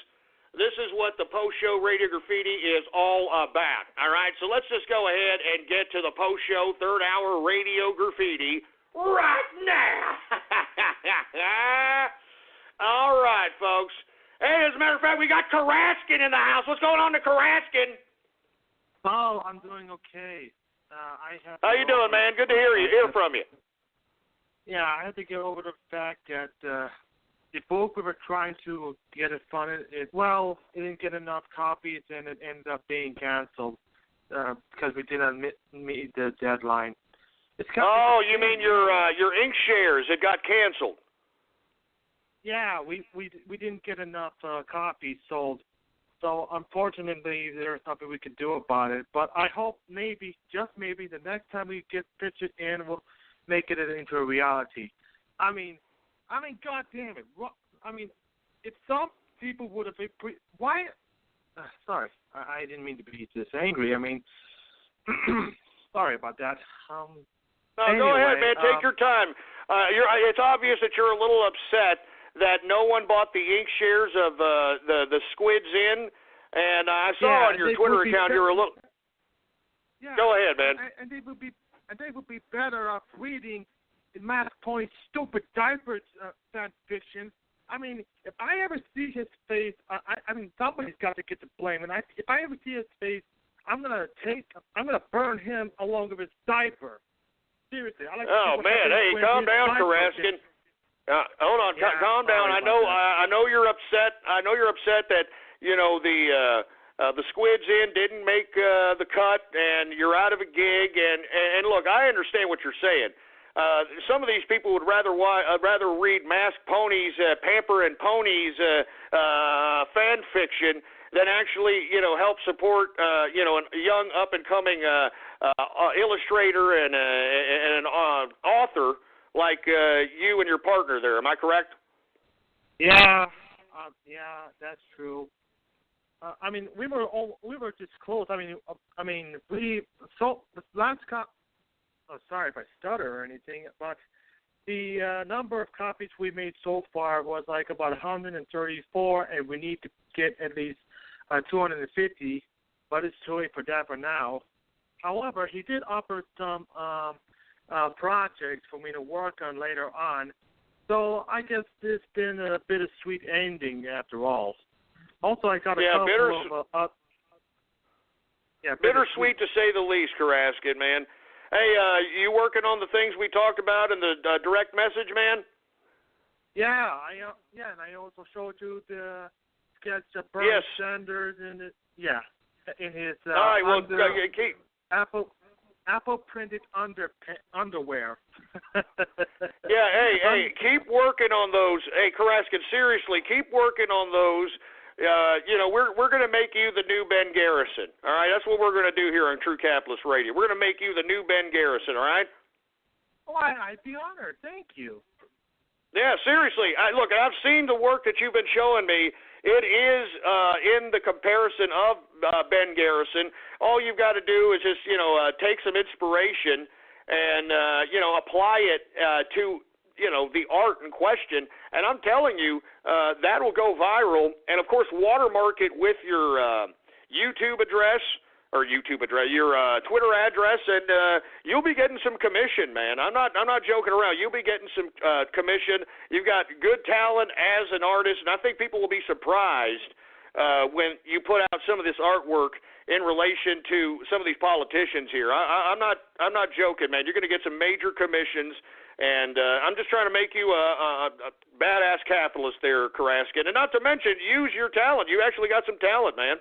This is what the post-show radio graffiti is all about. All right, so let's just go ahead and get to the post-show third-hour radio graffiti right now. All right, folks. Hey, as a matter of fact, we got Karaskin in the house. What's going on to Karaskin? Oh, I'm doing okay. How you doing, man? Good to hear from you. Yeah, I had to get over the fact that the book we were trying to get it funded, it didn't get enough copies, and it ended up being canceled because we didn't meet the deadline. You mean your ink shares? It got canceled. Yeah, we didn't get enough copies sold. So, unfortunately, there's nothing we could do about it. But I hope maybe, just maybe, the next time we get pitched in, we'll make it into a reality. I mean, God damn it. I mean, if some people would have been why? Sorry, I didn't mean to be this angry. I mean, sorry about that. Anyway, go ahead, man. Take your time. It's obvious that you're a little upset that no one bought the ink shares of the Squids in, and I saw on your Twitter account you were a little. Yeah, go ahead, man. And they would be better off reading Matt Point's stupid diapers fan fiction. I mean, if I ever see his face, I mean, somebody's got to get the blame. And if I ever see his face, I'm gonna burn him along with his diaper. Seriously, I like. Oh man, hey, calm down, Karaskin. Hold on, calm down. I know you're upset. I know you're upset that the Squids in didn't make the cut, and you're out of a gig. And look, I understand what you're saying. Some of these people would rather read Masked Ponies, Pamper and Ponies fan fiction than actually help support a young up and coming illustrator and an author like you and your partner there. Am I correct? Yeah, that's true. I mean, we were just close. I mean, we sold the last sorry if I stutter or anything, but the number of copies we made so far was like about 134, and we need to get at least 250, but it's too late for that for now. However, he did offer some projects for me to work on later on, so I guess it's been a bittersweet ending after all. Also, I got a couple of bittersweet to say the least, Karaskin, man. Hey, you working on the things we talked about in the direct message, man? Yeah, and I also showed you the sketch of Bernie Sanders in his all right, well, keep Apple printed underwear. Yeah, hey, keep working on those. Hey, Karaskin, seriously, keep working on those. We're going to make you the new Ben Garrison. All right, that's what we're going to do here on True Capitalist Radio. We're going to make you the new Ben Garrison. All right. Oh, I'd be honored. Thank you. Yeah, seriously. Look, I've seen the work that you've been showing me. It is in the comparison of Ben Garrison. All you've got to do is just, take some inspiration and, apply it to, the art in question. And I'm telling you, that will go viral. And, of course, watermark it with your YouTube address, your Twitter address, and you'll be getting some commission, man. I'm not joking around. You'll be getting some commission. You've got good talent as an artist, and I think people will be surprised when you put out some of this artwork in relation to some of these politicians here. I'm not joking, man. You're going to get some major commissions, and I'm just trying to make you a badass capitalist there, Karaskin, and not to mention use your talent. You actually got some talent, man.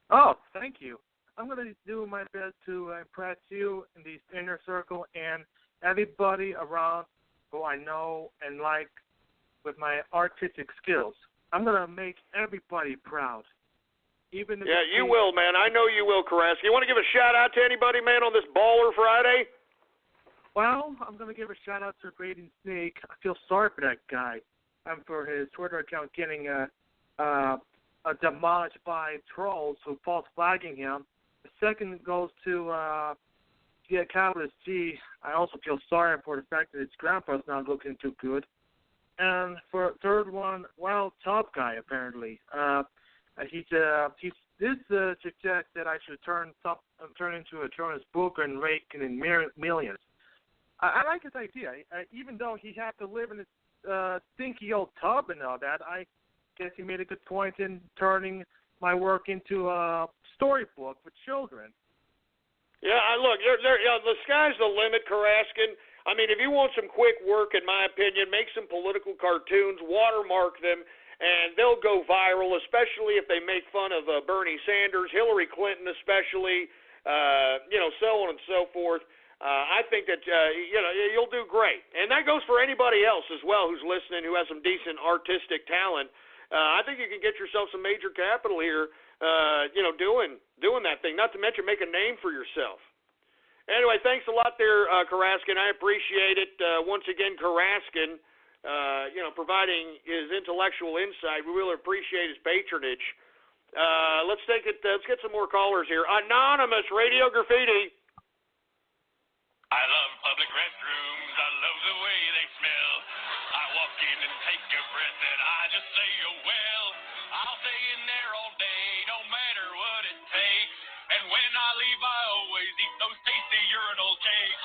Oh, thank you. I'm going to do my best to impress you in the inner circle and everybody around who I know and like with my artistic skills. I'm going to make everybody proud. Even if you will, man. I know you will, Karaskin. You want to give a shout-out to anybody, man, on this Baller Friday? Well, I'm going to give a shout-out to Raiden Snake. I feel sorry for that guy. For his Twitter account getting demolished by trolls who false flagging him. The second goes to Capitalist G. I also feel sorry for the fact that his grandpa's not looking too good. And for third one, Top Guy apparently. This suggests that I should turn into a Jonas Booker and rake in millions. I like his idea. Even though he had to live in his stinky old tub and all that, I guess he made a good point in turning my work into a storybook for children. Yeah, look, the sky's the limit, Karaskin. I mean, if you want some quick work, in my opinion, make some political cartoons, watermark them, and they'll go viral, especially if they make fun of Bernie Sanders, Hillary Clinton especially, so on and so forth. I think that, you'll do great. And that goes for anybody else as well who's listening, who has some decent artistic talent. I think you can get yourself some major capital here, doing that thing, not to mention make a name for yourself. Anyway, thanks a lot there, Karaskin. I appreciate it. Once again, Karaskin, providing his intellectual insight. We really appreciate his patronage. Let's get some more callers here. Anonymous Radio Graffiti. I love public restrooms. I love the way they smell. I walk in and take a breath and I just say, oh, well, I'll stay in there all day, no matter what it takes. And when I leave, I always eat those tasty urinal cakes.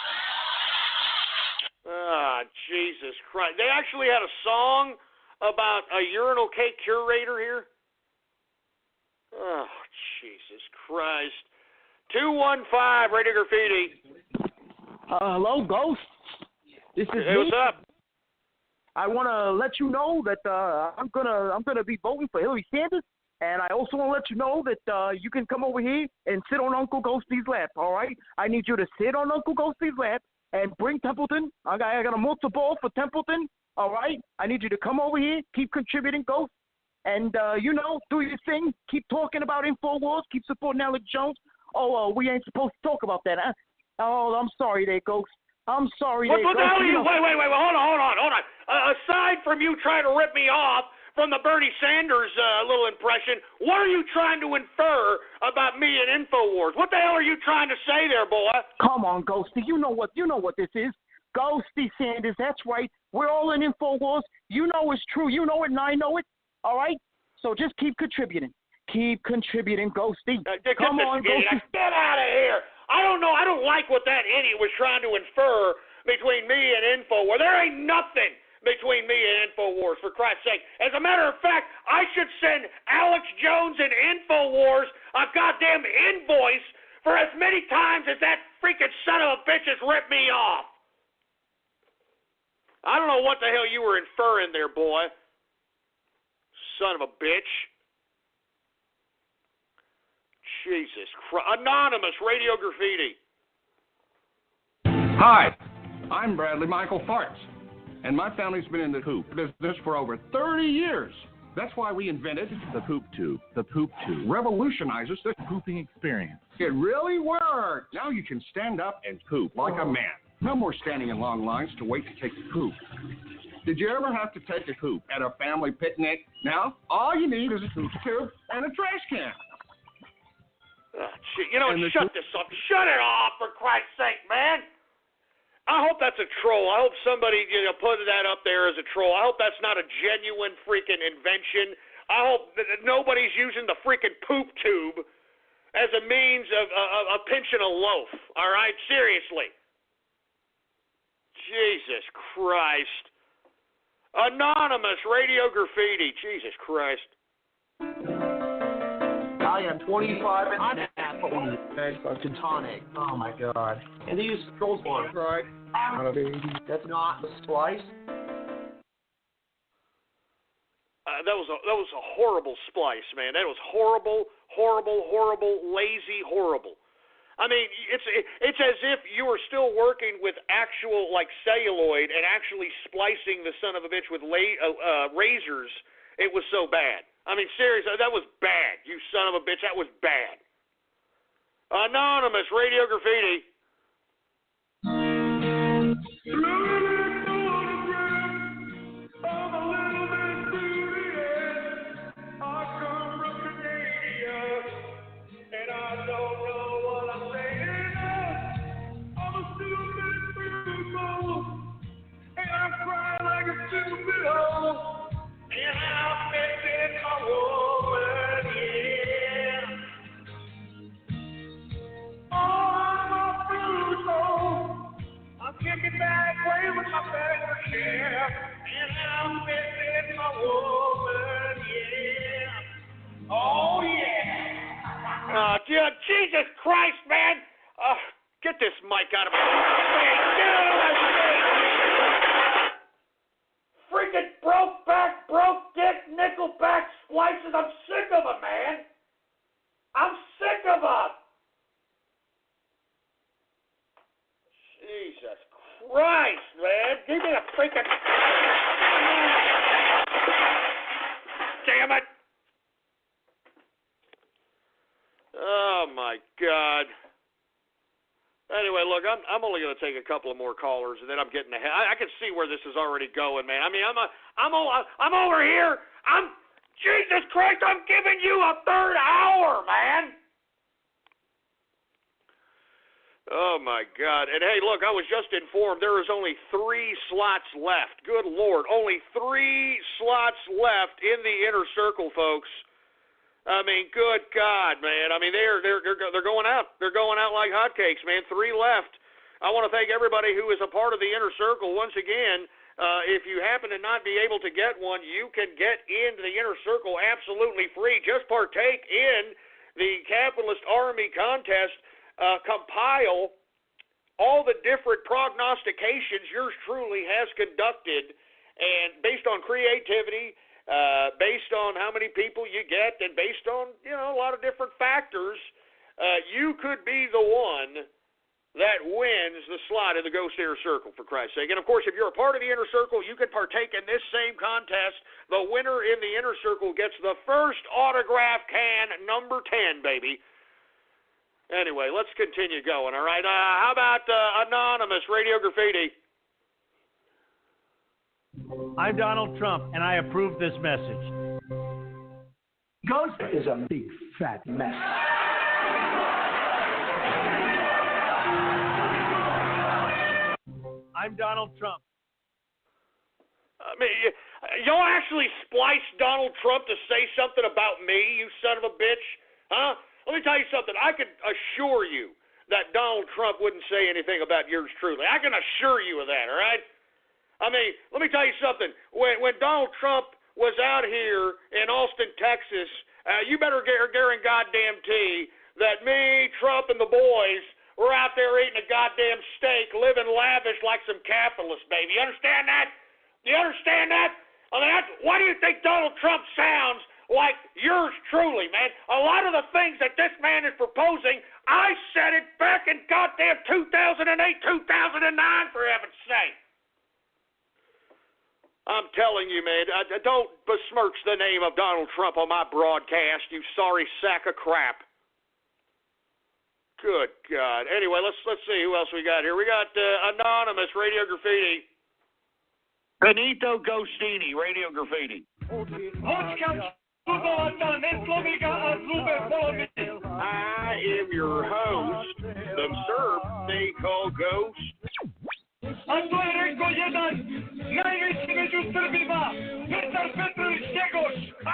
Jesus Christ. They actually had a song about a urinal cake curator here? Oh, Jesus Christ. 215 Radio Graffiti. Hello, Ghost. This is Hey, me. what's up? I want to let you know that I'm gonna be voting for Hillary Sanders, and I also want to let you know that you can come over here and sit on Uncle Ghosty's lap. All right? I need you to sit on Uncle Ghosty's lap and bring Templeton. I got a multiple ball for Templeton. All right? I need you to come over here, keep contributing, Ghost, and do your thing. Keep talking about InfoWars. Keep supporting Alex Jones. Oh, we ain't supposed to talk about that, huh? Oh, I'm sorry there, Ghost. I'm sorry there, What the Ghost. hell are you? Wait, hold on. Aside from you trying to rip me off from the Bernie Sanders little impression, what are you trying to infer about me and InfoWars? What the hell are you trying to say there, boy? Come on, Ghosty. You know what this is. Ghosty Sanders, that's right. We're all in InfoWars. You know it's true. You know it and I know it. All right? So just keep contributing. Keep contributing, Ghosty. Come on, Ghosty. Get out of here. I don't know. I don't like what that idiot was trying to infer between me and InfoWars. There ain't nothing between me and InfoWars, for Christ's sake. As a matter of fact, I should send Alex Jones and InfoWars a goddamn invoice for as many times as that freaking son of a bitch has ripped me off. I don't know what the hell you were inferring there, boy. Son of a bitch. Jesus Christ. Anonymous Radio Graffiti. Hi, I'm Bradley Michael Farts, and my family's been in the hoop business for over 30 years. That's why we invented the Poop Tube. The Poop Tube revolutionizes the pooping experience. It really worked. Now you can stand up and poop like a man. No more standing in long lines to wait to take the poop. Did you ever have to take a poop at a family picnic? Now, all you need is a poop tube and a trash can. You know, shut this up. Shut it off, for Christ's sake, man. I hope that's a troll. I hope somebody put that up there as a troll. I hope that's not a genuine freaking invention. I hope that nobody's using the freaking poop tube as a means of pinching a loaf. All right? Seriously. Jesus Christ. Anonymous Radio Graffiti. Jesus Christ. I am 25 and I'm apple tonic. Oh my god. And they use trolls one, right? That's not the splice. That was a horrible splice, man. That was horrible, lazy, horrible. I mean, it's as if you were still working with actual celluloid and actually splicing the son of a bitch with razors. It was so bad. I mean, seriously, that was bad. You son of a bitch, that was bad. Anonymous Radio Graffiti. Jesus Christ, man! Get this mic out of my face! Get out of my face! Freaking broke back, broke dick, nickel back splices. I'm sick of them, man. I'm sick of them. Jesus Christ, man! Give me a freaking. Damn it! Oh my God. Anyway, look, I'm only going to take a couple of more callers, and then I'm getting ahead. I can see where this is already going, man. I mean, I'm over here. Jesus Christ, I'm giving you a third hour, man. Oh my God. And hey, look, I was just informed there is only 3 slots left. Good Lord, only 3 slots left in the inner circle, folks. I mean, good God, man. I mean, they're going out. They're going out like hotcakes, man. 3 left. I want to thank everybody who is a part of the inner circle. Once again, if you happen to not be able to get one, you can get into the inner circle absolutely free. Just partake in the Capitalist Army contest. Compile all the different prognostications yours truly has conducted, and based on creativity, based on how many people you get, and based on a lot of different factors, you could be the one that wins the slot in the Ghost Inner Circle, for Christ's sake. And of course, if you're a part of the Inner Circle, you can partake in this same contest. The winner in the Inner Circle gets the first autograph can, number 10, baby. Anyway, let's continue going, all right? How about Anonymous Radio Graffiti? I'm Donald Trump, and I approve this message. Ghost is a big, fat mess. I'm Donald Trump. I mean, y'all actually spliced Donald Trump to say something about me, you son of a bitch? Huh? Let me tell you something. I can assure you that Donald Trump wouldn't say anything about yours truly. I can assure you of that, all right? I mean, let me tell you something. When Donald Trump was out here in Austin, Texas, you better guarantee goddamn that me, Trump, and the boys were out there eating a goddamn steak, living lavish like some capitalists, baby. You understand that? You understand that? I mean, why do you think Donald Trump sounds like yours truly, man? A lot of the things that this man is proposing, I said it back in goddamn 2008, 2009, for heaven's sake. I'm telling you, man, don't besmirch the name of Donald Trump on my broadcast, you sorry sack of crap. Good God. Anyway, let's see who else we got here. We got Anonymous Radio Graffiti. Benito Gostini, Radio Graffiti. I am your host, the Surf they call Ghost. I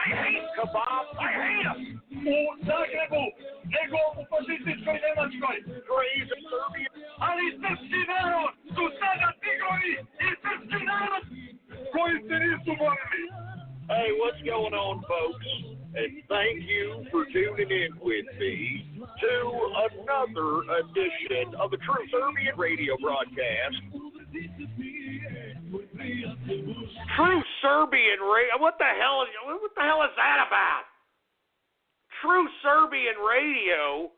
hate kebab. I hate him. Crazy Serbian. Hey, what's going on, folks? And thank you for tuning in with me to another edition of the True Serbian Radio broadcast. True Serbian Radio. What the hell is that about? True Serbian Radio.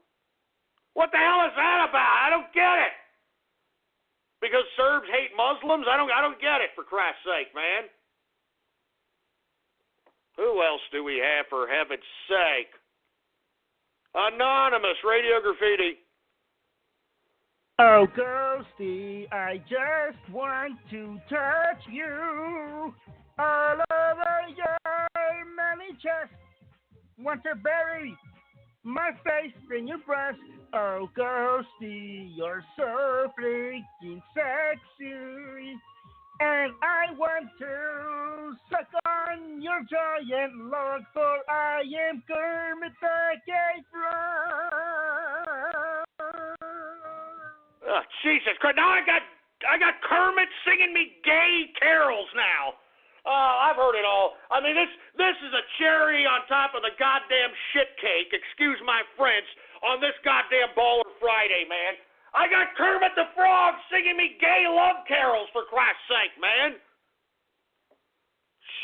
What the hell is that about? I don't get it. Because Serbs hate Muslims? I don't get it, for Christ's sake, man. Who else do we have, for heaven's sake? Anonymous, Radio Graffiti. Oh, Ghosty, I just want to touch you all over your manly chest. Want to bury my face in your breast. Oh, Ghosty, you're so freaking sexy. And I want to suck on your giant log, for I am Kermit the Gay Frog. Oh, Jesus Christ! Now I got Kermit singing me gay carols now. I've heard it all. I mean, this is a cherry on top of the goddamn shit cake. Excuse my French. On this goddamn Baller Friday, man. I got Kermit the Frog singing me gay love carols, for Christ's sake, man.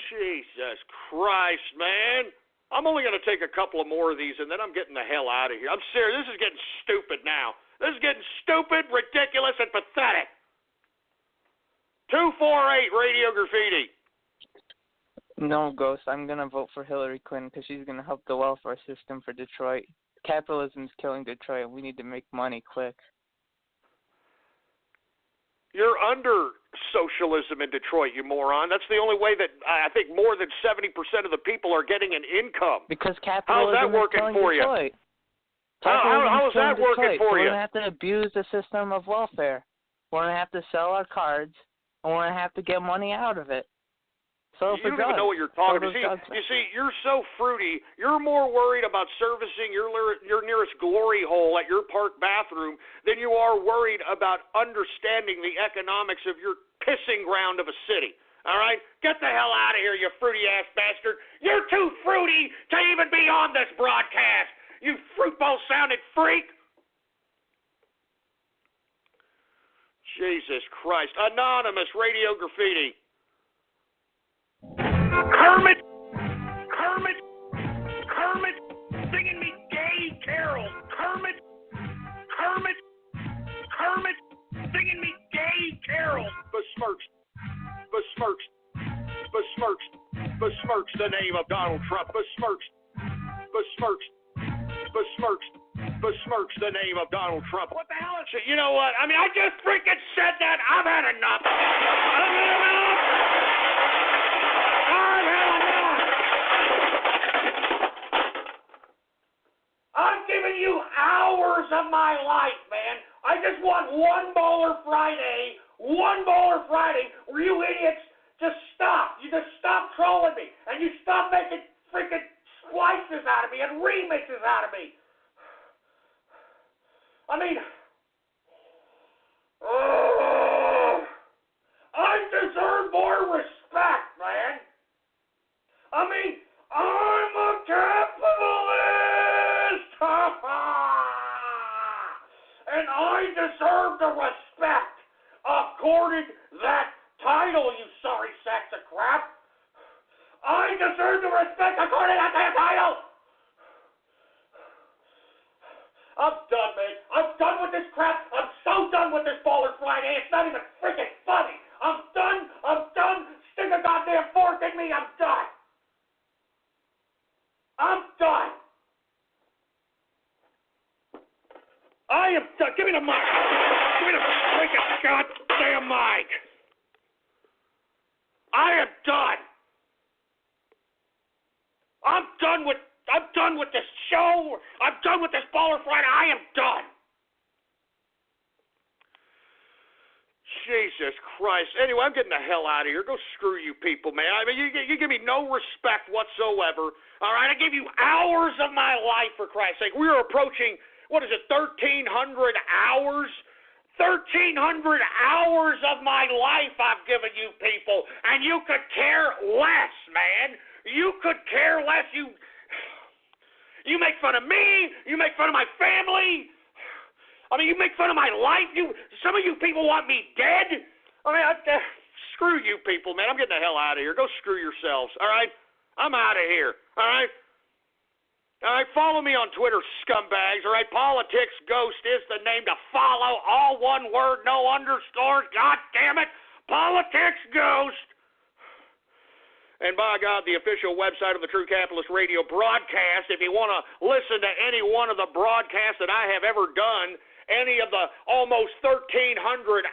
Jesus Christ, man. I'm only going to take a couple of more of these, and then I'm getting the hell out of here. I'm serious. This is getting stupid now. This is getting stupid, ridiculous, and pathetic. 248 Radio Graffiti. No, Ghost. I'm going to vote for Hillary Clinton because she's going to help the welfare system for Detroit. Capitalism's killing Detroit. We need to make money quick. You're under socialism in Detroit, you moron. That's the only way that I think more than 70% of the people are getting an income. Because capitalism how's that working is killing for Detroit. You? How is that working for you? We're going to have to abuse the system of welfare. We're going to have to sell our cards, and we're going to have to get money out of it. So you don't even know what you're talking about. You see, you're so fruity. You're more worried about servicing your nearest glory hole at your park bathroom than you are worried about understanding the economics of your pissing ground of a city. All right? Get the hell out of here, you fruity-ass bastard. You're too fruity to even be on this broadcast, you fruitball-sounding freak. Jesus Christ. Anonymous Radio Graffiti. Kermit, singing me gay carols. Kermit, singing me gay carols. Besmirch the name of Donald Trump. Besmirch the name of Donald Trump. What the hell is it? You know what? I mean, I just freaking said that. I've had enough. I'm giving you hours of my life, man. I just want one Baller Friday where you idiots just stop. You just stop trolling me, and you stop making freaking splices out of me and remixes out of me. I mean, I deserve more respect, man. I mean, I'm a capitalist, and I deserve the respect according that title, you sorry sacks of crap. I deserve the respect according to that damn title. I'm done, man. I'm done with this crap. I'm so done with this Baller Friday. It's not even freaking funny. I'm done. Stick a goddamn fork in me. I'm done. I am done. Give me the mic. Give me the freaking goddamn mic. over. I'm done with this Baller Friday. I am done. Jesus Christ. Anyway, I'm getting the hell out of here. Go screw you people, man. I mean, you give me no respect whatsoever. All right, I gave you hours of my life, for Christ's sake. We are approaching, 1,300 hours? 1,300 hours of my life I've given you people, and you could care less, man. You could care less. You make fun of me. You make fun of my family. I mean, you make fun of my life. Some of you people want me dead. I mean, screw you people, man. I'm getting the hell out of here. Go screw yourselves, all right? I'm out of here, all right? All right, follow me on Twitter, scumbags, all right? Politics Ghost is the name to follow. All one word, no underscores. God damn it. Politics Ghost. And by God, the official website of the True Capitalist Radio broadcast, if you want to listen to any one of the broadcasts that I have ever done, any of the almost 1,300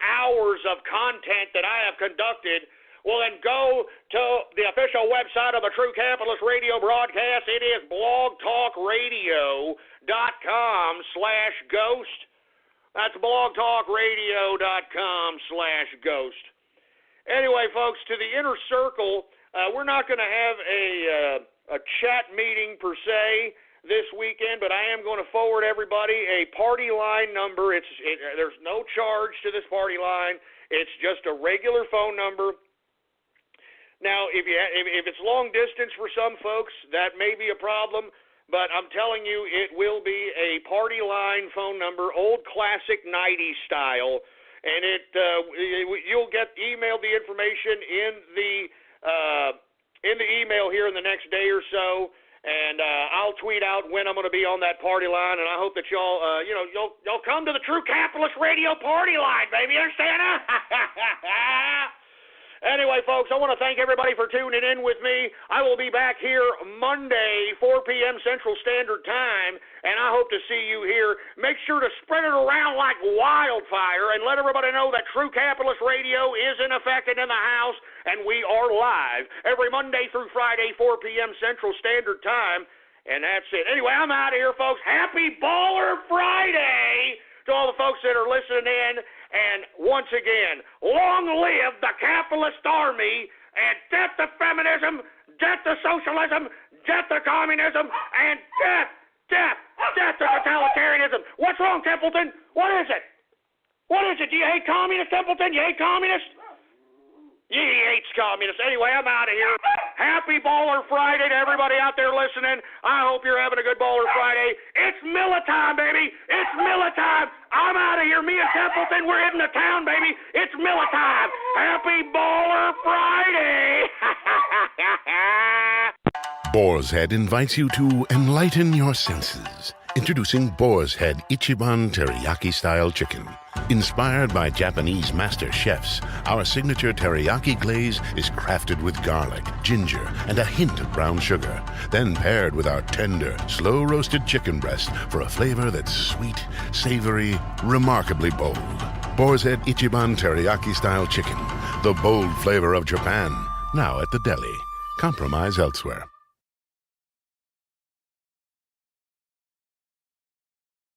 hours of content that I have conducted, well, then go to the official website of the True Capitalist Radio broadcast. It is blogtalkradio.com/ghost. That's blogtalkradio.com/ghost. Anyway, folks, to the inner circle, we're not going to have a chat meeting per se this weekend, but I am going to forward everybody a party line number. There's no charge to this party line. It's just a regular phone number. Now, if it's long distance for some folks, that may be a problem, but I'm telling you, it will be a party line phone number, old classic 90s style, and you'll get emailed the information in the email here in the next day or so. And I'll tweet out when I'm going to be on that party line, and I hope that y'all, y'all come to the True Capitalist Radio party line, baby. You understand? Anyway, folks, I want to thank everybody for tuning in with me. I will be back here Monday, 4 p.m. Central Standard Time, and I hope to see you here. Make sure to spread it around like wildfire and let everybody know that True Capitalist Radio is in effect and in the house, and we are live every Monday through Friday, 4 p.m. Central Standard Time, and that's it. Anyway, I'm out of here, folks. Happy Baller Friday to all the folks that are listening in. And once again, long live the capitalist army, and death to feminism, death to socialism, death to communism, and death to totalitarianism. What's wrong, Templeton? What is it? What is it? Do you hate communists, Templeton? You hate communists? He hates communists. Anyway, I'm out of here. Happy Baller Friday to everybody out there listening. I hope you're having a good Baller Friday. It's Miller time, baby. It's Miller time. I'm out of here. Me and Templeton, we're heading to town, baby. It's Miller time. Happy Baller Friday. Boar's Head invites you to enlighten your senses. Introducing Boar's Head Ichiban Teriyaki-style chicken. Inspired by Japanese master chefs, our signature teriyaki glaze is crafted with garlic, ginger, and a hint of brown sugar, then paired with our tender, slow-roasted chicken breast for a flavor that's sweet, savory, remarkably bold. Boar's Head Ichiban Teriyaki-style chicken, the bold flavor of Japan, now at the deli. Compromise elsewhere.